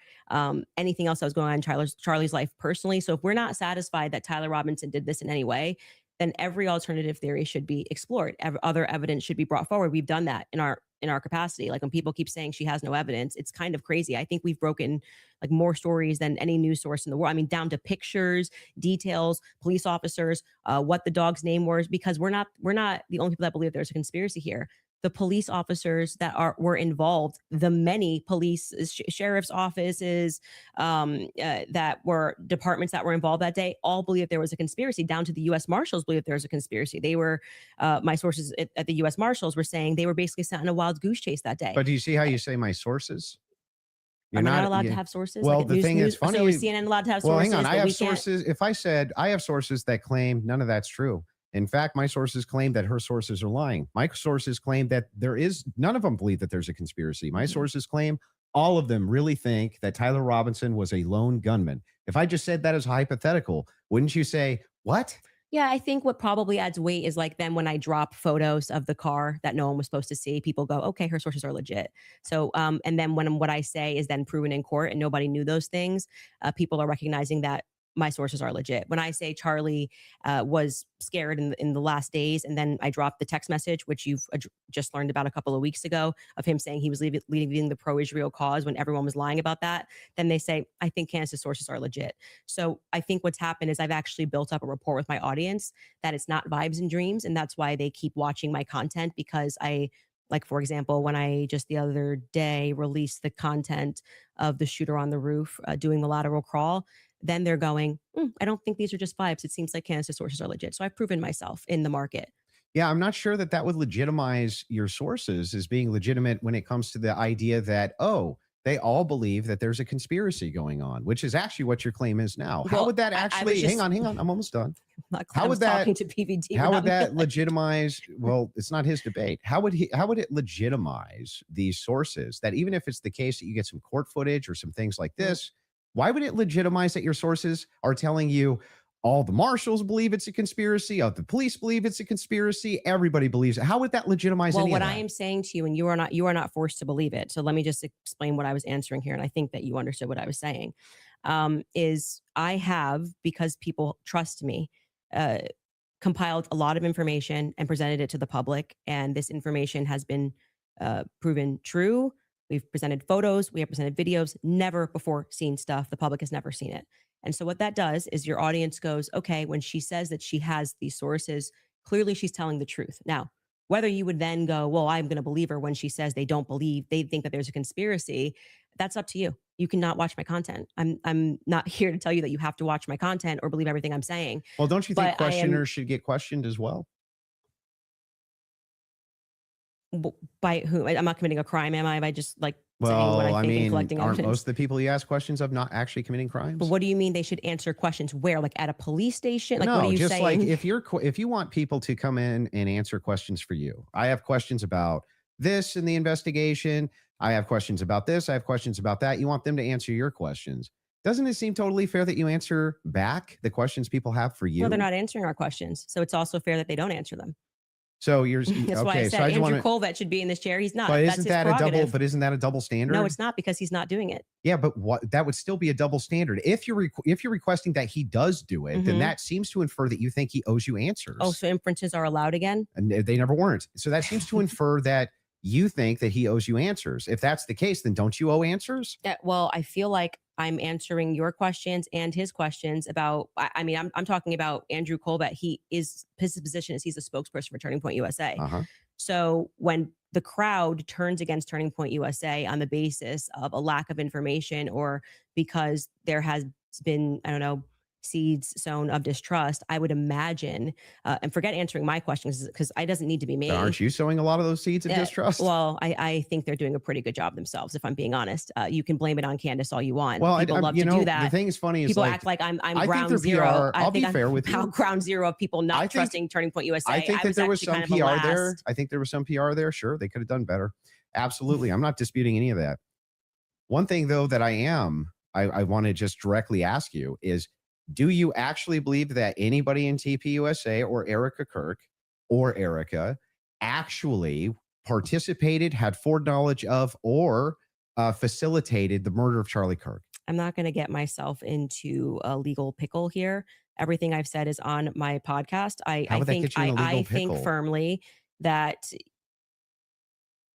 anything else that was going on in Charlie's life personally. So if we're not satisfied that Tyler Robinson did this in any way, then every alternative theory should be explored. Other evidence should be brought forward. We've done that in our capacity. Like when people keep saying she has no evidence, it's kind of crazy. I think we've broken like more stories than any news source in the world. I mean, down to pictures, details, police officers, what the dog's name was, because we're not the only people that believe there's a conspiracy here. The police officers that were involved, the many police sheriff's offices that were departments that were involved that day, all believe there was a conspiracy. Down to the U.S. Marshals believe there was a conspiracy. They were my sources at the U.S. Marshals were saying they were basically sent on a wild goose chase that day. But do you see how you say my sources? Am I not allowed to yeah. have sources? Well, Like the thing is funny. So is CNN allowed to have Well, sources? hang on. I but have we can't? sources. If I said I have sources that claim none of that's true. In fact, my sources claim that her sources are lying. My sources claim that none of them believe that there's a conspiracy. My sources claim all of them really think that Tyler Robinson was a lone gunman. If I just said that as hypothetical, wouldn't you say, what? Yeah, I think what probably adds weight is like then when I drop photos of the car that no one was supposed to see, people go, okay, her sources are legit. So, and then when what I say is then proven in court and nobody knew those things, people are recognizing that my sources are legit. When I say Charlie was scared in the last days, and then I dropped the text message, which you've just learned about a couple of weeks ago, of him saying he was leaving the pro-Israel cause when everyone was lying about that, then they say, I think Candace's sources are legit. So I think what's happened is I've actually built up a rapport with my audience that it's not vibes and dreams. And that's why they keep watching my content, because like, for example, when I just the other day released the content of the shooter on the roof doing the lateral crawl, then they're going, I don't think these are just vibes. It seems like Candace's sources are legit. So I've proven myself in the market. Yeah, I'm not sure that would legitimize your sources as being legitimate when it comes to the idea that, oh, they all believe that there's a conspiracy going on, which is actually what your claim is now. How would that actually, hang on, I'm almost done. How would that, talking to PVD, how would that legitimize, well, it's not his debate. How would it legitimize these sources that even if it's the case that you get some court footage or some things like this, why would it legitimize that your sources are telling you all the marshals believe it's a conspiracy, all the police believe it's a conspiracy, everybody believes it? How would that legitimize any of that? I am saying to you, and you are not forced to believe it. So let me just explain what I was answering here. And I think that you understood what I was saying. Is I have, because people trust me, compiled a lot of information and presented it to the public. And this information has been proven true. We've presented photos, we have presented videos, never before seen stuff. The public has never seen it. And so what that does is your audience goes, okay, when she says that she has these sources, clearly she's telling the truth. Now, whether you would then go, well, I'm going to believe her when she says they think that there's a conspiracy, that's up to you. You cannot watch my content. I'm not here to tell you that you have to watch my content or believe everything I'm saying. Well, don't you think questioners should get questioned as well? By who? I'm not committing a crime, am I? By just like saying Well, what I I think and mean, collecting aren't evidence? most of the people you ask questions of not actually committing crimes? But what do you mean they should answer questions where? Like at a police station? Like what No, are you just like saying? if you want people to come in and answer questions for you. I have questions about this in the investigation. I have questions about this. I have questions about that. You want them to answer your questions. Doesn't it seem totally fair that you answer back the questions people have for you? No, they're not answering our questions. So it's also fair that they don't answer them. So you're That's why I okay. said So I just Andrew want to. Colvett should be in this chair. He's not. But That's isn't his that a double? prerogative. But isn't that a double standard? No, it's not, because he's not doing it. Yeah, but what that would still be a double standard. If you're requesting that he does do it, then that seems to infer that you think he owes you answers. Oh, so inferences are allowed again? And they never weren't. So that seems to infer that you think that he owes you answers. If that's the case, then don't you owe answers? Yeah, well, I feel like I'm answering your questions and his questions about, I mean, I'm talking about Andrew Colvett. His position is he's a spokesperson for Turning Point USA. So when the crowd turns against Turning Point USA on the basis of a lack of information, or because there has been, I don't know, seeds sown of distrust, I would imagine, and forget answering my questions because it doesn't need to be me. But aren't you sowing a lot of those seeds of distrust? Well, I think they're doing a pretty good job themselves, if I'm being honest. You can blame it on Candace all you want. Well, people love to do that. The thing is funny is people act like I'm ground zero. I'll be fair with you. Ground zero of people not trusting Turning Point USA. I think that there was some PR there. I think there was some PR there. Sure, they could have done better. Absolutely. I'm not disputing any of that. One thing, though, that I want to just directly ask you is, do you actually believe that anybody in TPUSA or Erica Kirk or Erica actually participated, had foreknowledge of, or facilitated the murder of Charlie Kirk? I'm not going to get myself into a legal pickle here. Everything I've said is on my podcast. I think firmly that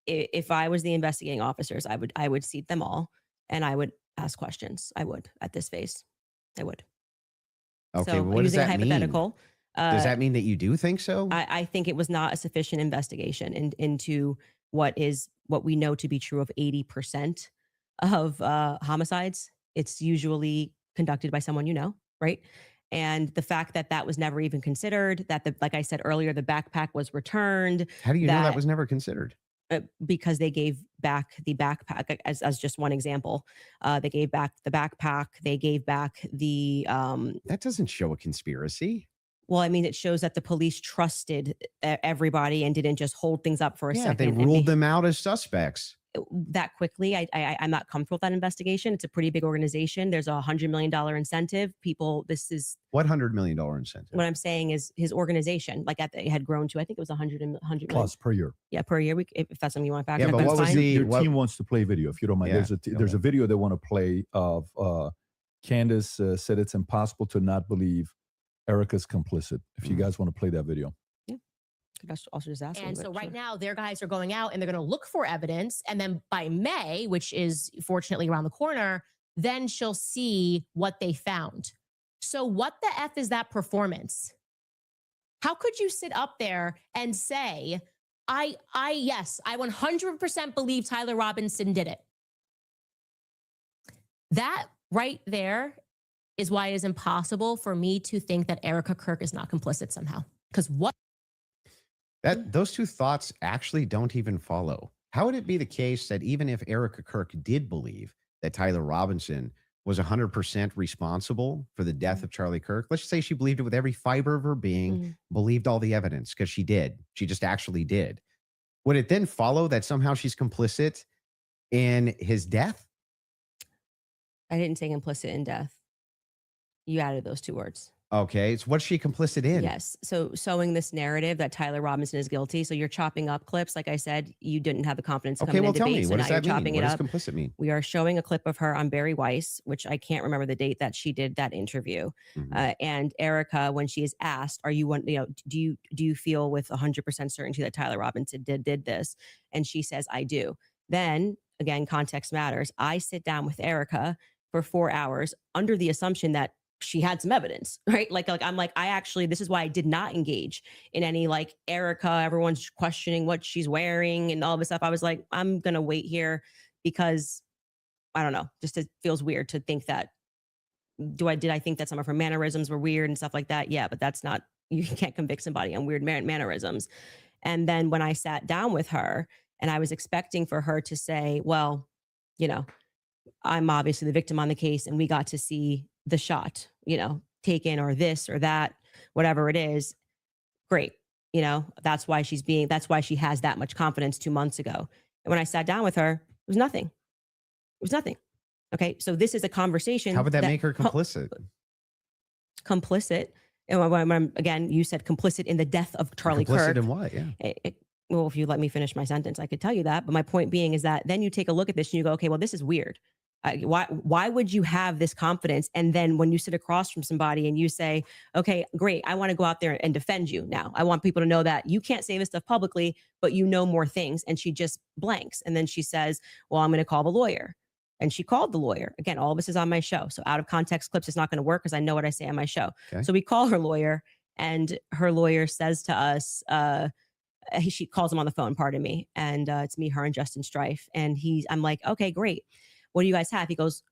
if I was the investigating officers, I would seat them all and I would ask questions. I would at this phase. I would. Okay, so what does that hypothetical, mean? Does that mean that you do think so? I think it was not a sufficient investigation into what we know to be true of 80% of homicides. It's usually conducted by someone you know, right? And the fact that that was never even considered, that like I said earlier, the backpack was returned. How do you know that was never considered? because they gave back the backpack as just one example. They gave back the backpack. They gave back the. That doesn't show a conspiracy. Well, I mean, it shows that the police trusted everybody and didn't just hold things up for a Yeah, second. they ruled them out as suspects. That quickly. I'm not comfortable with that investigation. It's a pretty big organization. There's $100 million incentive. People, this is What $100 million incentive? what I'm saying is his organization, like it had grown to, I think it was 100 million plus per year. Yeah, per year. If that's something you want to back Yeah, up, but that's what was fine. the- Your what- team wants to play video, if you don't mind. Yeah, There's a video they want to play of Candace said it's impossible to not believe Erica's complicit. If you guys want to play that video. Could also just ask. And so right now their guys are going out and they're going to look for evidence. And then by May, which is fortunately around the corner, then she'll see what they found. So what the F is that performance? How could you sit up there and say, yes, I 100% believe Tyler Robinson did it. That right there is why it is impossible for me to think that Erica Kirk is not complicit somehow. Because what? Those two thoughts actually don't even follow. How would it be the case that even if Erica Kirk did believe that Tyler Robinson was 100% responsible for the death of Charlie Kirk, let's just say she believed it with every fiber of her being, believed all the evidence, because she did. She just actually did. Would it then follow that somehow she's complicit in his death? I didn't say implicit in death. You added those two words. Okay, so what's she complicit in? Yes. So sowing this narrative that Tyler Robinson is guilty. So you're chopping up clips. Like I said, you didn't have the confidence to come Okay, in well, and tell debate. me, So what now does you're that mean? chopping What it does up. complicit mean? We are showing a clip of her on Barry Weiss, which I can't remember the date that she did that interview. And Erica, when she is asked, "Are you one? Do you feel with 100% certainty that Tyler Robinson did this?" And she says, "I do." Then again, context matters. I sit down with Erica for 4 hours under the assumption that she had some evidence, right? Like I'm like, this is why I did not engage in any like Erica, everyone's questioning what she's wearing and all this stuff. I was like, I'm going to wait here because I don't know, just it feels weird to think that, did I think that some of her mannerisms were weird and stuff like that? Yeah, but that's not, you can't convict somebody on weird mannerisms. And then when I sat down with her and I was expecting for her to say, well, I'm obviously the victim on the case and we got to see the shot, taken or this or that, whatever it is. Great. That's why she has that much confidence 2 months ago. And when I sat down with her, it was nothing. It was nothing. Okay. So this is a conversation. How would that make her complicit? Complicit. And again, you said complicit in the death of Charlie Complicit Kirk. in what? Yeah. Well, if you let me finish my sentence, I could tell you that. But my point being is that then you take a look at this and you go, okay, well, this is weird. Why would you have this confidence? And then when you sit across from somebody and you say, okay, great, I want to go out there and defend you now. I want people to know that you can't say this stuff publicly, but you know more things. And she just blanks. And then she says, well, I'm going to call the lawyer. And she called the lawyer. Again, all of this is on my show. So out of context clips is not going to work because I know what I say on my show. Okay. So we call her lawyer and her lawyer says to us, she calls him on the phone, pardon me. And it's me, her, and Justin Strife. And I'm like, okay, great. What do you guys have? He goes,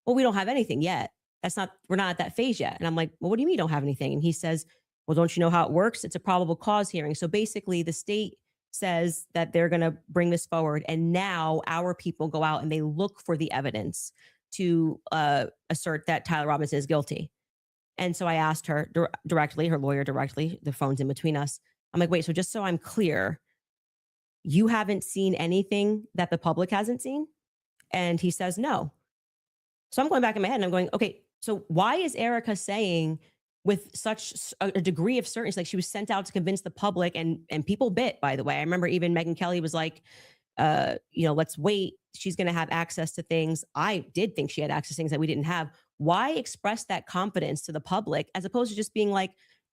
well, we don't have anything yet. We're not at that phase yet. And I'm like, well, what do you mean you don't have anything? And he says, well, don't you know how it works? It's a probable cause hearing. So basically the state says that they're going to bring this forward. And now our people go out and they look for the evidence to assert that Tyler Robinson is guilty. And so I asked her directly, her lawyer directly, the phone's in between us. I'm like, wait, so just so I'm clear, you haven't seen anything that the public hasn't seen? And he says, no. So I'm going back in my head and I'm going, okay, so why is Erica saying with such a degree of certainty, like she was sent out to convince the public and people bit, by the way. I remember even Megyn Kelly was like, let's wait. She's going to have access to things. I did think she had access to things that we didn't have. Why express that confidence to the public as opposed to just being like,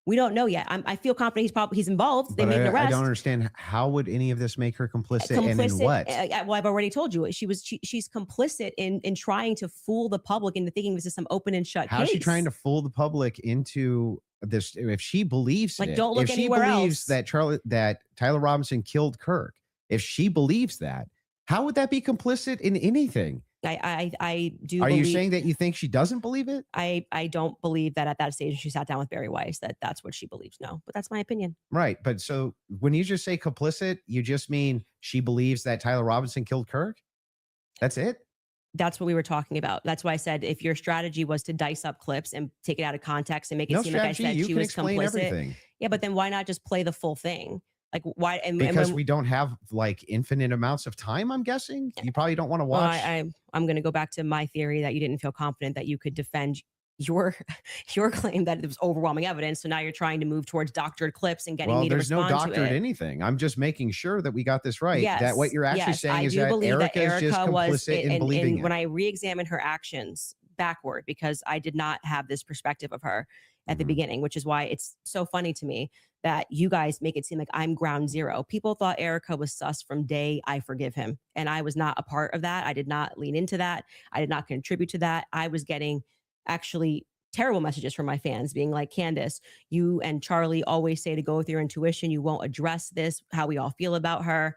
we don't know yet. I feel confident he's involved. They made an arrest. I don't understand. How would any of this make her complicit? And in what? Well, I've already told you. She's complicit in trying to fool the public into thinking this is some open and shut case. How is she trying to fool the public into this? If she believes don't look anywhere else. If she believes that Tyler Robinson killed Kirk, if she believes that, how would that be complicit in anything? I do. Are you believe, saying that you think she doesn't believe it? I don't believe that at that stage she sat down with Barry Weiss that's what she believes. No, but that's my opinion. Right. But so when you just say complicit, you just mean she believes that Tyler Robinson killed Kirk? That's it? That's what we were talking about. That's why I said if your strategy was to dice up clips and take it out of context and make it No seem like I strategy. said You she can was explain complicit. everything. Yeah, but then why not just play the full thing? Like why? And Because when, we don't have like infinite amounts of time, I'm guessing. You probably don't want to well, watch. I'm going to go back to my theory that you didn't feel confident that you could defend your your claim that it was overwhelming evidence. So now you're trying to move towards doctored clips and getting Well, me to there's no respond to doctored it. anything. I'm just making sure that we got this right. That what Yes, you're actually yes, saying I is do that believe that Erica is just Erica was, complicit in believing it. when I re-examined her actions backward, because I did not have this perspective of her at the Mhm. beginning, which is why it's so funny to me that you guys make it seem like I'm ground zero. People thought Erica was sus from day I forgive him. And I was not a part of that. I did not lean into that. I did not contribute to that. I was getting actually terrible messages from my fans being like, Candace, you and Charlie always say to go with your intuition. You won't address this, how we all feel about her.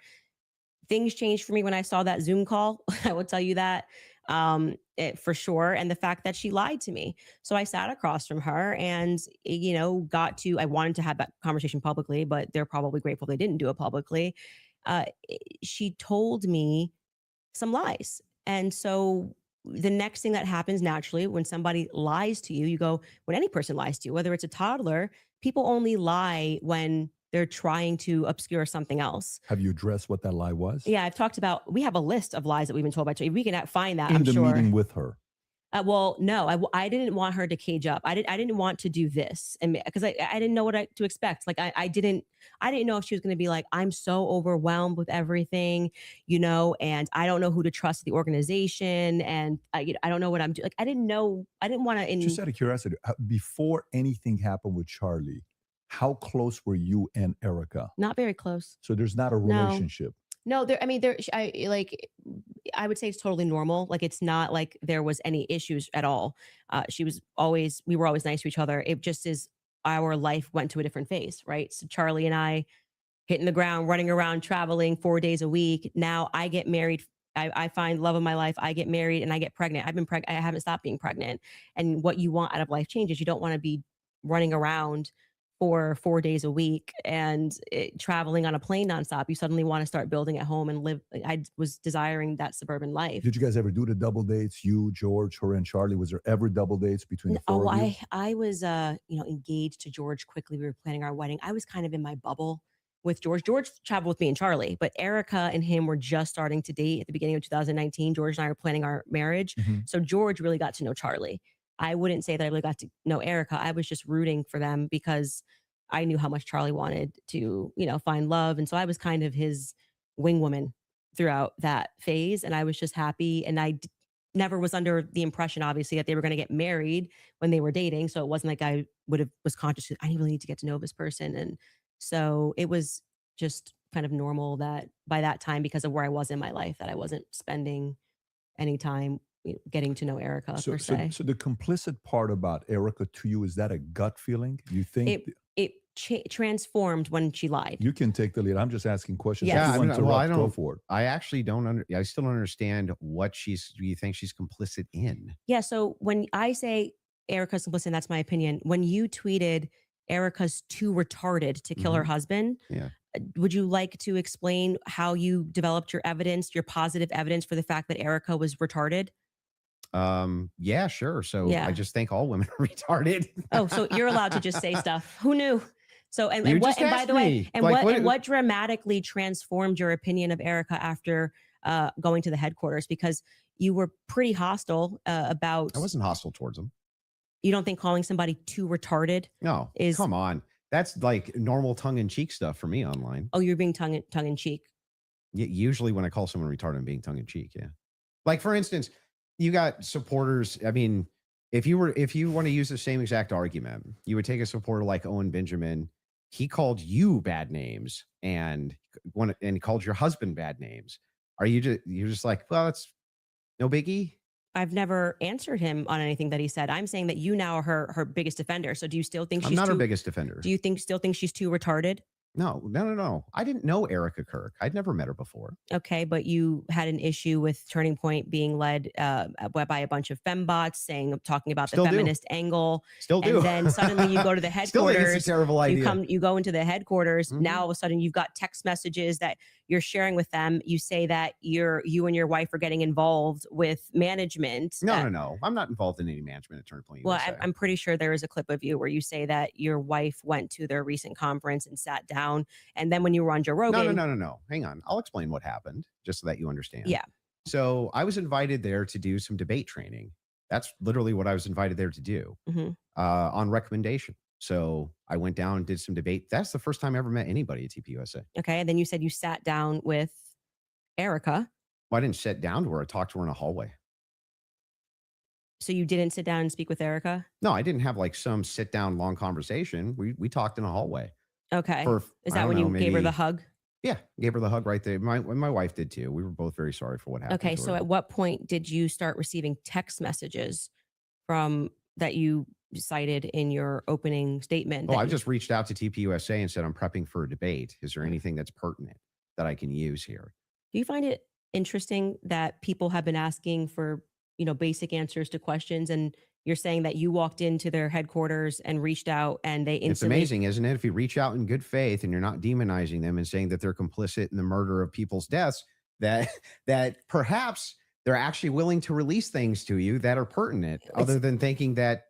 Things changed for me when I saw that Zoom call. I will tell you that for sure. And the fact that she lied to me. So I sat across from her and, I wanted to have that conversation publicly, but they're probably grateful they didn't do it publicly. Uh, she told me some lies. And so the next thing that happens naturally when somebody lies to you, when any person lies to you, whether it's a toddler, people only lie when they're trying to obscure something else. Have you addressed what that lie was? Yeah, I've talked about, we have a list of lies that we've been told by Charlie. We can find that, In I'm the sure. meeting with her. Well, no, I didn't want her to cage up. I didn't want to do this, and because I didn't know what to expect. Like I didn't know if she was going to be like, I'm so overwhelmed with everything, and I don't know who to trust at the organization, and I don't know what I'm doing. Like I didn't know. I didn't want to. Just out of curiosity, before anything happened with Charlie, how close were you and Erica? Not very close. So there's not a No. relationship. No, I would say it's totally normal. Like it's not like there was any issues at all. We were always nice to each other. It just is our life went to a different phase, right? So Charlie and I hitting the ground, running around, traveling 4 days a week. Now I get married. I find love of my life. I get married and I get pregnant. I've been pregnant. I haven't stopped being pregnant. And what you want out of life changes. You don't want to be running around for 4 days a week and traveling on a plane nonstop. You suddenly want to start building at home and live. I was desiring that suburban life. Did you guys ever do the double dates? You, George, her, and Charlie? Was there ever double dates between the four of you? I was engaged to George quickly. We were planning our wedding. I was kind of in my bubble with George. George traveled with me and Charlie, but Erica and him were just starting to date at the beginning of 2019. George and I were planning our marriage. Mhm. So George really got to know Charlie. I wouldn't say that I really got to know Erica. I was just rooting for them because I knew how much Charlie wanted to, find love. And so I was kind of his wing woman throughout that phase. And I was just happy. And I never was under the impression, obviously, that they were going to get married when they were dating. So it wasn't like I was conscious, I really need to get to know this person. And so it was just kind of normal that by that time, because of where I was in my life, that I wasn't spending any time getting to know Erica per se. So the complicit part about Erica to you, is that a gut feeling? You think it transformed when she lied. you can take the lead? I'm just asking questions. Yes. If Yeah, you want to I go don't. for it. I actually don't. I still don't understand what do you think she's complicit in? Yeah. So when I say Erica's complicit, that's my opinion. When you tweeted Erica's too retarded to kill her husband, Yeah. Would you like to explain how you developed your evidence, your positive evidence for the fact that Erica was retarded? Yeah, sure. So Yeah. I just think all women are retarded. Oh, so you're allowed to just say stuff. Who knew? So You and just by asked the way, me. and Like, what dramatically transformed your opinion of Erica after going to the headquarters? Because you were pretty hostile about. I wasn't hostile towards them. You don't think calling somebody too retarded? No, Is- come on. That's like normal tongue in cheek stuff for me online. Oh, you're being tongue in cheek. Usually when I call someone retarded, I'm being tongue in cheek. Yeah. Like for instance, you got supporters. I mean, if you want to use the same exact argument, you would take a supporter like Owen Benjamin. He called you bad names and called your husband bad names. You're just like, well, it's no biggie. I've never answered him on anything that he said. I'm saying that you now are her biggest defender. So do you still think I'm she's not too, her biggest defender. Do you still think she's too retarded? No. I didn't know Erica Kirk. I'd never met her before. Okay, but you had an issue with Turning Point being led by a bunch of fembots talking about the Still do. feminist angle. Still do. And then suddenly you go to the Still think it's headquarters. a terrible idea. You go into the headquarters. Mhm. Now all of a sudden you've got text messages that you're sharing with them. You say that you and your wife are getting involved with management. No. I'm not involved in any management at Turning Point Well, USA. I'm pretty sure there is a clip of you where you say that your wife went to their recent conference and sat down. And then when you were on Joe Rogan. No. Hang on. I'll explain what happened just so that you understand. Yeah. So I was invited there to do some debate training. That's literally what I was invited there to do on recommendation. So I went down and did some debate. That's the first time I ever met anybody at TPUSA. Okay. And then you said you sat down with Erica. Well, I didn't sit down to her. I talked to her in a hallway. So you didn't sit down and speak with Erica? No, I didn't have like some sit down long conversation. We talked in a hallway. Okay. I Is that don't when you know, gave her maybe- the hug? Yeah, gave her the hug right there. My wife did too. We were both very sorry for what happened. Okay. to So her. at what point did you start receiving text messages from that you cited in your opening statement? Oh, that I you- just reached out to TPUSA and said, I'm prepping for a debate. Is there anything that's pertinent that I can use here? Do you find it interesting that people have been asking for, basic answers to questions, and you're saying that you walked into their headquarters and reached out and they instantly... It's amazing, isn't it? If you reach out in good faith and you're not demonizing them and saying that they're complicit in the murder of people's deaths, that perhaps they're actually willing to release things to you that are pertinent, other than thinking that,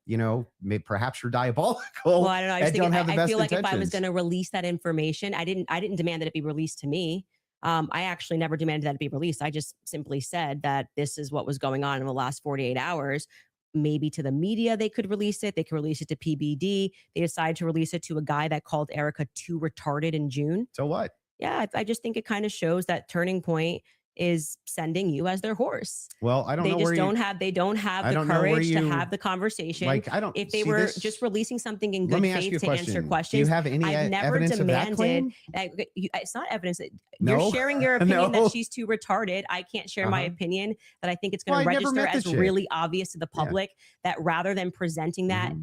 perhaps you're diabolical. Well, I don't know. I feel like if I was intentions. going to release that information, I didn't demand that it be released to me. I actually never demanded that it be released. I just simply said that this is what was going on in the last 48 hours. Maybe to the media, they could release it. They could release it to PBD. They decided to release it to a guy that called Erica too retarded in June. So what? Yeah, I just think it kind of shows that Turning Point is sending you as their horse. Well, I don't They know just where don't you, have I the don't know where courage to you- have the conversation. like, I don't If they see were this- just releasing something in Let good me ask you faith a to answer question. Do you questions, have any I've never evidence of that demanded claim? it's not evidence that No. you're sharing your opinion No. that she's too retarded. I can't share my Uh-huh. opinion that I think it's Well, going to I never register met the as chick. really obvious to the Yeah. public, that rather than presenting that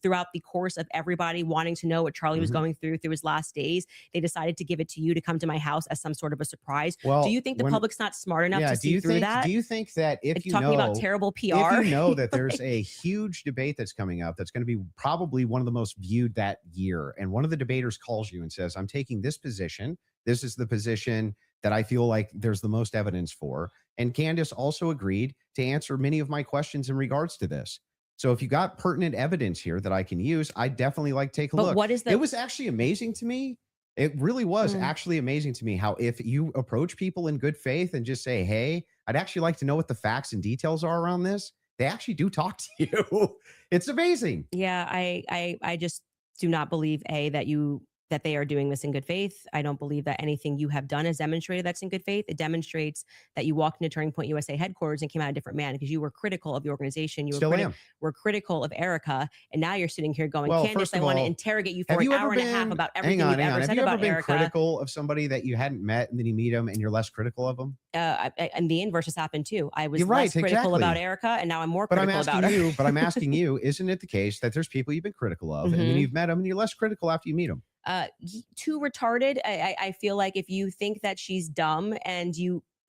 throughout the course of everybody wanting to know what Charlie was going through his last days, they decided to give it to you to come to my house as some sort of a surprise. Well, Do you think the when- public's not smart enough to do see you through think? that? Do you think that if It's you talking know about terrible PR. if you know that there's a huge debate that's coming up, that's going to be probably one of the most viewed that year, and one of the debaters calls you and says, I'm taking this position. This is the position that I feel like there's the most evidence for. And Candace also agreed to answer many of my questions in regards to this. So if you got pertinent evidence here that I can use, I'd definitely like take a But look. what is the It was actually amazing to me. It really was Mm. actually amazing to me how if you approach people in good faith and just say, hey, I'd actually like to know what the facts and details are around this, they actually do talk to you. It's amazing. Yeah, I just do not believe that they are doing this in good faith. I don't believe that anything you have done has demonstrated that's in good faith. It demonstrates that you walked into Turning Point USA headquarters and came out a different man because you were critical of the organization. You Still am. were critical of Erica, and now you're sitting here going, Well, Candace, first I of want to all, interrogate you for Have an you hour ever and a half been, about everything you've ever have said you ever about been Erica. critical of somebody that you hadn't met and then you meet them and you're less critical of them? And the inverse has happened too. I was You're right, less critical about exactly. Erica, and now I'm more But I'm critical about asking her. you, isn't it the case that there's people you've been critical of and then Mhm. you've met them and you're less critical after you meet them? Too retarded. I feel like if you think that she's dumb and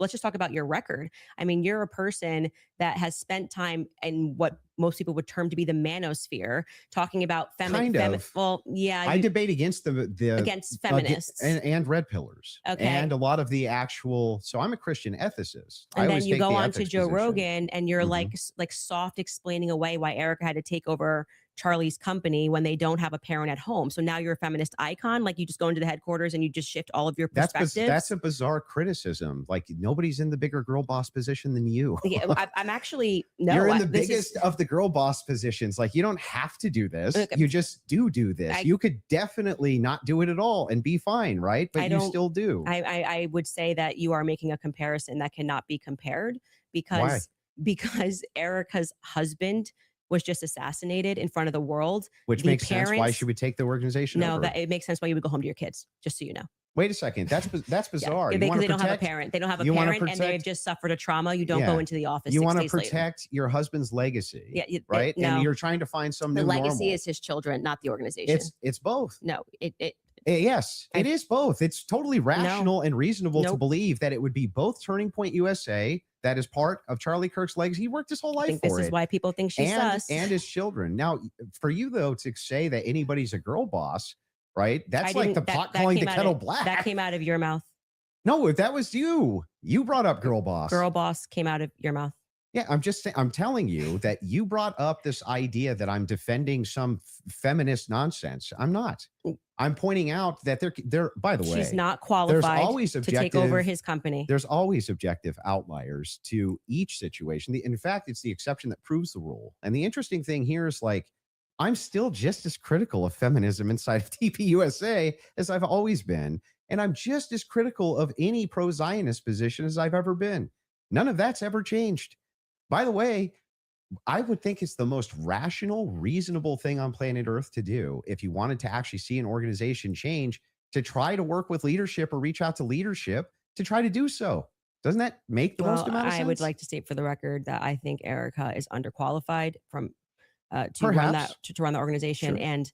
let's just talk about your record. I mean, you're a person that has spent time in what most people would term to be the manosphere, talking about Kind of. well, yeah, I debate against the against feminists. and red pillars. Okay. And a lot of the actual, so I'm a Christian ethicist. I And always then you take go the on to ethics Joe position. Rogan and you're Mhm. like soft explaining away why Erica had to take over Charlie's company when they don't have a parent at home. So now you're a feminist icon. Like you just go into the headquarters and you just shift all of your perspectives. That's a bizarre criticism. Like nobody's in the bigger girl boss position than you. Yeah, I'm actually no. You're in the this is- biggest of the girl boss positions. Like you don't have to do this. Okay. You just do this. You could definitely not do it at all and be fine, right? But I you don't- still do. I would say that you are making a comparison that cannot be compared because Erica's husband was just assassinated in front of the world. Which the makes sense why parents- she would take the organization No, over. that it makes sense why you would go home to your kids, just so you know. Wait a second. That's bizarre. Yeah, You because wanna they don't have a protect- parent. They don't have a you wanna parent and they've protect- just suffered a trauma. You don't Yeah. go into the office. You 6 want to days later. protect your husband's legacy, Yeah, right? No, And you're trying to find some the new legacy normal. is his children, not the organization. It's both. No, Yes, it is both. It's totally rational and reasonable to Nope. believe that it would be both Turning Point USA, that is part of Charlie Kirk's legacy. He worked his whole I life think for this it. is why people think she's sus. And his children. Now, for you though, to say that anybody's a girl boss, right? That's like the pot calling the kettle black. That came out of your mouth. No, if that was you, you brought up girl boss. Girl boss came out of your mouth. Yeah, I'm just saying, I'm telling you that you brought up this idea that I'm defending some feminist nonsense. I'm not. I'm pointing out that they're by the way, she's not qualified always to take over his company. There's always objective outliers to each situation. In fact, it's the exception that proves the rule. And the interesting thing here is like, I'm still just as critical of feminism inside of TPUSA as I've always been. And I'm just as critical of any pro-Zionist position as I've ever been. None of that's ever changed. By the way, I would think it's the most rational, reasonable thing on planet Earth to do if you wanted to actually see an organization change, to try to work with leadership or reach out to leadership to try to do so. Doesn't that make the most amount of sense? I would like to state for the record that I think Erica is underqualified from to run the organization. Sure. And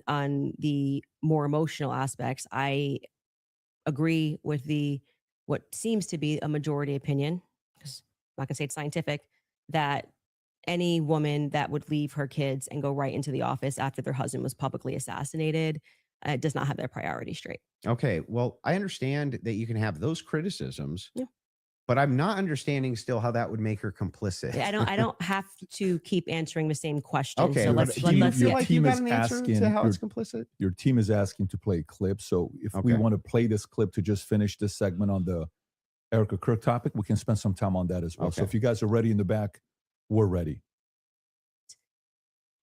on the more emotional aspects, I agree with what seems to be a majority opinion, because I'm not gonna say it's scientific, that any woman that would leave her kids and go right into the office after their husband was publicly assassinated does not have their priorities straight. Okay, well, I understand that you can have those criticisms, Yeah. but I'm not understanding still how that would make her complicit. I don't have to keep answering the same question. Okay, so but let's do you let's feel get- like you team got is an answer asking to how your- it's complicit? Your team is asking to play a clip. So if we Okay. want to play this clip to just finish this segment on the Erica Kirk topic, we can spend some time on that as well. So Okay. if you guys are ready in the back, we're ready.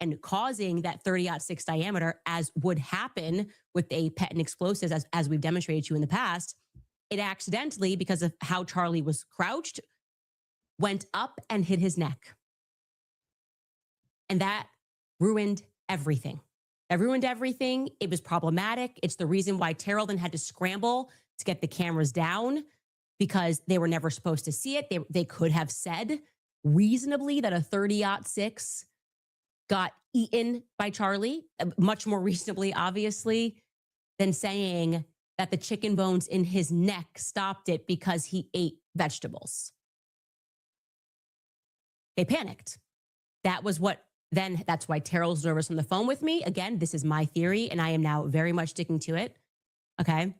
and causing that 30-06 diameter, as would happen with a pet and explosives, as we've demonstrated to you in the past, it accidentally, because of how Charlie was crouched, went up and hit his neck. And that ruined everything. That ruined everything. It was problematic. It's the reason why Terrell then had to scramble to get the cameras down, because they were never supposed to see it. They could have said reasonably that a 30-06 got eaten by Charlie, much more reasonably, obviously, than saying that the chicken bones in his neck stopped it because he ate vegetables. They panicked. That's why Terrell's nervous on the phone with me. Again, this is my theory, and I am now very much sticking to it. Okay.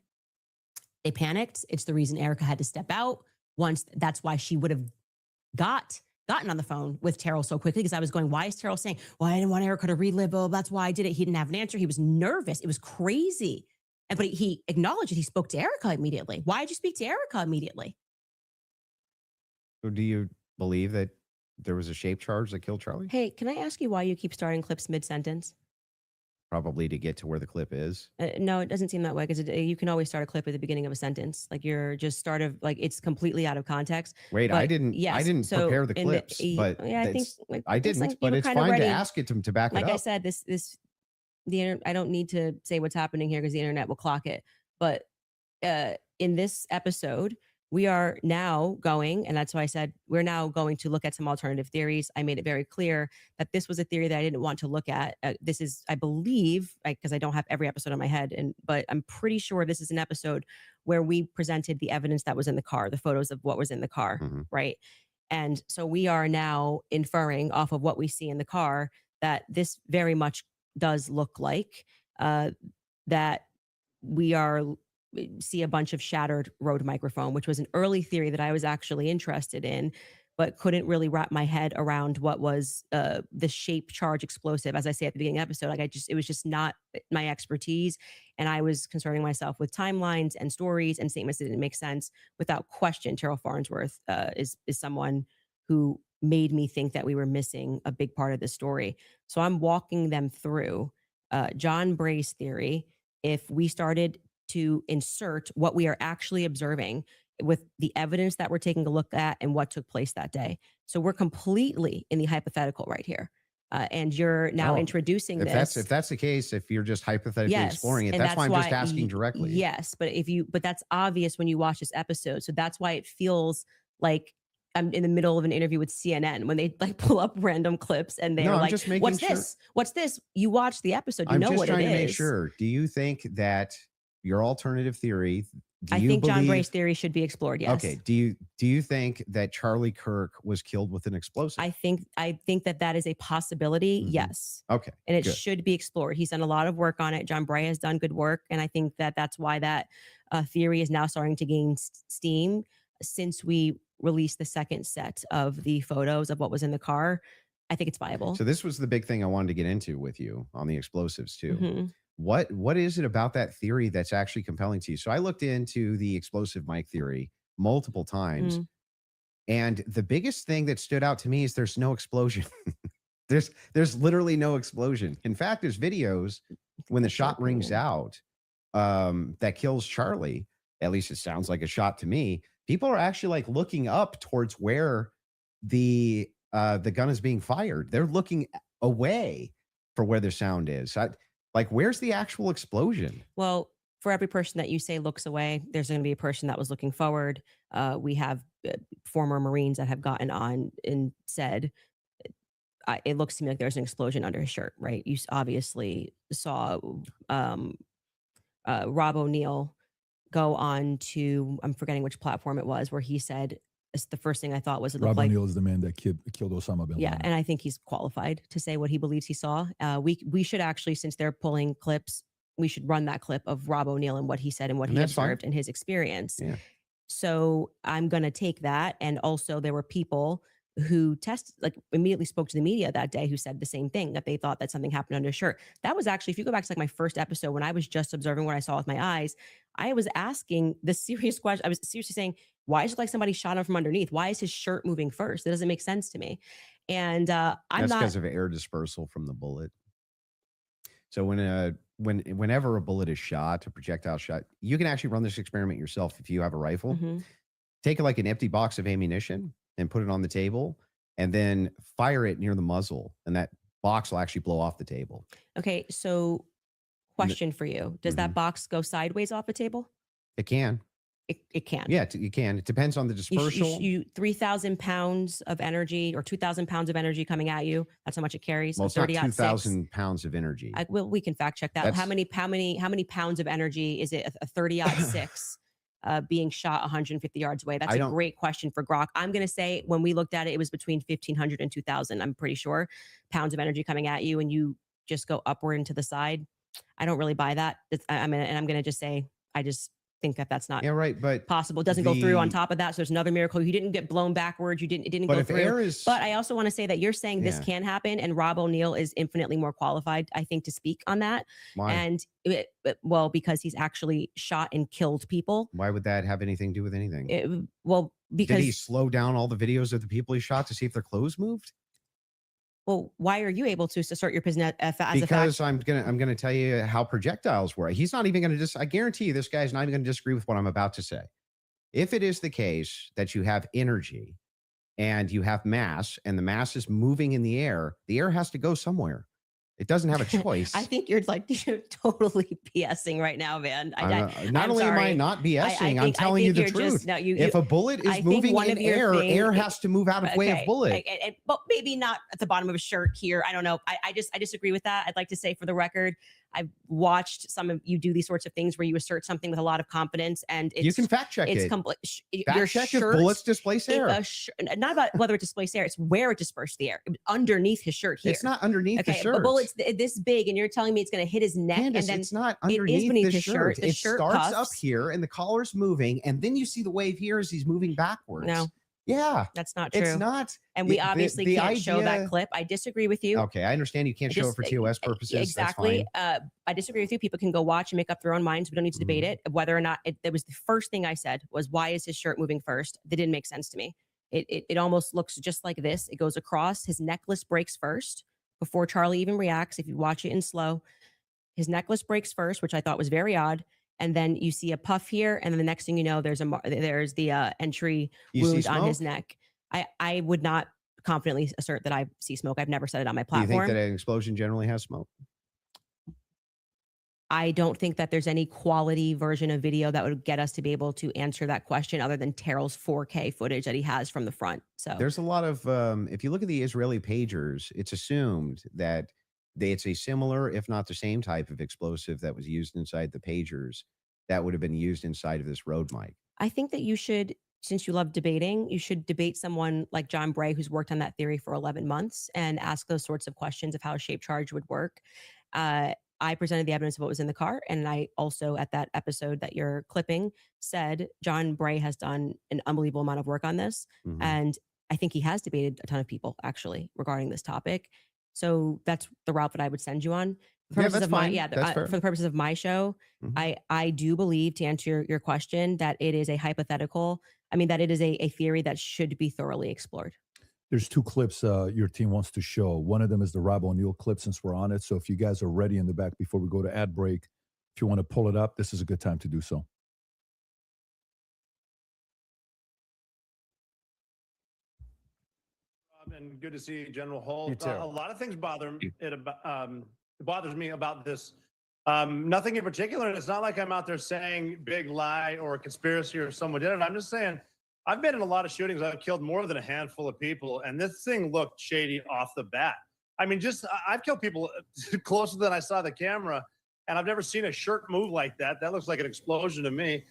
They panicked. It's the reason Erica had to step out. That's why she would have gotten on the phone with Terrell so quickly, because I was going, why is Terrell saying, well, I didn't want Erica to relive. Oh, that's why I did it. He didn't have an answer. He was nervous. It was crazy. But he acknowledged it. He spoke to Erica immediately. Why did you speak to Erica immediately? So do you believe that there was a shape charge that killed Charlie? Hey, can I ask you why you keep starting clips mid-sentence? Probably to get to where the clip is. No, it doesn't seem that way, because you can always start a clip at the beginning of a sentence. Like you're just it's completely out of context. Wait, But I didn't so prepare the in clips, but yeah, I think I it's didn't, like you but were it's kinda fine ready. to ask it to back Like it up. I said, I don't need to say what's happening here because the internet will clock it. But in this episode, we are now going, and that's why I said we're now going to look at some alternative theories. I made it very clear that this was a theory that I didn't want to look at. This is, I believe, because I don't have every episode on my head, but I'm pretty sure this is an episode where we presented the evidence that was in the car, the photos of what was in the car, right? And so we are now inferring off of what we see in the car that this very much does look like that we see a bunch of shattered Rode microphone, which was an early theory that I was actually interested in, but couldn't really wrap my head around what was the shape charge explosive. As I say at the beginning of the episode, it was just not my expertise. And I was concerning myself with timelines and stories and statements that didn't make sense. Without question, Terrell Farnsworth is someone who made me think that we were missing a big part of the story. So I'm walking them through John Bray's theory. If we started to insert what we are actually observing with the evidence that we're taking a look at and what took place that day. So we're completely in the hypothetical right here. And you're now introducing this. If that's the case, if you're just hypothetically exploring it, that's why I'm just asking directly. Yes, but that's obvious when you watch this episode. So that's why it feels like I'm in the middle of an interview with CNN when they like pull up random clips and they're No, I'm like, just making "What's sure. this? What's this?" You watch the episode, you I'm know just what it trying to make is. sure. Do you think that your alternative theory? Do I you think John believe, Bray's theory should be explored. Yes. Okay. Do you think that Charlie Kirk was killed with an explosive? I think that is a possibility. Mhm. Yes. Okay. And it good. should be explored. He's done a lot of work on it. John Bray has done good work, and I think that that's why that theory is now starting to gain steam since we released the second set of the photos of what was in the car. I think it's viable. So this was the big thing I wanted to get into with you on the explosives too. Mhm. What is it about that theory that's actually compelling to you? So I looked into the explosive mic theory multiple times, Mm. and the biggest thing that stood out to me is there's no explosion. there's literally no explosion. In fact, there's videos when the That's your shot rings opinion. out that kills Charlie. At least it sounds like a shot to me. People are actually like looking up towards where the gun is being fired. They're looking away for where the sound is. Like, where's the actual explosion? Well, for every person that you say looks away, there's going to be a person that was looking forward. We have former Marines that have gotten on and said, it looks to me like there's an explosion under his shirt, right? You obviously saw Rob O'Neill go on to, I'm forgetting which platform it was, where he said, it's the first thing I thought was it looked Rob like, O'Neill is the man that killed Osama bin yeah, Laden. and I think he's qualified to say what he believes he saw. We should actually, since they're pulling clips, we should run that clip of Rob O'Neill and what he said and what And he that's fine. observed and his experience. Yeah. So I'm going to take that. And also there were people who immediately spoke to the media that day who said the same thing, that they thought that something happened under his shirt. That was actually, if you go back to like my first episode, when I was just observing what I saw with my eyes, I was asking the serious question. I was seriously saying, why is it like somebody shot him from underneath? Why is his shirt moving first? It doesn't make sense to me. And I'm That's not, because of air dispersal from the bullet. So whenever a bullet is shot, a projectile shot, you can actually run this experiment yourself if you have a rifle. Mhm. Take like an empty box of ammunition and put it on the table, and then fire it near the muzzle, and that box will actually blow off the table. Okay. So question for you. Does that box go sideways off a table? It can. It can. Yeah, you can. It depends on the dispersal. You 3,000 pounds of energy or 2,000 pounds of energy coming at you. That's how much it carries. Well, it's not 30-06. 2,000 pounds of energy. Well, we can fact check that. That's- How many pounds of energy is it? A 30-06 being shot 150 yards away? That's a great question for Grok. I'm going to say when we looked at it, it was between 1,500 and 2,000. I'm pretty sure pounds of energy coming at you, and you just go upward and to the side. I don't really buy that. I'm going to just say I just think that that's not but possible. It doesn't go through on top of that. So there's another miracle. You didn't get blown backwards. It didn't but go if through. air is, But I also want to say that you're saying this Yeah. can happen, and Rob O'Neill is infinitely more qualified, I think, to speak on that. why? And well, because he's actually shot and killed people. Why would that have anything to do with anything? Because Did he slow down all the videos of the people he shot to see if their clothes moved? well, why are you able to assert your position as a fact? Because I'm gonna tell you how projectiles work. He's not even gonna I guarantee you this guy's not even gonna disagree with what I'm about to say. If it is the case that you have energy and you have mass, and the mass is moving in the air has to go somewhere. It doesn't have a choice. I think you're totally BSing right now, man. Not only am I not BSing, I'm telling you the truth. If a bullet is moving in air has to move out of way of bullet. But maybe not at the bottom of a shirt here. I don't know. I disagree with that. I'd like to say for the record, I've watched some of you do these sorts of things where you assert something with a lot of confidence, and you can fact check it. Your check if bullets displace air. Not about whether it displaced air, it's where it dispersed the air. It was underneath his shirt here. It's not underneath the shirt. A bullet's this big, and you're telling me it's going to hit his neck, Candace, and then it's not underneath beneath the his shirt. The it shirt starts cuffs. up here, and the collar's moving, and then you see the wave here as he's moving backwards. No. Yeah. That's not true. It's not. And we obviously can't show that clip. I disagree with you. Okay, I understand you can't show it for TOS purposes. Exactly. I disagree with you. People can go watch and make up their own minds. We don't need to debate it. Whether or not it was the first thing I said was, why is his shirt moving first? That didn't make sense to me. It almost looks just like this. It goes across. His necklace breaks first before Charlie even reacts. If you watch it in slow, his necklace breaks first, which I thought was very odd. And then you see a puff here, and then the next thing you know, there's the entry wound on his neck. I would not confidently assert that I see smoke. I've never said it on my platform. Do you think that an explosion generally has smoke? I don't think that there's any quality version of video that would get us to be able to answer that question other than Terrell's 4K footage that he has from the front. So There's a lot of, if you look at the Israeli pagers, it's assumed that it's a similar, if not the same type of explosive that was used inside the pagers that would have been used inside of this road mic. I think that you should, since you love debating, you should debate someone like John Bray, who's worked on that theory for 11 months, and ask those sorts of questions of how a shape charge would work. I presented the evidence of what was in the car. And I also, at that episode that you're clipping, said John Bray has done an unbelievable amount of work on this. Mhm. And I think he has debated a ton of people actually regarding this topic. So that's the route that I would send you on. For Yeah, purposes that's of my, fine. yeah, That's fair. for the purposes of my show, Mhm. I do believe, to answer your question, that it is a hypothetical. I mean, that it is a theory that should be thoroughly explored. There's two clips your team wants to show. One of them is the Rob O'Neill clip since we're on it. So if you guys are ready in the back before we go to ad break, if you want to pull it up, this is a good time to do so. And good to see you, General Holt. You too. A lot of things bother it bothers me about this. Nothing in particular. And it's not like I'm out there saying big lie or conspiracy or someone did it. I'm just saying I've been in a lot of shootings. I've killed more than a handful of people, and this thing looked shady off the bat. I mean, I've killed people closer than I saw the camera, and I've never seen a shirt move like that. That looks like an explosion to me.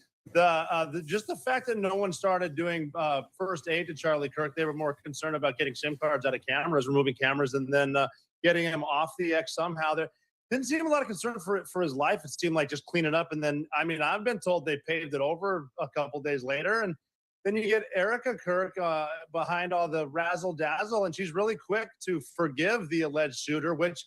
Just the fact that no one started doing first aid to Charlie Kirk, they were more concerned about getting SIM cards out of cameras, removing cameras, and then getting him off the X somehow. There didn't seem a lot of concern for his life. It seemed like just clean it up. And then, I mean, I've been told they paved it over a couple days later. And then you get Erica Kirk behind all the razzle dazzle, and she's really quick to forgive the alleged shooter, which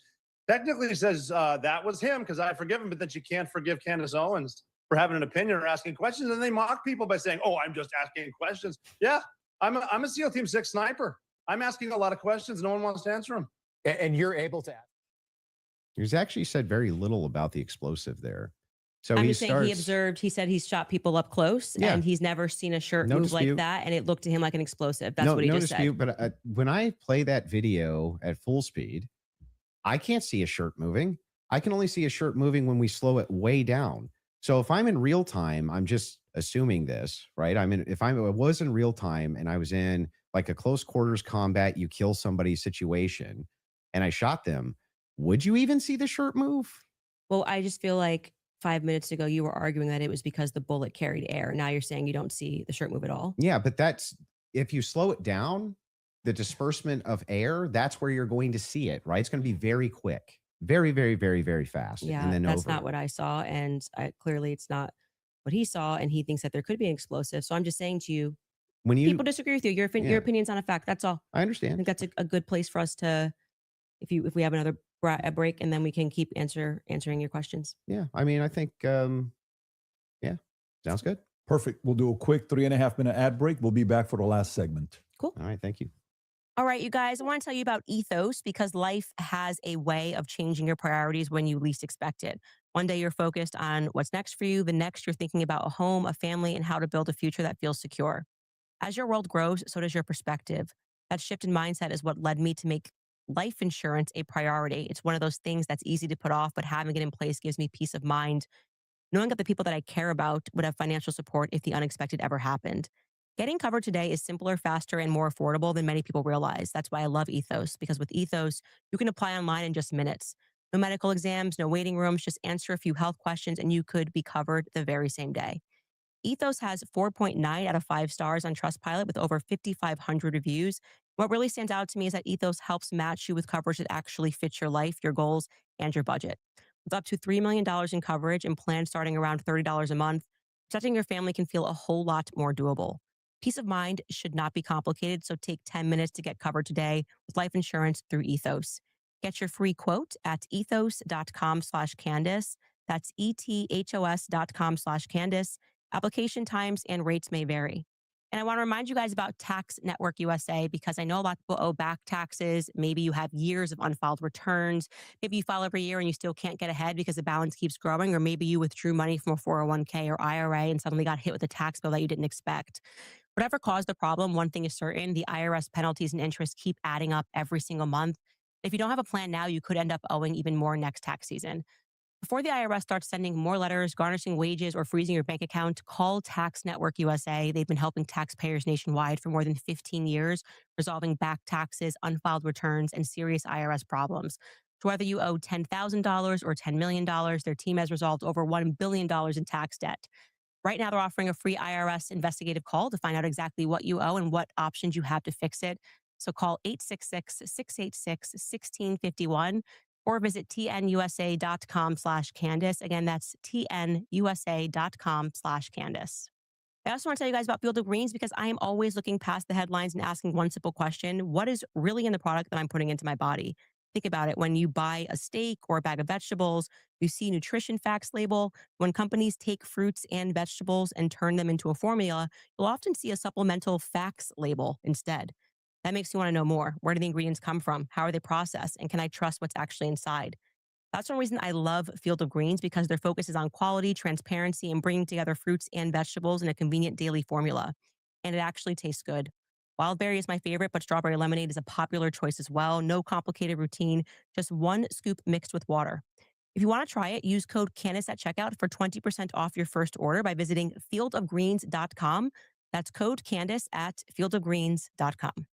technically says that was him because I forgive him, but then she can't forgive Candace Owens for having an opinion or asking questions. And they mock people by saying, oh, I'm just asking questions. Yeah, I'm a SEAL Team 6 sniper. I'm asking a lot of questions. No one wants to answer them. And you're able to ask. He's actually said very little about the explosive there. So I'm he just saying he observed, he said he's shot people up close Yeah. and he's never seen a shirt No move like dispute. that. And it looked to him like an explosive. That's no, what he no just dispute, said. But when I play that video at full speed, I can't see a shirt moving. I can only see a shirt moving when we slow it way down. So if I'm in real time, I'm just assuming this, right? If I was in real time and I was in like a close quarters combat, you kill somebody situation, and I shot them, would you even see the shirt move? Well, I just feel like 5 minutes ago, you were arguing that it was because the bullet carried air. Now you're saying you don't see the shirt move at all. Yeah, but that's if you slow it down, the disbursement of air, that's where you're going to see it, right? It's going to be very quick, very, very, very, very fast. Yeah, and then that's over. not what I saw. And clearly it's not what he saw. And he thinks that there could be an explosive. So I'm just saying to you, When you, people disagree with you. Your opinion's not a fact. That's all. I I understand. think that's a good place for us to, if we have another break, and then we can keep answering your questions. Yeah, I mean, I think, yeah, sounds good. Perfect. We'll do a quick 3.5 minute ad break. We'll be back for the last segment. Cool. All right, thank you. All right, you guys, I want to tell you about Ethos because life has a way of changing your priorities when you least expect it. One day you're focused on what's next for you. The next you're thinking about a home, a family, and how to build a future that feels secure. As your world grows, so does your perspective. That shift in mindset is what led me to make life insurance a priority. It's one of those things that's easy to put off, but having it in place gives me peace of mind, knowing that the people that I care about would have financial support if the unexpected ever happened. Getting covered today is simpler, faster, and more affordable than many people realize. That's why I love Ethos, because with Ethos, you can apply online in just minutes. No medical exams, no waiting rooms, just answer a few health questions and you could be covered the very same day. Ethos has 4.9 out of 5 stars on Trustpilot with over 5,500 reviews. What really stands out to me is that Ethos helps match you with coverage that actually fits your life, your goals, and your budget. With up to $3 million in coverage and plans starting around $30 a month, protecting your family can feel a whole lot more doable. Peace of mind should not be complicated, so take 10 minutes to get covered today with life insurance through Ethos. Get your free quote at ethos.com/Candace. That's ethos.com/Candace. Application times and rates may vary. And I want to remind you guys about Tax Network USA because I know a lot of people owe back taxes. Maybe you have years of unfiled returns. Maybe you file every year and you still can't get ahead because the balance keeps growing. Or maybe you withdrew money from a 401k or IRA and suddenly got hit with a tax bill that you didn't expect. Whatever caused the problem, one thing is certain, the IRS penalties and interest keep adding up every single month. If you don't have a plan now, you could end up owing even more next tax season. Before the IRS starts sending more letters, garnishing wages, or freezing your bank account, call Tax Network USA. They've been helping taxpayers nationwide for more than 15 years, resolving back taxes, unfiled returns, and serious IRS problems. So whether you owe $10,000 or $10 million, their team has resolved over $1 billion in tax debt. Right now, they're offering a free IRS investigative call to find out exactly what you owe and what options you have to fix it. So call 866-686-1651 or visit tnusa.com/Candace. Again, that's tnusa.com/Candace. I also want to tell you guys about Field of Greens because I am always looking past the headlines and asking one simple question: what is really in the product that I'm putting into my body? Think about it. When you buy a steak or a bag of vegetables, you see nutrition facts label. When companies take fruits and vegetables and turn them into a formula, you'll often see a supplemental facts label instead. That makes you want to know more. Where do the ingredients come from? How are they processed? And can I trust what's actually inside? That's one reason I love Field of Greens, because their focus is on quality, transparency, and bringing together fruits and vegetables in a convenient daily formula. And it actually tastes good. Wild berry is my favorite, but strawberry lemonade is a popular choice as well. No complicated routine, just one scoop mixed with water. If you want to try it, use code Candace at checkout for 20% off your first order by visiting fieldofgreens.com. That's code Candace at fieldofgreens.com.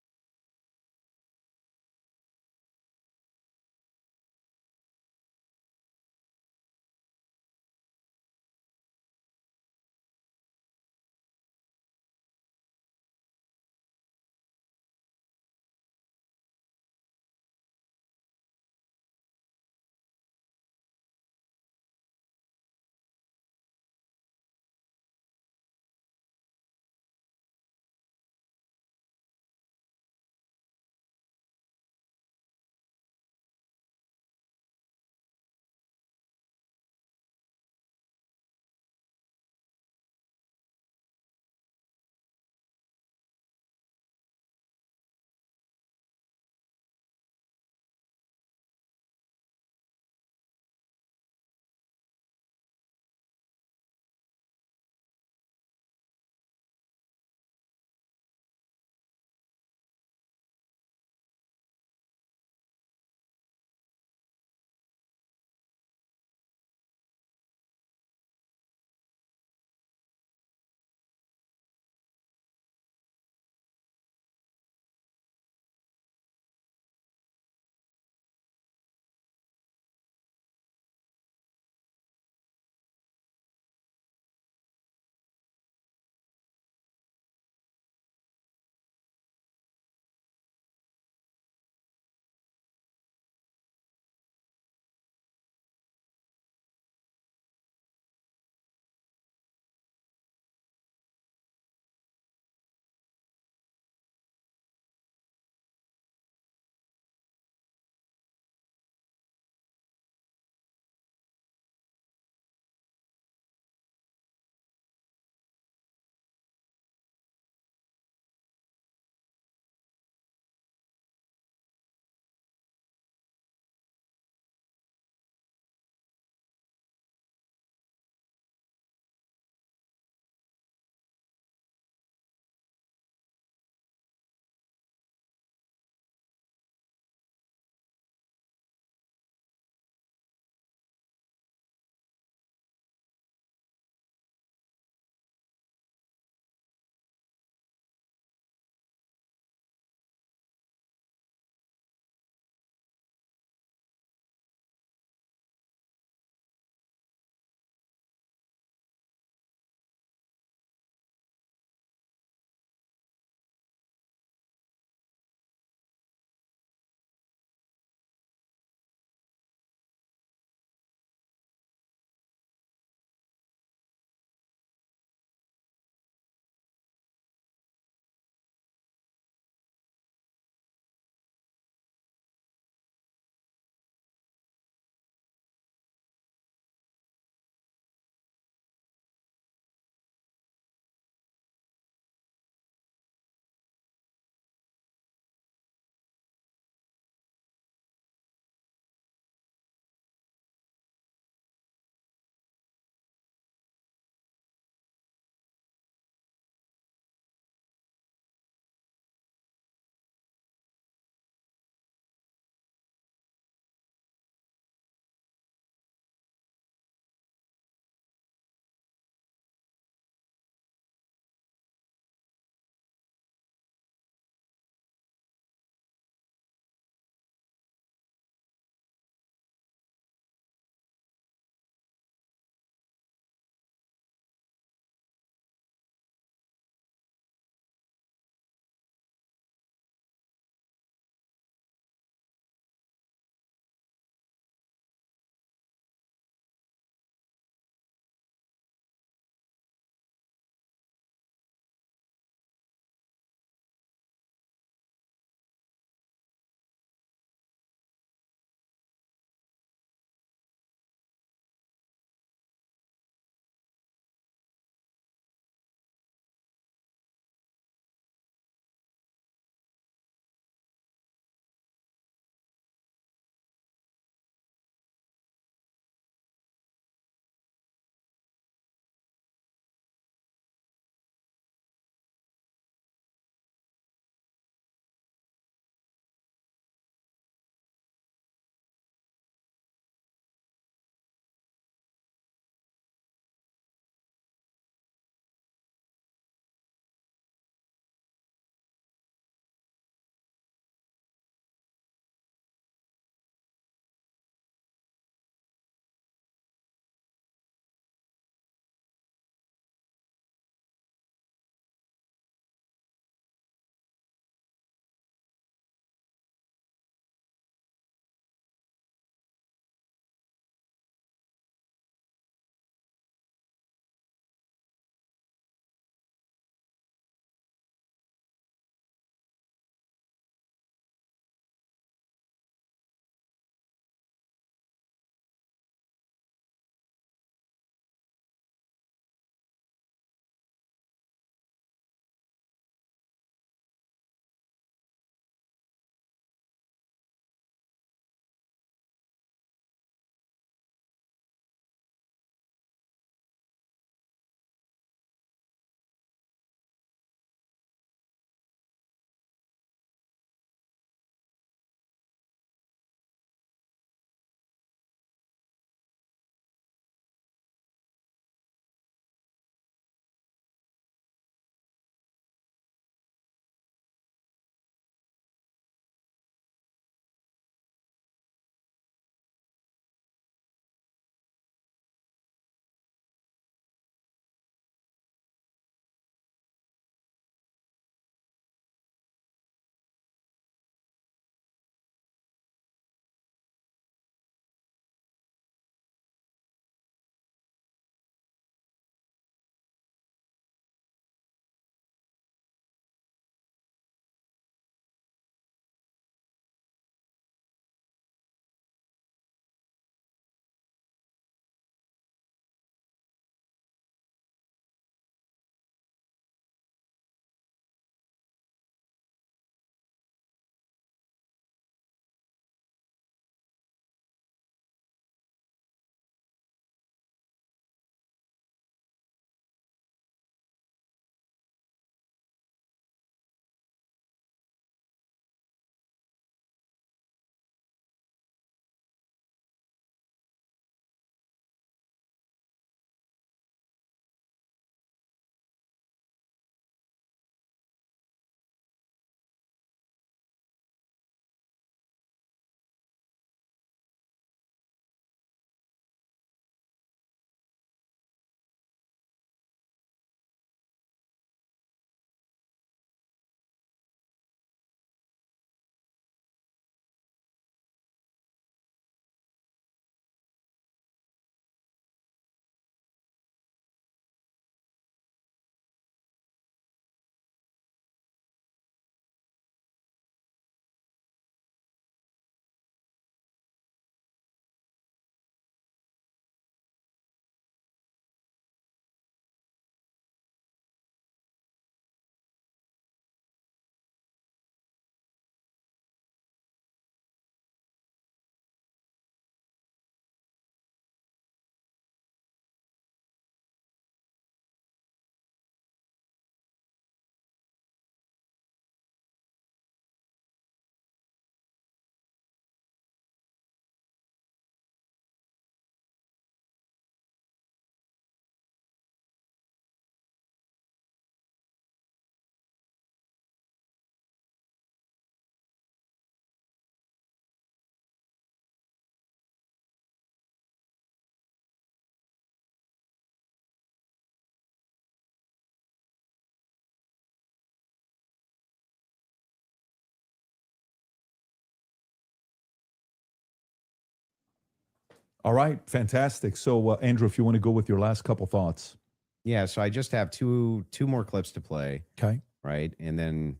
All right, fantastic. So, Andrew, if you want to go with your last couple thoughts. Yeah, so I just have two more clips to play, Okay. right? And then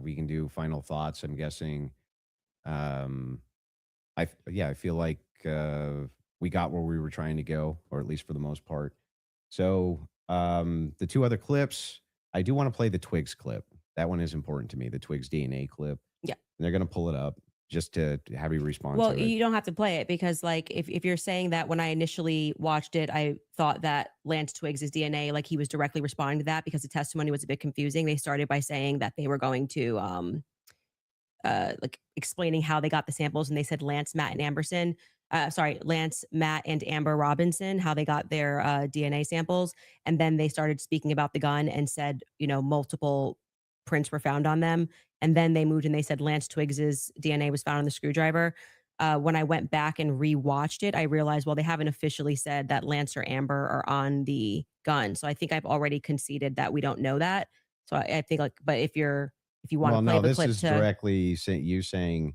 we can do final thoughts. I'm guessing. I feel like we got where we were trying to go, or at least for the most part. So the two other clips, I do want to play the Twigs clip. That one is important to me. The Twigs DNA clip. Yeah. And they're going to pull it up just to have you respond Well, to it. you don't have to play it because, like, if you're saying that when I initially watched it, I thought that Lance Twiggs' DNA, like, he was directly responding to that because the testimony was a bit confusing. They started by saying that they were going to like explaining how they got the samples, and they said Lance, Matt, and Lance, Matt, and Amber Robinson, how they got their DNA samples, and then they started speaking about the gun and said, multiple prints were found on them. And then they moved and they said Lance Twiggs's DNA was found on the screwdriver. When I went back and rewatched it, I realized, well, they haven't officially said that Lance or Amber are on the gun. So I think I've already conceded that we don't know that. So I think, like, but if you want to play the this clip is directly you saying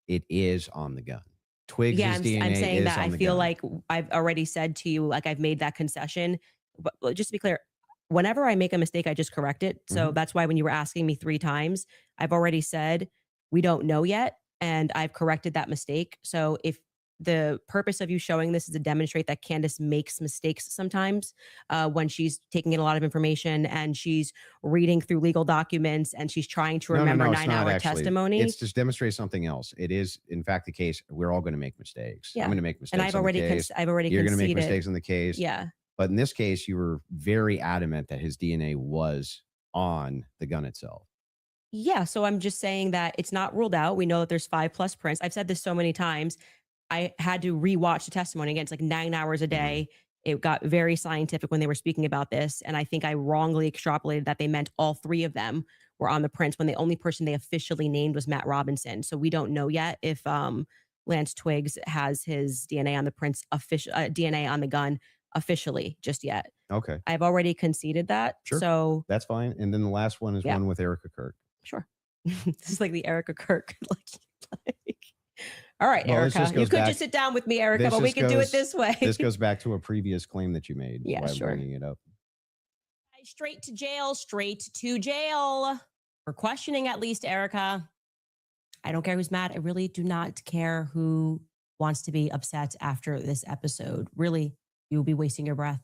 it is on the gun. Twigs' DNA I'm saying is that on I the feel gun. like I've already said to you, like, I've made that concession. But just to be clear, whenever I make a mistake, I just correct it. So that's why when you were asking me 3 times, I've already said we don't know yet, and I've corrected that mistake. So if the purpose of you showing this is to demonstrate that Candace makes mistakes sometimes when she's taking in a lot of information and she's reading through legal documents and she's trying to remember No, it's not 9-hour actually. testimony. It's just demonstrate something else. It is, in fact, the case. We're all going to make mistakes. Yeah. I'm going to make mistakes. And I've already You're conceded. going to make mistakes in the case. Yeah. But in this case, you were very adamant that his DNA was on the gun itself. Yeah. So I'm just saying that it's not ruled out. We know that there's 5+ prints. I've said this so many times. I had to rewatch the testimony again. It's like 9 hours a day. It got very scientific when they were speaking about this. And I think I wrongly extrapolated that they meant all 3 of them were on the prints when the only person they officially named was Matt Robinson. So we don't know yet if Lance Twiggs has his DNA on the prints, DNA on the gun officially just yet. Okay. I've already conceded that. Sure. So that's fine. And then the last one is one with Erica Kirk. Sure. This is like the Erica Kirk. All right, Well, Erica. You could just sit down with me, Erica, but we can do it this way. This goes back to a previous claim that you made. Yeah, why sure. I'm bringing it up. Straight to jail for questioning, at least, Erica. I don't care who's mad. I really do not care who wants to be upset after this episode. Really, you will be wasting your breath.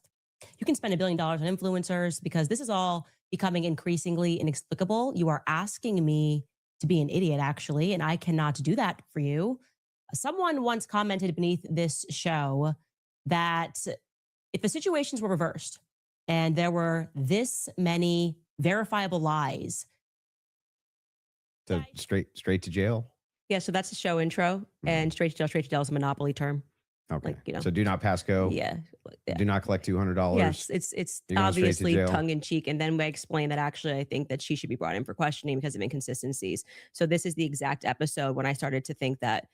You can spend $1 billion on influencers because this is all becoming increasingly inexplicable. You are asking me to be an idiot, actually, and I cannot do that for you. Someone once commented beneath this show that if the situations were reversed and there were this many verifiable lies. So straight to jail? Yeah, so that's the show intro. And straight to jail is a monopoly term. Okay. Like, So do not pass go. Yeah. Do not collect $200. Yes, it's obviously tongue in cheek. And then we explain that actually I think that she should be brought in for questioning because of inconsistencies. So this is the exact episode when I started to think that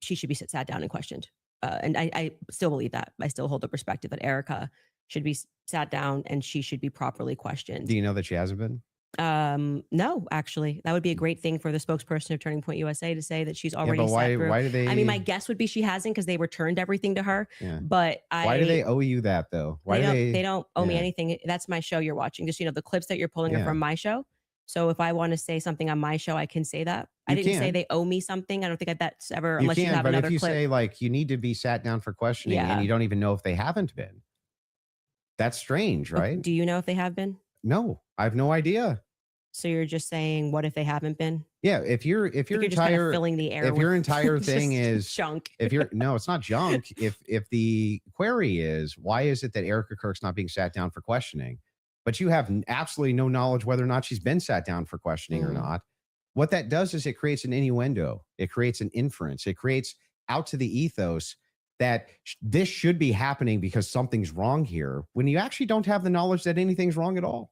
she should be sat down and questioned. And I still believe that. I still hold the perspective that Erica should be sat down and she should be properly questioned. Do you know that she hasn't been? No, actually, that would be a great thing for the spokesperson of Turning Point USA to say that she's already. Yeah, but why do they? I mean, my guess would be she hasn't because they returned everything to her. Yeah. But why do they owe you that though? Why they don't owe me anything. That's my show you're watching. Just the clips that you're pulling are from my show. So if I want to say something on my show, I can say that. I didn't say they owe me something. I don't think that's ever unless you have another clip. But if you say like you need to be sat down for questioning and you don't even know if they haven't been, that's strange, right? Do you know if they have been? No, I have no idea. So you're just saying, what if they haven't been? Yeah, if you're just kind of filling the air. If your entire thing is junk. No, it's not junk. If the query is why is it that Erica Kirk's not being sat down for questioning, but you have absolutely no knowledge whether or not she's been sat down for questioning or not, what that does is it creates an innuendo. It creates an inference. It creates out to the ethos that this should be happening because something's wrong here when you actually don't have the knowledge that anything's wrong at all.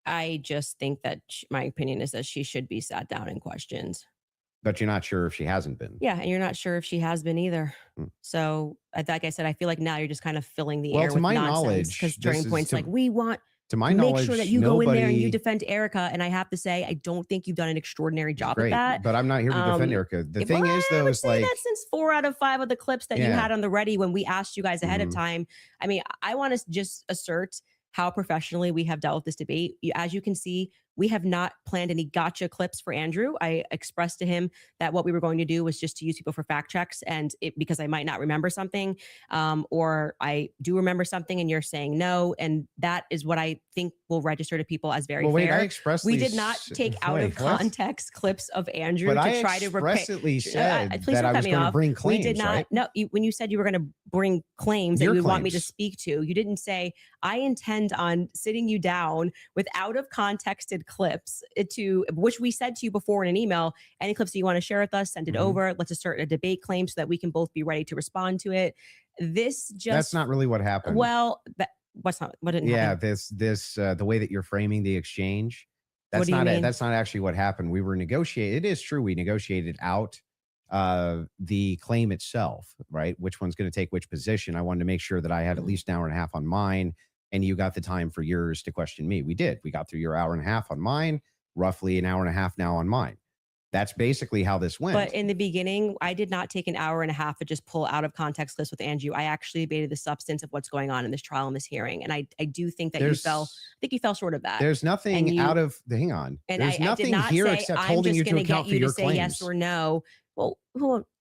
I just think that my opinion is that she should be sat down and questioned. But you're not sure if she hasn't been. Yeah, and you're not sure if she has been either. So, like I said, I feel like now you're just kind of filling the air with nonsense because Turning Point's like, we want To my make knowledge, sure that you go in there and you nobody- defend Erica. And I have to say, I don't think you've done an extraordinary job Great, at that. but I'm not here to defend Um, Erica. The Well, thing is, I though, would is say like, that since 4 out of 5 of the clips that you Yeah. had on the ready when we asked you guys ahead of Mhm. time, I mean, I want to just assert how professionally we have dealt with this debate. As you can see, we have not planned any gotcha clips for Andrew. I expressed to him that what we were going to do was just to use people for fact checks, and because I might not remember something, or I do remember something, and you're saying no, and that is what I think will register to people as very well, wait, I fair. expressly We did not take out of wait, what? context clips of Andrew But to I try to repair. expressly said Please that don't I cut was me going to off. bring We claims. did not. Right? No, when you said you were going to bring claims that Your you would want me to claims. speak to, you didn't say I intend on sitting you down with out of contexted clips to which we said to you before in an email. Any clips that you want to share with us, send it Mhm. over. Let's assert a debate claim so that we can both be ready to respond to it. This just That's not really what happened. well. What didn't yeah, happen? this the way that you're framing the exchange, What that's do you not mean? that's not actually what happened. We were negotiating. It is true we negotiated out the claim itself, right? Which one's going to take which position. I wanted to make sure that I had at least an hour and a half on mine, and you got the time for yours to question me. We did. We got through your hour and a half on mine, roughly an hour and a half now on mine. That's basically how this went. But in the beginning, I did not take an hour and a half to just pull out of context clips with Andrew. I actually debated the substance of what's going on in this trial and this hearing. And I do think that I think you fell short of that. There's nothing you- out of hang on. And There's I did nothing not here say, except I'm holding just you to going to account get for you your to say claims. yes or no. Well,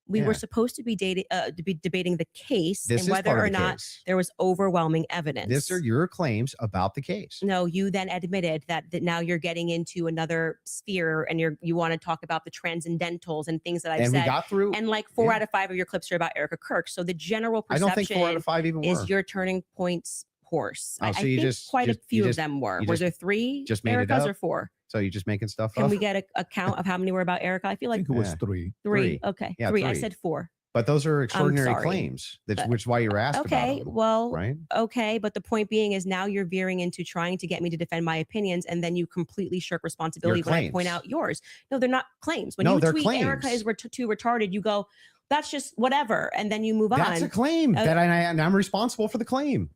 we Yeah. were supposed to be debating the case This and is whether part of or the not case. there was overwhelming evidence. These are your claims about the case. No, you then admitted that now you're getting into another sphere and you want to talk about the transcendentals and things that I've And said. we got through. And like 4 yeah. out of 5 of your clips are about Erica Kirk. So the general I perception don't think 4 out of 5 even is were. your turning points horse. Oh, I so you think just- quite just- a few you of just- them were. you Were just- there 3 just made it Ericas up? or 4? So you're just making stuff Can up. we get a count of how many were about Erica? I feel I like think it was Yeah. 3. 3. 3. Okay. Yeah, 3. I 3. said 4. But those are extraordinary sorry. claims. That's which is why you're asked Okay. about them, Well, right? okay. But the point being is now you're veering into trying to get me to defend my opinions, and then you completely shirk responsibility when I point claims. out yours. No, they're not claims. When No, you they're tweet Erica claims. is too retarded, you go, that's just whatever, and then you move That's on. a claim Uh, that and I'm responsible for the claim.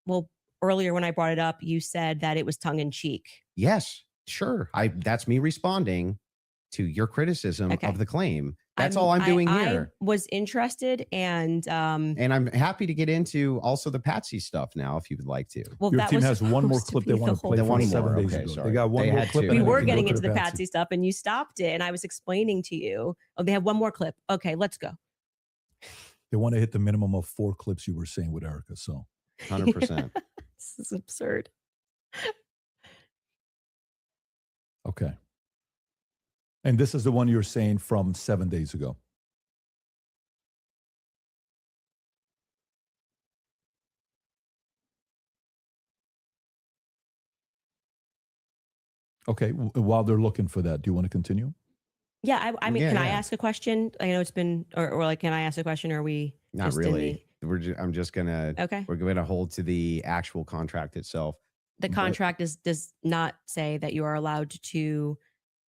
Well, earlier when I brought it up, you said that it was tongue in cheek. Yes, sure. That's me responding to your criticism Okay. of the claim. That's all I'm doing here. I was interested, and And I'm happy to get into also the Patsy stuff now, if you would like to. well, Your that team was has one more supposed clip be they the want to whole play The from one 7 more, days okay, ago. sorry. They got one They more had clip. to. and We then were can go getting to into the Patsy stuff, and you stopped it, and I was explaining to you. Oh, they have one more clip. Okay, let's go. They want to hit the minimum of 4 clips you were saying with Erica. So 100%. This is absurd. okay. And this is the one you're saying from 7 days ago. Okay. While they're looking for that, do you want to continue? Yeah, I mean, Yeah, can I yeah. ask a question? I know it's been, or like, can I ask a question? Or are we Not just in really. I'm just gonna. Okay. We're going to hold to the actual contract itself. The But- contract does not say that you are allowed to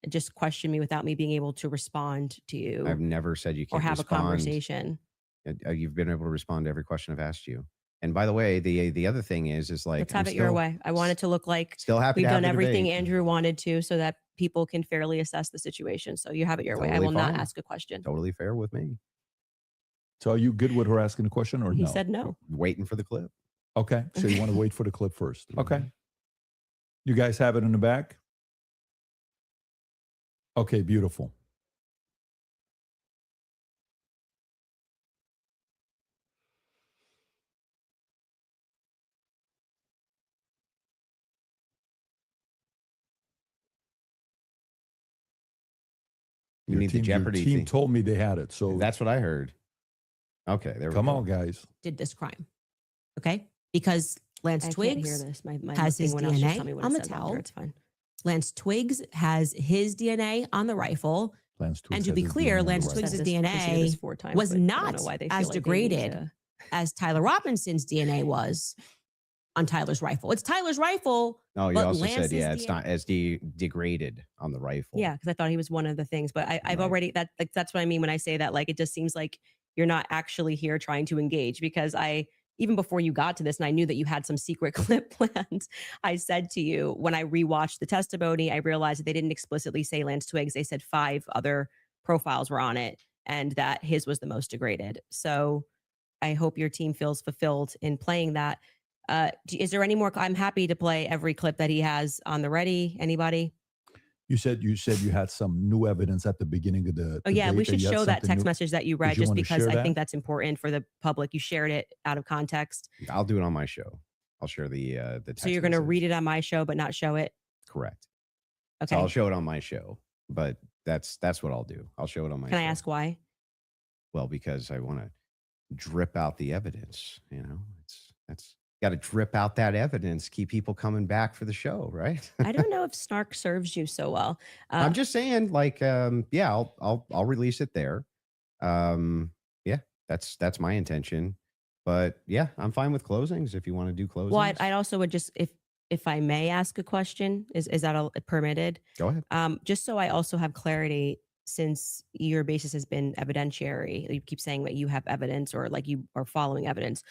just question me without me being able to respond to you I've never said you or can't have respond. a conversation. You've been able to respond to every question I've asked you. And by the way, the other thing is like Let's have it your way. I want it to look like Still happy we've to have done the everything debate. Andrew wanted to, so that people can fairly assess the situation. So you have it your way. I Totally will not fine. ask a question. Totally fair with me. So are you good with her asking a question or He no? said no. Waiting for the clip. Okay. So you want to wait for the clip first. Okay. Mhm. You guys have it in the back? Okay, beautiful. You Your need the team, Jeopardy your team thing. told me they had it. So That's what I heard. Okay, there we come go. on, guys. Did this crime. Okay. Because Lance I can't hear Twiggs this. My has thing his went out. Just DNA tell me what on it the says after. towel. It's fine. Lance Twiggs has his DNA on the rifle. Lance Twiggs And to has be his clear, DNA on the Lance right. Twiggs' Said this- DNA this year this 4 times, was but I don't not know why they as feel like they need degraded to- as Tyler Robinson's DNA was on Tyler's rifle. It's Tyler's rifle. No, you But also Lance's said, yeah, it's DNA not as degraded on the rifle. Yeah, because I thought he was one of the things, but I've Right. already that's what I mean when I say that. Like, it just seems like you're not actually here trying to engage, because I even before you got to this, and I knew that you had some secret clip planned, I said to you, when I rewatched the testimony, I realized that they didn't explicitly say Lance Twiggs. They said 5 other profiles were on it and that his was the most degraded. So I hope your team feels fulfilled in playing that. Is there any more? I'm happy to play every clip that he has on the ready. Anybody? You said you had some new evidence at the beginning of the. Oh yeah, we debate should you had show that something text new. message that you read, Did you just wanna because share I that? think that's important for the public. You shared it out of context. I'll do it on my show. I'll share the text So you're going to message. read it on my show, but not show it. Correct. Okay. So I'll show it on my show, but that's what I'll do. I'll show it on my Can show. I ask why? Well, because I want to drip out the evidence, you know. That's got to drip out that evidence, keep people coming back for the show, right? I don't know if snark serves you so well. I'm just saying, like, yeah, I'll release it there. Yeah, that's my intention. But yeah, I'm fine with closings if you want to do closings. Well, I also would just, if I may ask a question, is that permitted? Go ahead. Just so I also have clarity, since your basis has been evidentiary, you keep saying that you have evidence or like you are following evidence.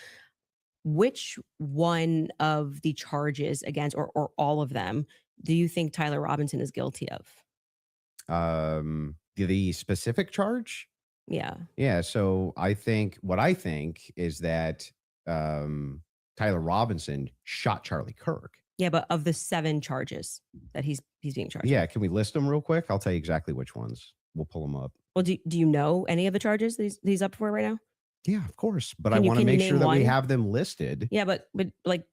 Which one of the charges against, or all of them, do you think Tyler Robinson is guilty of? The specific charge? Yeah. Yeah. So what I think is that Tyler Robinson shot Charlie Kirk. Yeah, but of the 7 charges that he's being charged. Yeah. Can we list them real quick? I'll tell you exactly which ones. We'll pull them up. Well, do you know any of the charges that he's up for right now? Yeah, of course. But I Can you- want to can you make sure name that we one? have them listed. Yeah, but like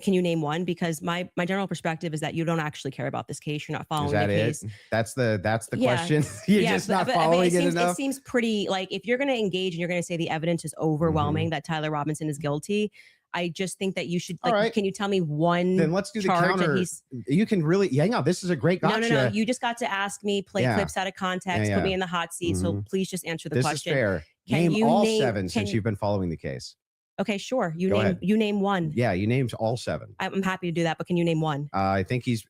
can you name one? Because my general perspective is that you don't actually care about this case. You're not Is following that the it? case. That's the Yeah. question. You're Yeah, just not but following it seems, enough. It seems pretty, like, if you're going to engage and you're going to say the evidence is overwhelming that Tyler Robinson is guilty, I just think that you should, All like, right. can you tell me one Then let's do the charge that counter. he's... You can really, yeah, this is a great gotcha. No. You just got to ask me, play Yeah. clips out of context, put me Yeah. in the hot seat. So please just answer the This question. is fair. Can Name you all name- 7 can since you- you've been following the case. Okay, sure. You Go ahead. name one. Yeah, you named all 7. I'm happy to do that, but can you name one? I think he's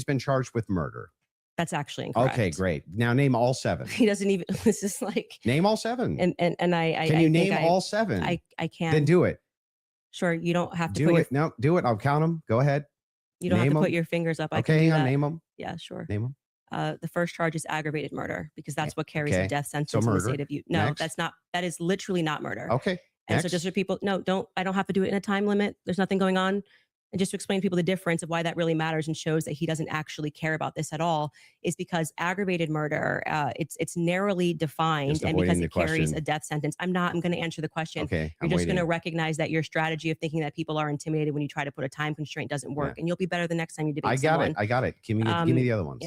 been charged with murder. That's actually incorrect. Okay, great. Now name all 7. He doesn't even, this is like, Name all 7. and I Can you think name all 7? I can. Then do it. Sure, you don't have to Do put it. No, do it. I'll count them. Go ahead. you don't have name to put 'em. your fingers up. I Okay, can do hang on. that. Name them. Yeah, sure. Name them. The first charge is aggravated murder because that's what carries Okay. a death sentence in the murder. state of Utah. No, Next. that's not. That is literally not murder. Okay. And so Next. just for people, no, I don't have to do it in a time limit. There's nothing going on. And just to explain to people the difference of why that really matters and shows that he doesn't actually care about this at all is because aggravated murder, it's narrowly defined, Just and because avoiding it the carries question. a death sentence. I'm going to answer the question. Okay. You're just going to recognize that your strategy of thinking that people are intimidated when you try to put a time constraint doesn't work, and you'll be better the next time you debate I got someone. it. I got it. Give me the other ones.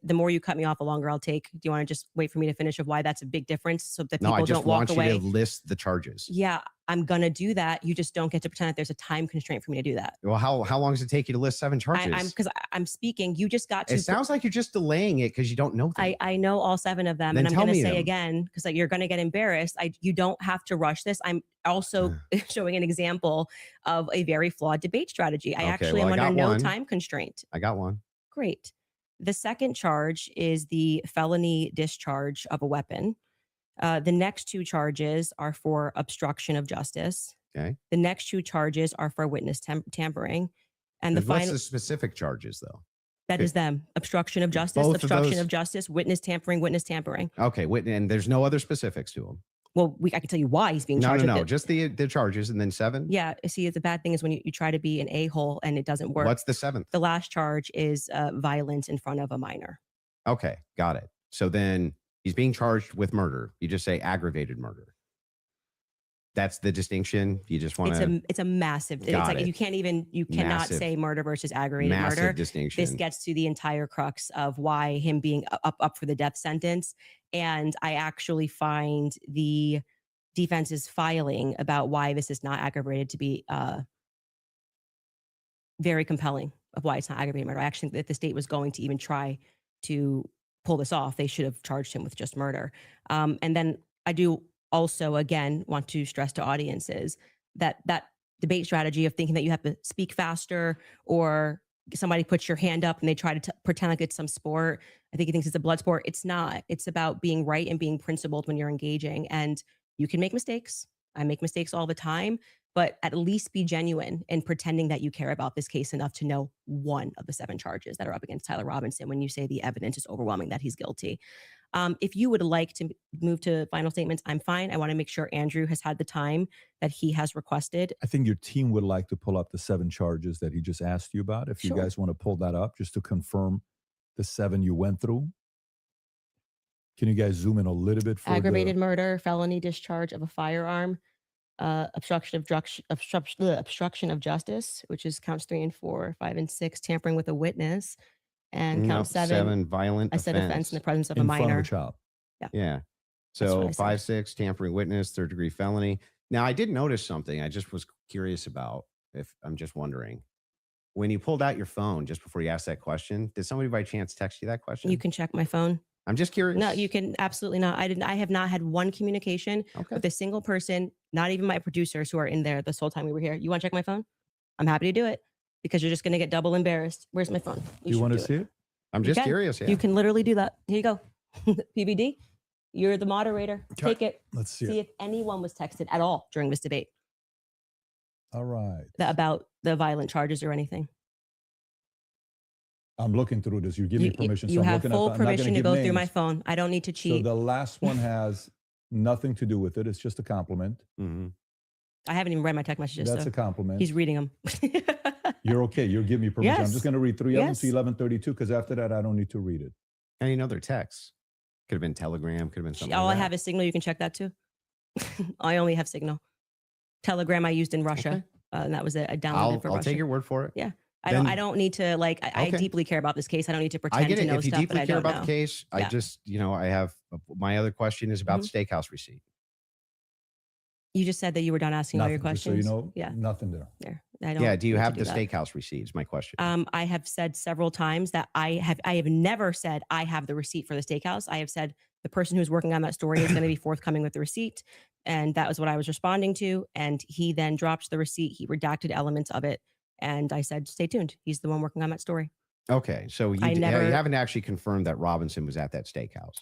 The more you cut me off, the longer I'll take. Do you want to just wait for me to finish of why that's a big difference so that No, people I just don't walk want away? you to list the charges. Yeah, I'm going to do that. You just don't get to pretend that there's a time constraint for me to do that. Well, how long does it take you to list 7 charges? Because I'm speaking. You just got to. It sounds like you're just delaying it because you don't know them. I know all 7 of them, Then and I'm tell going to me say them. again because you're going to get embarrassed. You don't have to rush this. I'm also showing an example of a very flawed debate strategy. I Okay, actually well, am I under got no one. time constraint. I got one. Great. The second charge is the felony discharge of a weapon. The next 2 charges are for obstruction of justice. Okay. The next 2 charges are for witness tampering. And the What's final, the specific charges though? that is them. Obstruction of justice, Both of obstruction those- of justice, witness tampering, witness tampering. Okay. And there's no other specifics to them. Well, I can tell you why he's being No, charged with it. just the charges and then 7. Yeah. See, the bad thing is when you try to be an a-hole and it doesn't work. What's the 7th? The last charge is violence in front of a minor. Okay. Got it. So then he's being charged with murder. You just say aggravated murder. That's the distinction. You just want to It's a massive. It's Got like it. you cannot Massive. say murder versus aggravated massive murder. distinction. This gets to the entire crux of why him being up for the death sentence. And I actually find the defense's filing about why this is not aggravated to be very compelling of why it's not aggravated murder. I actually think that the state was going to even try to pull this off, they should have charged him with just murder. And then I do also, again, want to stress to audiences that debate strategy of thinking that you have to speak faster or somebody puts your hand up and they try to pretend like it's some sport. I think he thinks it's a blood sport. It's not. It's about being right and being principled when you're engaging. And you can make mistakes. I make mistakes all the time, but at least be genuine in pretending that you care about this case enough to know one of the 7 charges that are up against Tyler Robinson when you say the evidence is overwhelming that he's guilty. If you would like to move to final statements, I'm fine. I want to make sure Andrew has had the time that he has requested. I think your team would like to pull up the 7 charges that he just asked you about. If you Sure. guys want to pull that up just to confirm the 7 you went through. Can you guys zoom in a little bit for Aggravated murder, felony discharge of a firearm, obstruction of justice, which is counts 3 and 4, 5 and 6, tampering with a witness, and count 7, violent I said offense in the presence of a in front minor. of a child? Yeah. That's what So I said. 5, 6, tampering witness, 3rd degree felony. Now I did notice something I just was curious about. If I'm just wondering, when you pulled out your phone just before you asked that question, did somebody by chance text you that question? You can check my phone. I'm just curious. No, you can absolutely not. I have not had one communication Okay. with a single person, not even my producers who are in there this whole time we were here. You want to check my phone? I'm happy to do it because you're just going to get double embarrassed. Where's my phone? You should want to do see it? I'm You just can. curious. Yeah. You can literally do that. Here you go. PBD, you're the moderator. Okay. Take it. Let's see See it. if anyone was texted at all during this debate All right. about the violent charges or anything. I'm looking through this. You give me permission. You so I'm have looking full at the, I'm not permission gonna to give go through my names. phone. I don't need to So cheat. the last one has nothing to do with it. It's just a compliment. Mhm. I haven't even read my text messages. That's So a compliment. he's reading them. You're okay. You're giving me permission. I'm Yes. just going to read 3 of them Yes. to 1132 because after that, I don't need to read it. And you know their texts. Could have been Telegram. Could have been something. All like I that. have is Signal. You can check that too. I only have Signal. Telegram I used in Russia, Okay. And that was it. I downloaded for I'll Russia. take your word for it. Yeah. Then- I don't need to like. I Okay. deeply care about this case. I don't need to I pretend get to it. know If you stuff that deeply I care don't about know. the case, I Yeah. just, I have my other question is about the steakhouse receipt. You just said that you were done asking all your Nothing, just questions. so you know, Yeah. nothing there. There. I don't Yeah. Do you need to have the that. steakhouse receipts? My question. I have said several times that I have never said I have the receipt for the steakhouse. I have said the person who's working on that story is going to be forthcoming with the receipt. And that was what I was responding to. And he then dropped the receipt. He redacted elements of it. And I said, stay tuned. He's the one working on that story. Okay. So you, I you never- haven't actually confirmed that Robinson was at that steakhouse.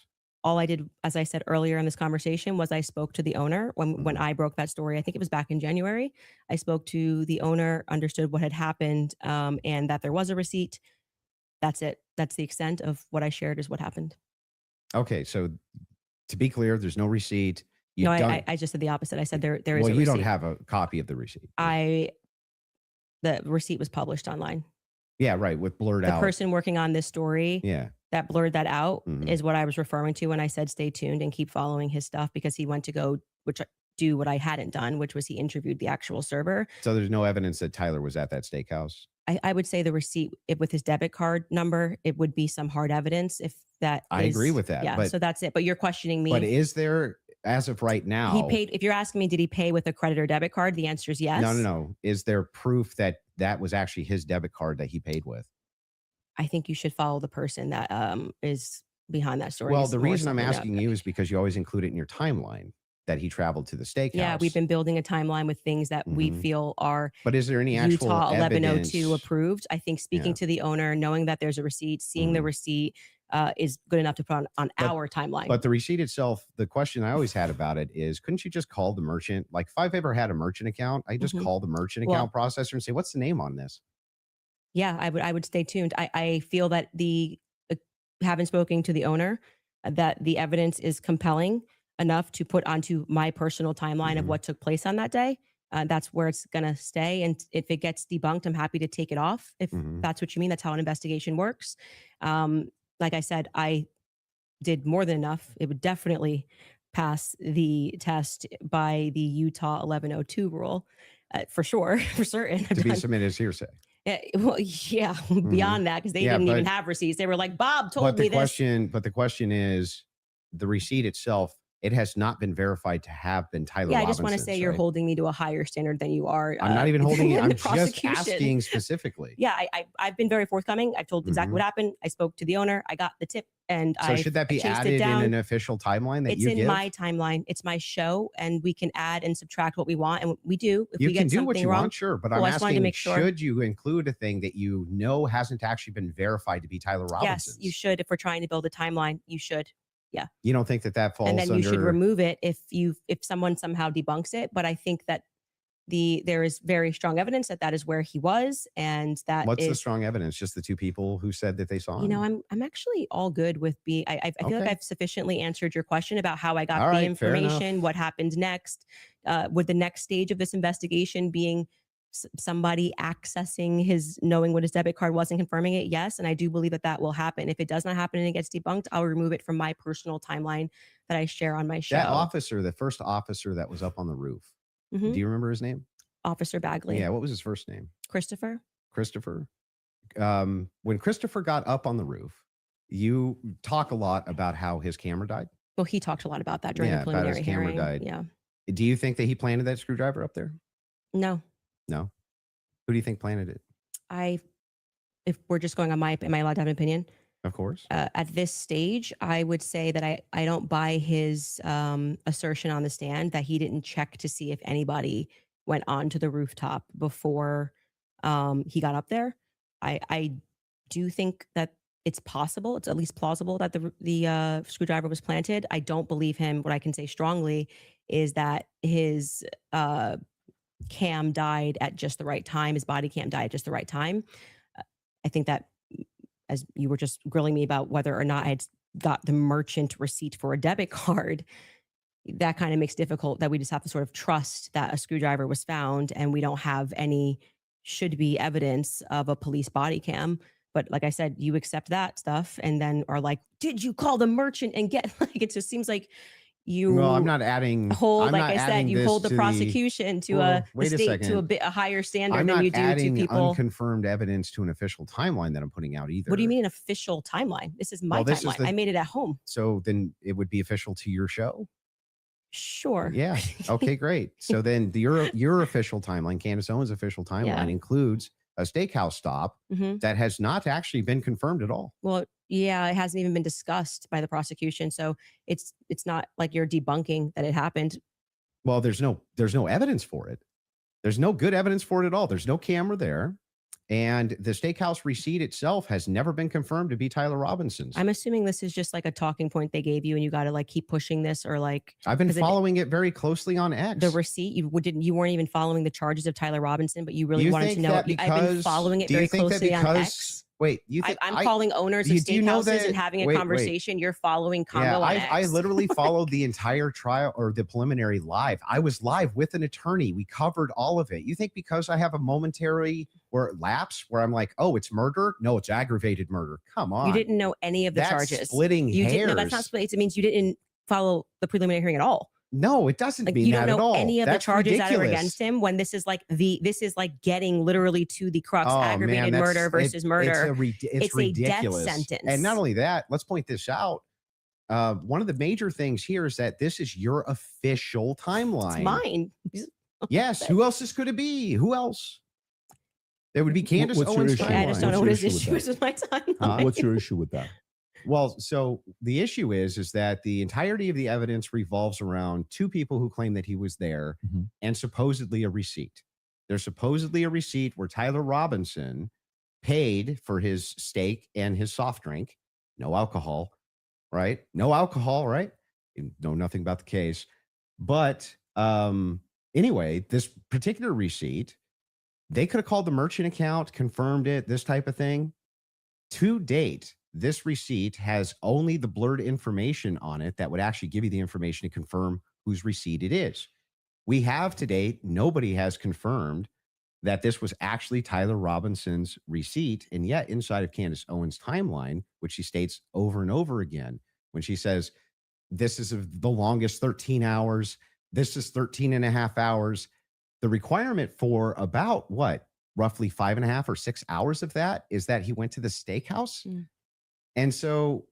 All I did, as I said earlier in this conversation, was I spoke to the owner when I broke that story. I think it was back in January. I spoke to the owner, understood what had happened, and that there was a receipt. That's it. That's the extent of what I shared is what happened. Okay. So to be clear, there's no receipt. You No, don't, I just said the opposite. I said there is well, a receipt. you don't have a copy of the receipt. The receipt was published online. Yeah. Right. With blurred The out. person working on this story Yeah. that blurred that out Mhm. is what I was referring to when I said stay tuned and keep following his stuff because he went to go do what I hadn't done, which was he interviewed the actual server. So there's no evidence that Tyler was at that steakhouse. I would say the receipt with his debit card number, it would be some hard evidence if that I agree with that, Yeah, but- so that's it. But you're questioning me. But is there, as of right now, He paid, if you're asking me, did he pay with a credit or debit card? The answer is yes. No. Is there proof that that was actually his debit card that he paid with? I think you should follow the person that is behind that story. Well, It's the more reason I'm something that- asking you is because you always include it in your timeline that he traveled to the steakhouse. Yeah, we've been building a timeline with things that we Mhm. feel are But is there any actual Utah 1102 evidence? approved. I think speaking Yeah. to the owner, knowing that there's a receipt, seeing the Mhm. receipt is good enough to put on But- our timeline. But the receipt itself, the question I always had about it is, couldn't you just call the merchant? Like if I've ever had a merchant account, I just Mhm. call the merchant Well- account processor and say, what's the name on this? Yeah, I would stay tuned. I feel that having spoken to the owner, that the evidence is compelling enough to put onto my personal timeline of Mhm. what took place on that day. That's where it's going to stay. And if it gets debunked, I'm happy to take it off. If Mhm. that's what you mean, that's how an investigation works. Like I said, I did more than enough. It would definitely pass the test by the Utah 1102 rule for sure, for certain. I've To be done- submitted as hearsay. well, yeah, beyond that, because they Yeah, didn't even but- have receipts. They were like, Bob told But me the this. question is, the receipt itself, it has not been verified to have been Tyler Yeah, I just want to Robinson's, say you're right? holding me to a higher standard than you are. I'm not even holding it. in I'm the just prosecution. asking specifically. Yeah, I've been very forthcoming. I've told exactly Mhm. what happened. I spoke to the owner. I got the tip, and So I should that be chased it added in down. an official timeline that It's you in give? my timeline. It's my show, and we can add and subtract what we want, and we do. If You we can get do what something you wrong, want, sure. But Cool, I I'm just wanted to asking, make sure. should you include a thing that you know hasn't actually been verified to be Tyler Robinson? yes, you should. If we're trying to build a timeline, you should. Yeah. You don't think that falls And then you should under- remove it if someone somehow debunks it. But I think that there is very strong evidence that is where he was, and What's the strong evidence? Just the two people who said that they saw him? You know, I'm actually all good with being. I feel like Okay. I've sufficiently answered your question about how I got All the right, fair enough. information, what happened next. Would the next stage of this investigation being somebody accessing knowing what his debit card was and confirming it? Yes, and I do believe that will happen. If it does not happen and it gets debunked, I'll remove it from my personal timeline that I share on my show. That officer, the first officer that was up on the roof. Mhm. Do you remember his name? Officer Bagley. Yeah. What was his first name? Christopher. Christopher. When Christopher got up on the roof, you talk a lot about how his camera died. Well, he talked a lot about that during the About his preliminary camera hearing. died. Yeah. Do you think that he planted that screwdriver up there? No. No. Who do you think planted it? If we're just going on am I allowed to have an opinion? Of course. At this stage, I would say that I don't buy his assertion on the stand that he didn't check to see if anybody went onto the rooftop before he got up there. I do think that it's possible, it's at least plausible that the screwdriver was planted. I don't believe him. What I can say strongly is that his cam died at just the right time. His body cam died at just the right time. I think that, as you were just grilling me about whether or not I had got the merchant receipt for a debit card, that kind of makes difficult that we just have to sort of trust that a screwdriver was found and we don't have any should be evidence of a police body cam. But like I said, you accept that stuff and then are like, did you call the merchant and get it just seems like you Well, I'm not adding. hold, I'm like not I said, adding you this hold the to prosecution to Well, the wait a state to second. a higher standard I'm than not you do to adding people. unconfirmed evidence to an official timeline that I'm putting out either. What do you mean an official timeline? This is my Well, this is timeline. I made it at home. So then it would be official to your show? Sure. Yeah. Okay, great. So then your official timeline, Candace Owens' official timeline, Yeah. includes a steakhouse stop Mhm. that has not actually been confirmed at all. Well, yeah, it hasn't even been discussed by the prosecution. So it's not like you're debunking that it happened. Well, there's no evidence for it. There's no good evidence for it at all. There's no camera there. And the steakhouse receipt itself has never been confirmed to be Tyler Robinson's. I'm assuming this is just like a talking point they gave you and you got to like keep pushing this or like I've been 'cause following it very closely on X. the receipt. You weren't even following the charges of Tyler Robinson, but you really You wanted to think know. that I've been because- following it do you very think that closely on because- X. Wait, you think I'm calling owners of do you know steakhouses that- and having a wait, wait. conversation. You're following Congo Yeah, on I X. literally followed the entire trial or the preliminary live. I was live with an attorney. We covered all of it. You think because I have a momentary or lapse where I'm like, oh, it's murder? No, it's aggravated murder. Come on. You didn't know any of the That's charges. splitting You hairs. didn't. No, that's not splitting. It means you didn't follow the preliminary hearing at all. No, it doesn't Like mean you that don't at know all. any of the That's charges that are ridiculous. against him when this is like getting literally to the crux, Oh, man, aggravated that's- murder versus murder. It's a death ridiculous. sentence. And not only that, let's point this out. One of the major things here is that this is your official timeline. It's mine. Yes. Who else could it be? Who else? It would be Candace what's your Owens' issue? timeline. I just don't know What's what your his issue with issue is with my timeline. What's your issue with that? Well, so the issue is that the entirety of the evidence revolves around two people who claim that he was there Mhm. and supposedly a receipt. There's supposedly a receipt where Tyler Robinson paid for his steak and his soft drink. No alcohol, right? No alcohol, right? You know nothing about the case. But anyway, this particular receipt, they could have called the merchant account, confirmed it, this type of thing. To date, this receipt has only the blurred information on it that would actually give you the information to confirm whose receipt it is. We have to date, nobody has confirmed that this was actually Tyler Robinson's receipt. And yet inside of Candace Owens' timeline, which she states over and over again, when she says, this is the longest 13 hours, this is 13 and a half hours, the requirement for about what, roughly 5.5 or 6 hours of that is that he went to the steakhouse. Mm.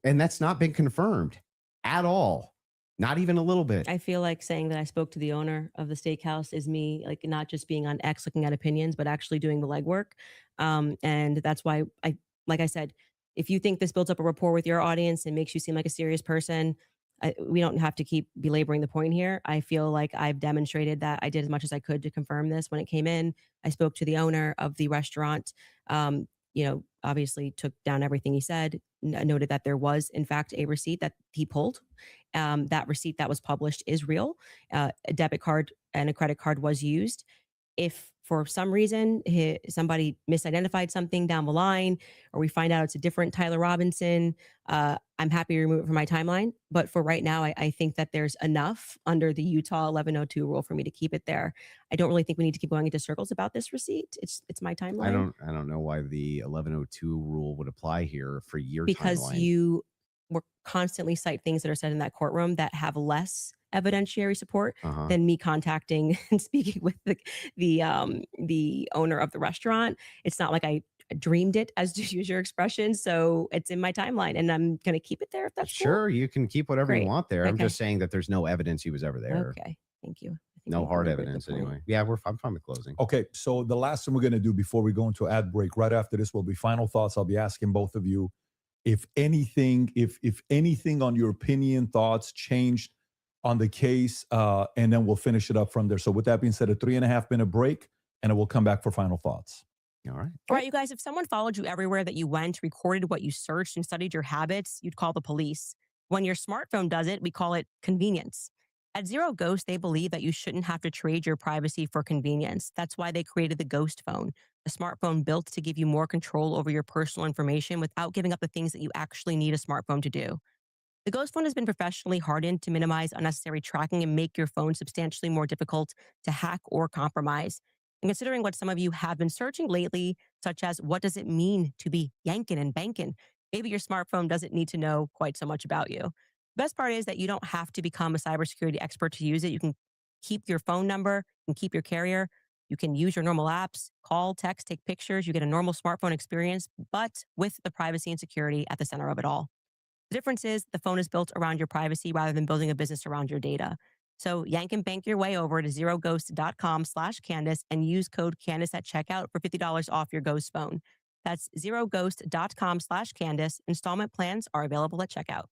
And that's not been confirmed at all. Not even a little bit. I feel like saying that I spoke to the owner of the steakhouse is me, like not just being on X looking at opinions, but actually doing the legwork. And that's why like I said, if you think this builds up a rapport with your audience and makes you seem like a serious person, we don't have to keep belaboring the point here. I feel like I've demonstrated that I did as much as I could to confirm this when it came in. I spoke to the owner of the restaurant. obviously took down everything he said, noted that there was, in fact, a receipt that he pulled. That receipt that was published is real. A debit card and a credit card was used. If for some reason somebody misidentified something down the line, or we find out it's a different Tyler Robinson, I'm happy to remove it from my timeline. But for right now, I think that there's enough under the Utah 1102 rule for me to keep it there. I don't really think we need to keep going into circles about this receipt. It's my timeline. I don't know why the 1102 rule would apply here for your Because timeline. you will constantly cite things that are said in that courtroom that have less evidentiary support than me contacting and speaking with the owner of the restaurant. It's not like I dreamed it, as to use your expression. So it's in my timeline, and I'm going to keep it there if that's cool. Sure, you can keep whatever you Great. want there. I'm Okay. just saying that there's no evidence he was ever there. Okay, thank you. I think No I hard delivered the evidence point. anyway. Yeah, I'm fine with closing. Okay, so the last thing we're going to do before we go into ad break, right after this, will be final thoughts. I'll be asking both of you if anything, if anything on your opinion, thoughts changed on the case, and then we'll finish it up from there. So with that being said, a 3.5 minute break, and then we'll come back for final thoughts. All right. All right, you guys, if someone followed you everywhere that you went, recorded what you searched, and studied your habits, you'd call the police. When your smartphone does it, we call it convenience. At Zero Ghost, they believe that you shouldn't have to trade your privacy for convenience. That's why they created the Ghost phone, a smartphone built to give you more control over your personal information without giving up the things that you actually need a smartphone to do. The Ghost phone has been professionally hardened to minimize unnecessary tracking and make your phone substantially more difficult to hack or compromise. And considering what some of you have been searching lately, such as what does it mean to be yanking and banking, maybe your smartphone doesn't need to know quite so much about you. The best part is that you don't have to become a cybersecurity expert to use it. You can keep your phone number, you can keep your carrier, you can use your normal apps, call, text, take pictures. You get a normal smartphone experience, but with the privacy and security at the center of it all. The difference is the phone is built around your privacy rather than building a business around your data. So yank and bank your way over to zeroghost.com/Candace and use code Candace at checkout for $50 off your Ghost phone. That's zeroghost.com/Candace. Installment plans are available at checkout.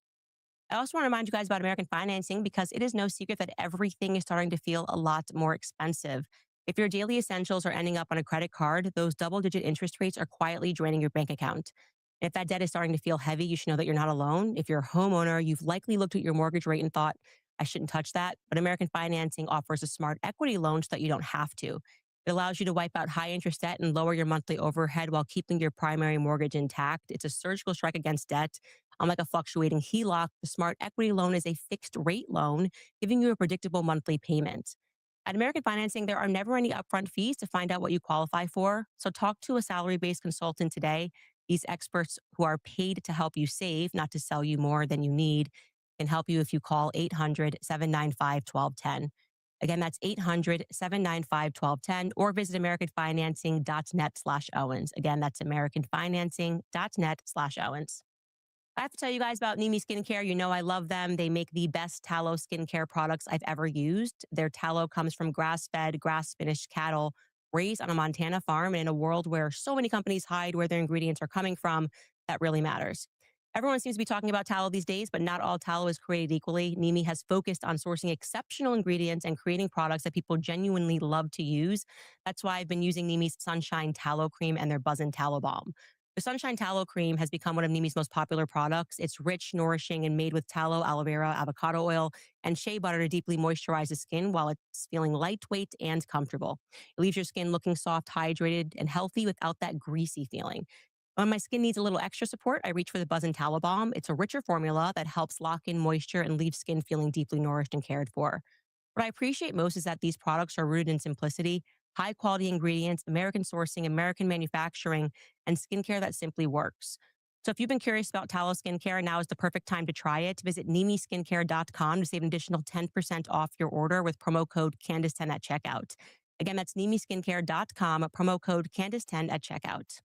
I also want to remind you guys about American financing, because it is no secret that everything is starting to feel a lot more expensive. If your daily essentials are ending up on a credit card, those double-digit interest rates are quietly draining your bank account. If that debt is starting to feel heavy, you should know that you're not alone. If you're a homeowner, you've likely looked at your mortgage rate and thought, I shouldn't touch that. But American Financing offers a smart equity loan so that you don't have to. It allows you to wipe out high interest debt and lower your monthly overhead while keeping your primary mortgage intact. It's a surgical strike against debt. Unlike a fluctuating HELOC, the smart equity loan is a fixed rate loan, giving you a predictable monthly payment. At American Financing, there are never any upfront fees to find out what you qualify for. So talk to a salary-based consultant today. These experts who are paid to help you save, not to sell you more than you need, can help you if you call 800-795-1210. Again, that's 800-795-1210, or visit americanfinancing.net/Owens. Again, that's americanfinancing.net/Owens. I have to tell you guys about Nimi Skincare. You know I love them. They make the best tallow skincare products I've ever used. Their tallow comes from grass-fed, grass-finished cattle raised on a Montana farm. And in a world where so many companies hide where their ingredients are coming from, that really matters. Everyone seems to be talking about tallow these days, but not all tallow is created equally. Nimi has focused on sourcing exceptional ingredients and creating products that people genuinely love to use. That's why I've been using Nimi's Sunshine Tallow Cream and their Buzzin' Tallow Balm. The Sunshine Tallow Cream has become one of Nimi's most popular products. It's rich, nourishing, and made with tallow, aloe vera, avocado oil, and shea butter to deeply moisturize the skin while it's feeling lightweight and comfortable. It leaves your skin looking soft, hydrated, and healthy without that greasy feeling. When my skin needs a little extra support, I reach for the Buzzin' Tallow Balm. It's a richer formula that helps lock in moisture and leave skin feeling deeply nourished and cared for. What I appreciate most is that these products are rooted in simplicity, high quality ingredients, American sourcing, American manufacturing, and skincare that simply works. So if you've been curious about tallow skincare, now is the perfect time to try it. Visit nimiskincare.com to save an additional 10% off your order with promo code Candace10 at checkout. Again, that's nimiskincare.com, promo code Candace10 at checkout.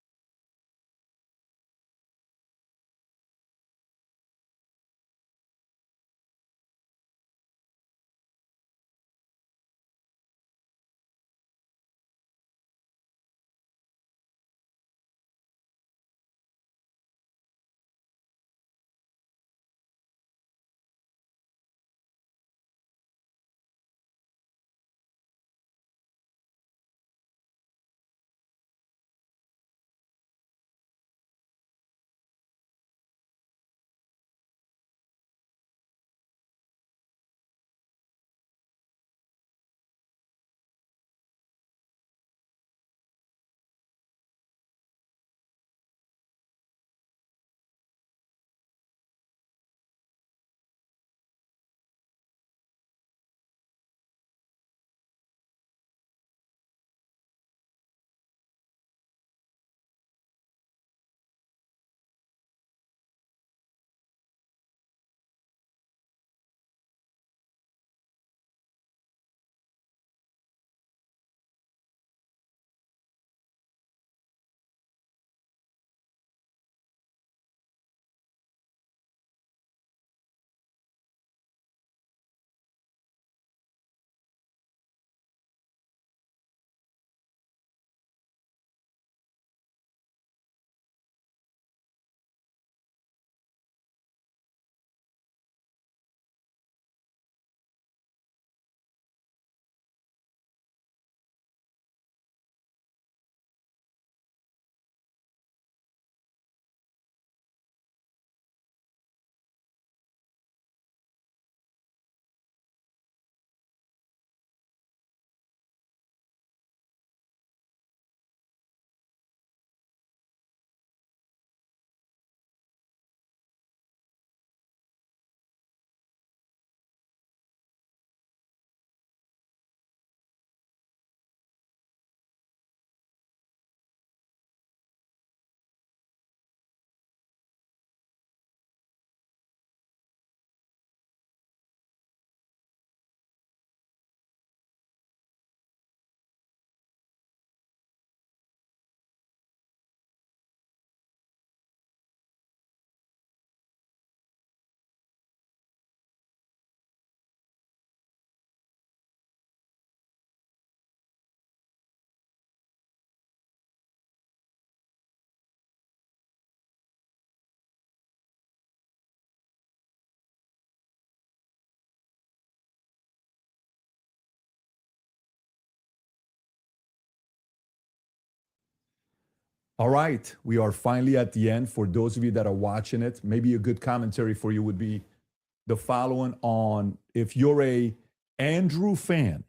All right, we are finally at the end. For those of you that are watching it, maybe a good commentary for you would be the following on if you're a Andrew fan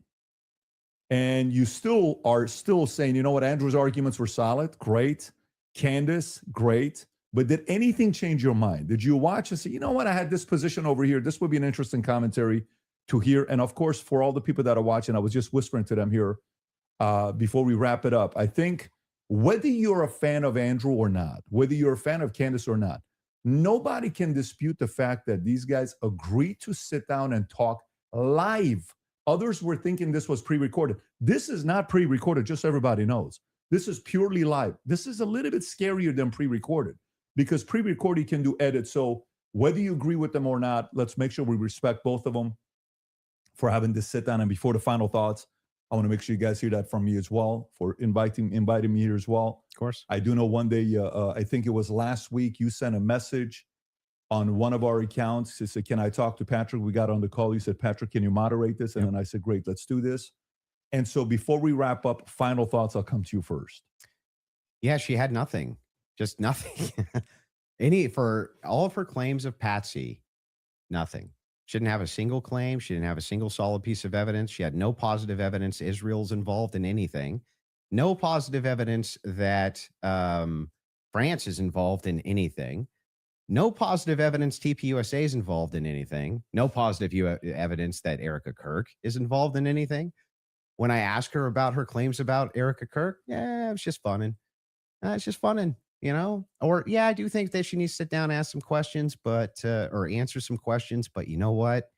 and you still are saying, you know what, Andrew's arguments were solid, great. Candace, great. But did anything change your mind? Did you watch and say, you know what, I had this position over here. This would be an interesting commentary to hear. And of course, for all the people that are watching, I was just whispering to them here before we wrap it up. I think whether you're a fan of Andrew or not, whether you're a fan of Candace or not, nobody can dispute the fact that these guys agreed to sit down and talk live. Others were thinking this was pre-recorded. This is not pre-recorded, just so everybody knows. This is purely live. This is a little bit scarier than pre-recorded because pre-recorded can do edits. So whether you agree with them or not, let's make sure we respect both of them for having this sit down. And before the final thoughts, I want to make sure you guys hear that from me as well, for inviting me here as well. Of course. I do know one day, I think it was last week, you sent a message on one of our accounts. You said, can I talk to Patrick? We got on the call. You said, Patrick, can you moderate this? And then I said, great, let's do this. And so before we wrap up, final thoughts, I'll come to you first. Yeah, she had nothing, just nothing. For all of her claims of patsy, nothing. She didn't have a single claim. She didn't have a single solid piece of evidence. She had no positive evidence Israel's involved in anything. No positive evidence that France is involved in anything. No positive evidence TPUSA is involved in anything. No positive evidence that Erica Kirk is involved in anything. When I ask her about her claims about Erica Kirk, yeah, it's just funning. It's just funning, you know? Or, yeah, I do think that she needs to sit down and ask some questions, but, or answer some questions, but you know what?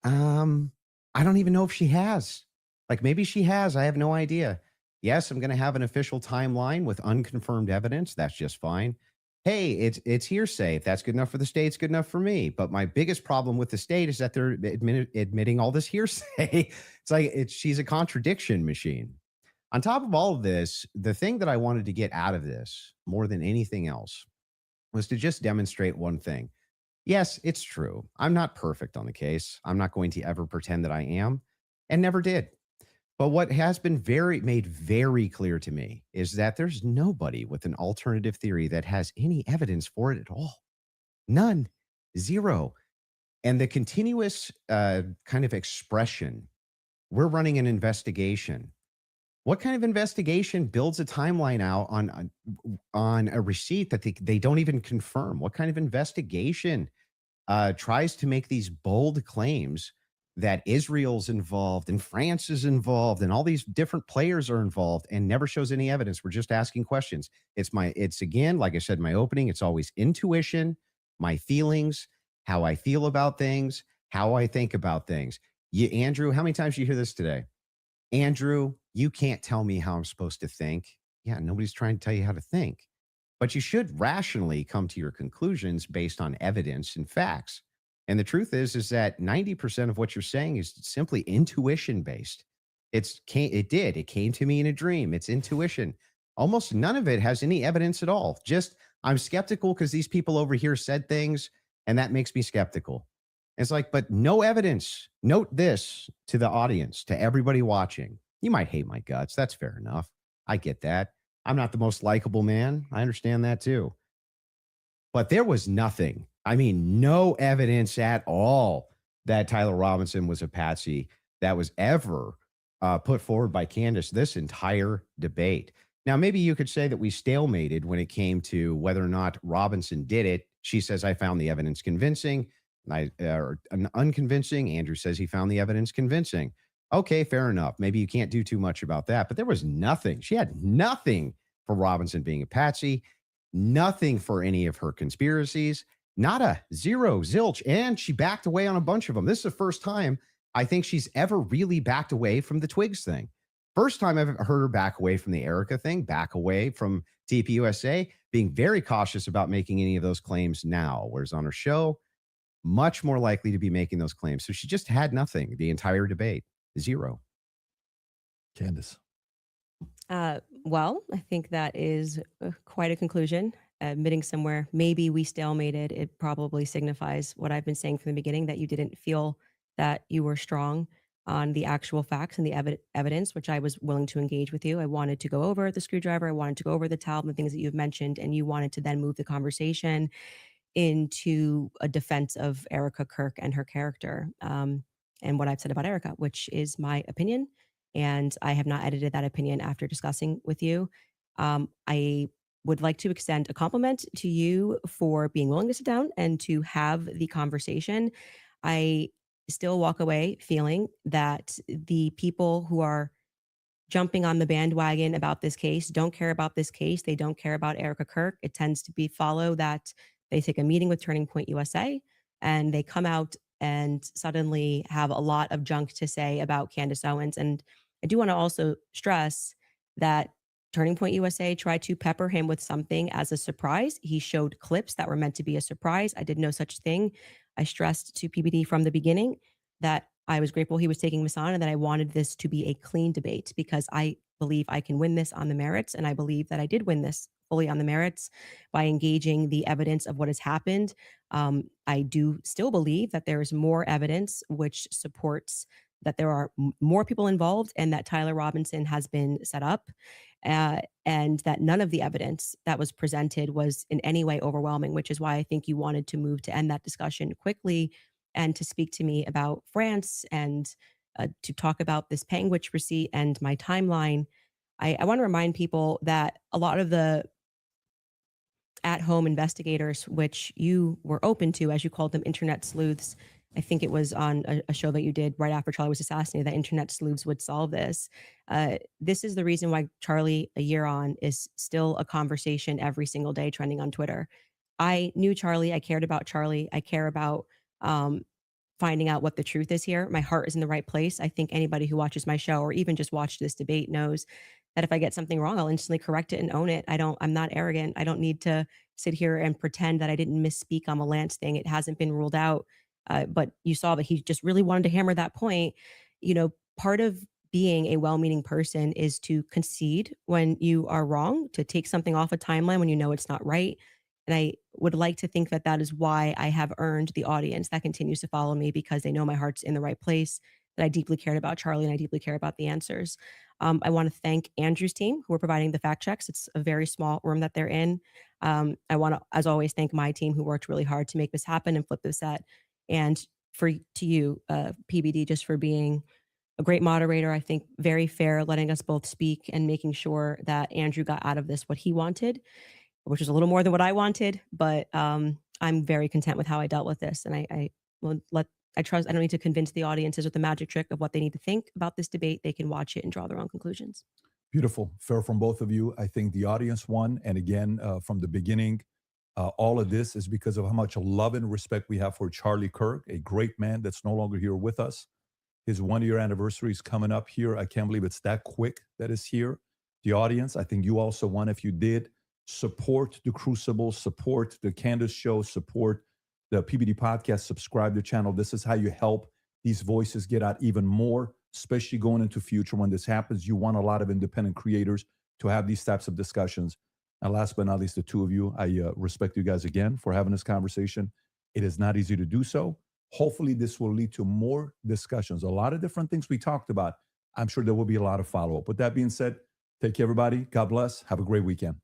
I don't even know if she has. Like, maybe she has. I have no idea. Yes, I'm going to have an official timeline with unconfirmed evidence. That's just fine. Hey, it's hearsay. If that's good enough for the state, it's good enough for me. But my biggest problem with the state is that they're admitting all this hearsay. It's like she's a contradiction machine. On top of all of this, the thing that I wanted to get out of this more than anything else was to just demonstrate one thing. Yes, it's true. I'm not perfect on the case. I'm not going to ever pretend that I am, and never did. But what has been made very clear to me is that there's nobody with an alternative theory that has any evidence for it at all. None. Zero. And the continuous kind of expression, we're running an investigation. What kind of investigation builds a timeline out on a receipt that they don't even confirm? What kind of investigation tries to make these bold claims that Israel's involved and France is involved and all these different players are involved and never shows any evidence? We're just asking questions. It's again, like I said in my opening, it's always intuition, my feelings, how I feel about things, how I think about things. Andrew, how many times did you hear this today? Andrew, you can't tell me how I'm supposed to think. Yeah, nobody's trying to tell you how to think. But you should rationally come to your conclusions based on evidence and facts. And the truth is that 90% of what you're saying is simply intuition based. It came to me in a dream. It's intuition. Almost none of it has any evidence at all. Just I'm skeptical because these people over here said things, and that makes me skeptical. It's like, but no evidence. Note this to the audience, to everybody watching. You might hate my guts. That's fair enough. I get that. I'm not the most likable man. I understand that too. But there was nothing. I mean, no evidence at all that Tyler Robinson was a patsy that was ever put forward by Candace this entire debate. Now, maybe you could say that we stalemated when it came to whether or not Robinson did it. She says, I found the evidence convincing. Or unconvincing. Andrew says he found the evidence convincing. Okay, fair enough. Maybe you can't do too much about that, but there was nothing. She had nothing for Robinson being a patsy, nothing for any of her conspiracies, not a zero, zilch. And she backed away on a bunch of them. This is the first time I think she's ever really backed away from the Twigs thing. First time I've heard her back away from the Erica thing, back away from TPUSA, being very cautious about making any of those claims now. Whereas on her show, much more likely to be making those claims. So she just had nothing the entire debate. Zero. Candace. Well, I think that is quite a conclusion. Admitting somewhere, maybe we stalemated. It probably signifies what I've been saying from the beginning, that you didn't feel that you were strong. on the actual facts and the evidence, which I was willing to engage with you. I wanted to go over the screwdriver. I wanted to go over the towel and the things that you've mentioned, and you wanted to then move the conversation into a defense of Erica Kirk and her character, and what I've said about Erica, which is my opinion. And I have not edited that opinion after discussing with you. I would like to extend a compliment to you for being willing to sit down and to have the conversation. I still walk away feeling that the people who are jumping on the bandwagon about this case don't care about this case. They don't care about Erica Kirk. It tends to be follow that they take a meeting with Turning Point USA and they come out and suddenly have a lot of junk to say about Candace Owens. And I do want to also stress that Turning Point USA tried to pepper him with something as a surprise. He showed clips that were meant to be a surprise. I did no such thing. I stressed to PBD from the beginning that I was grateful he was taking this on and that I wanted this to be a clean debate because I believe I can win this on the merits. And I believe that I did win this fully on the merits by engaging the evidence of what has happened. I do still believe that there is more evidence which supports that there are more people involved and that Tyler Robinson has been set up, and that none of the evidence that was presented was in any way overwhelming, which is why I think you wanted to move to end that discussion quickly and to speak to me about France and to talk about this Panguitch receipt and my timeline. I want to remind people that a lot of the at-home investigators, which you were open to, as you called them, internet sleuths. I think it was on a show that you did right after Charlie was assassinated that internet sleuths would solve this. This is the reason why Charlie, a year on, is still a conversation every single day trending on Twitter. I knew Charlie. I cared about Charlie. I care about finding out what the truth is here. My heart is in the right place. I think anybody who watches my show or even just watched this debate knows that if I get something wrong, I'll instantly correct it and own it. I'm not arrogant. I don't need to sit here and pretend that I didn't misspeak on the Lance thing. It hasn't been ruled out. But you saw that he just really wanted to hammer that point. Part of being a well-meaning person is to concede when you are wrong, to take something off a timeline when you know it's not right. And I would like to think that that is why I have earned the audience that continues to follow me, because they know my heart's in the right place, that I deeply cared about Charlie and I deeply care about the answers. I want to thank Andrew's team who are providing the fact checks. It's a very small room that they're in. I want to, as always, thank my team who worked really hard to make this happen and flip this set. And to you, PBD, just for being a great moderator. I think very fair, letting us both speak and making sure that Andrew got out of this what he wanted, which is a little more than what I wanted. But I'm very content with how I dealt with this. And I trust, I don't need to convince the audiences with the magic trick of what they need to think about this debate. They can watch it and draw their own conclusions. Beautiful. Fair from both of you. I think the audience won. And again, from the beginning, all of this is because of how much love and respect we have for Charlie Kirk, a great man that's no longer here with us. His 1-year anniversary is coming up here. I can't believe it's that quick that is here. The audience, I think you also won if you did support the Crucible, support the Candace Show, support the PBD podcast, subscribe to the channel. This is how you help these voices get out even more, especially going into future when this happens. You want a lot of independent creators to have these types of discussions. And last but not least, the two of you, I respect you guys again for having this conversation. It is not easy to do so. Hopefully this will lead to more discussions. A lot of different things we talked about. I'm sure there will be a lot of follow-up. With that being said, take care, everybody. God bless. Have a great weekend.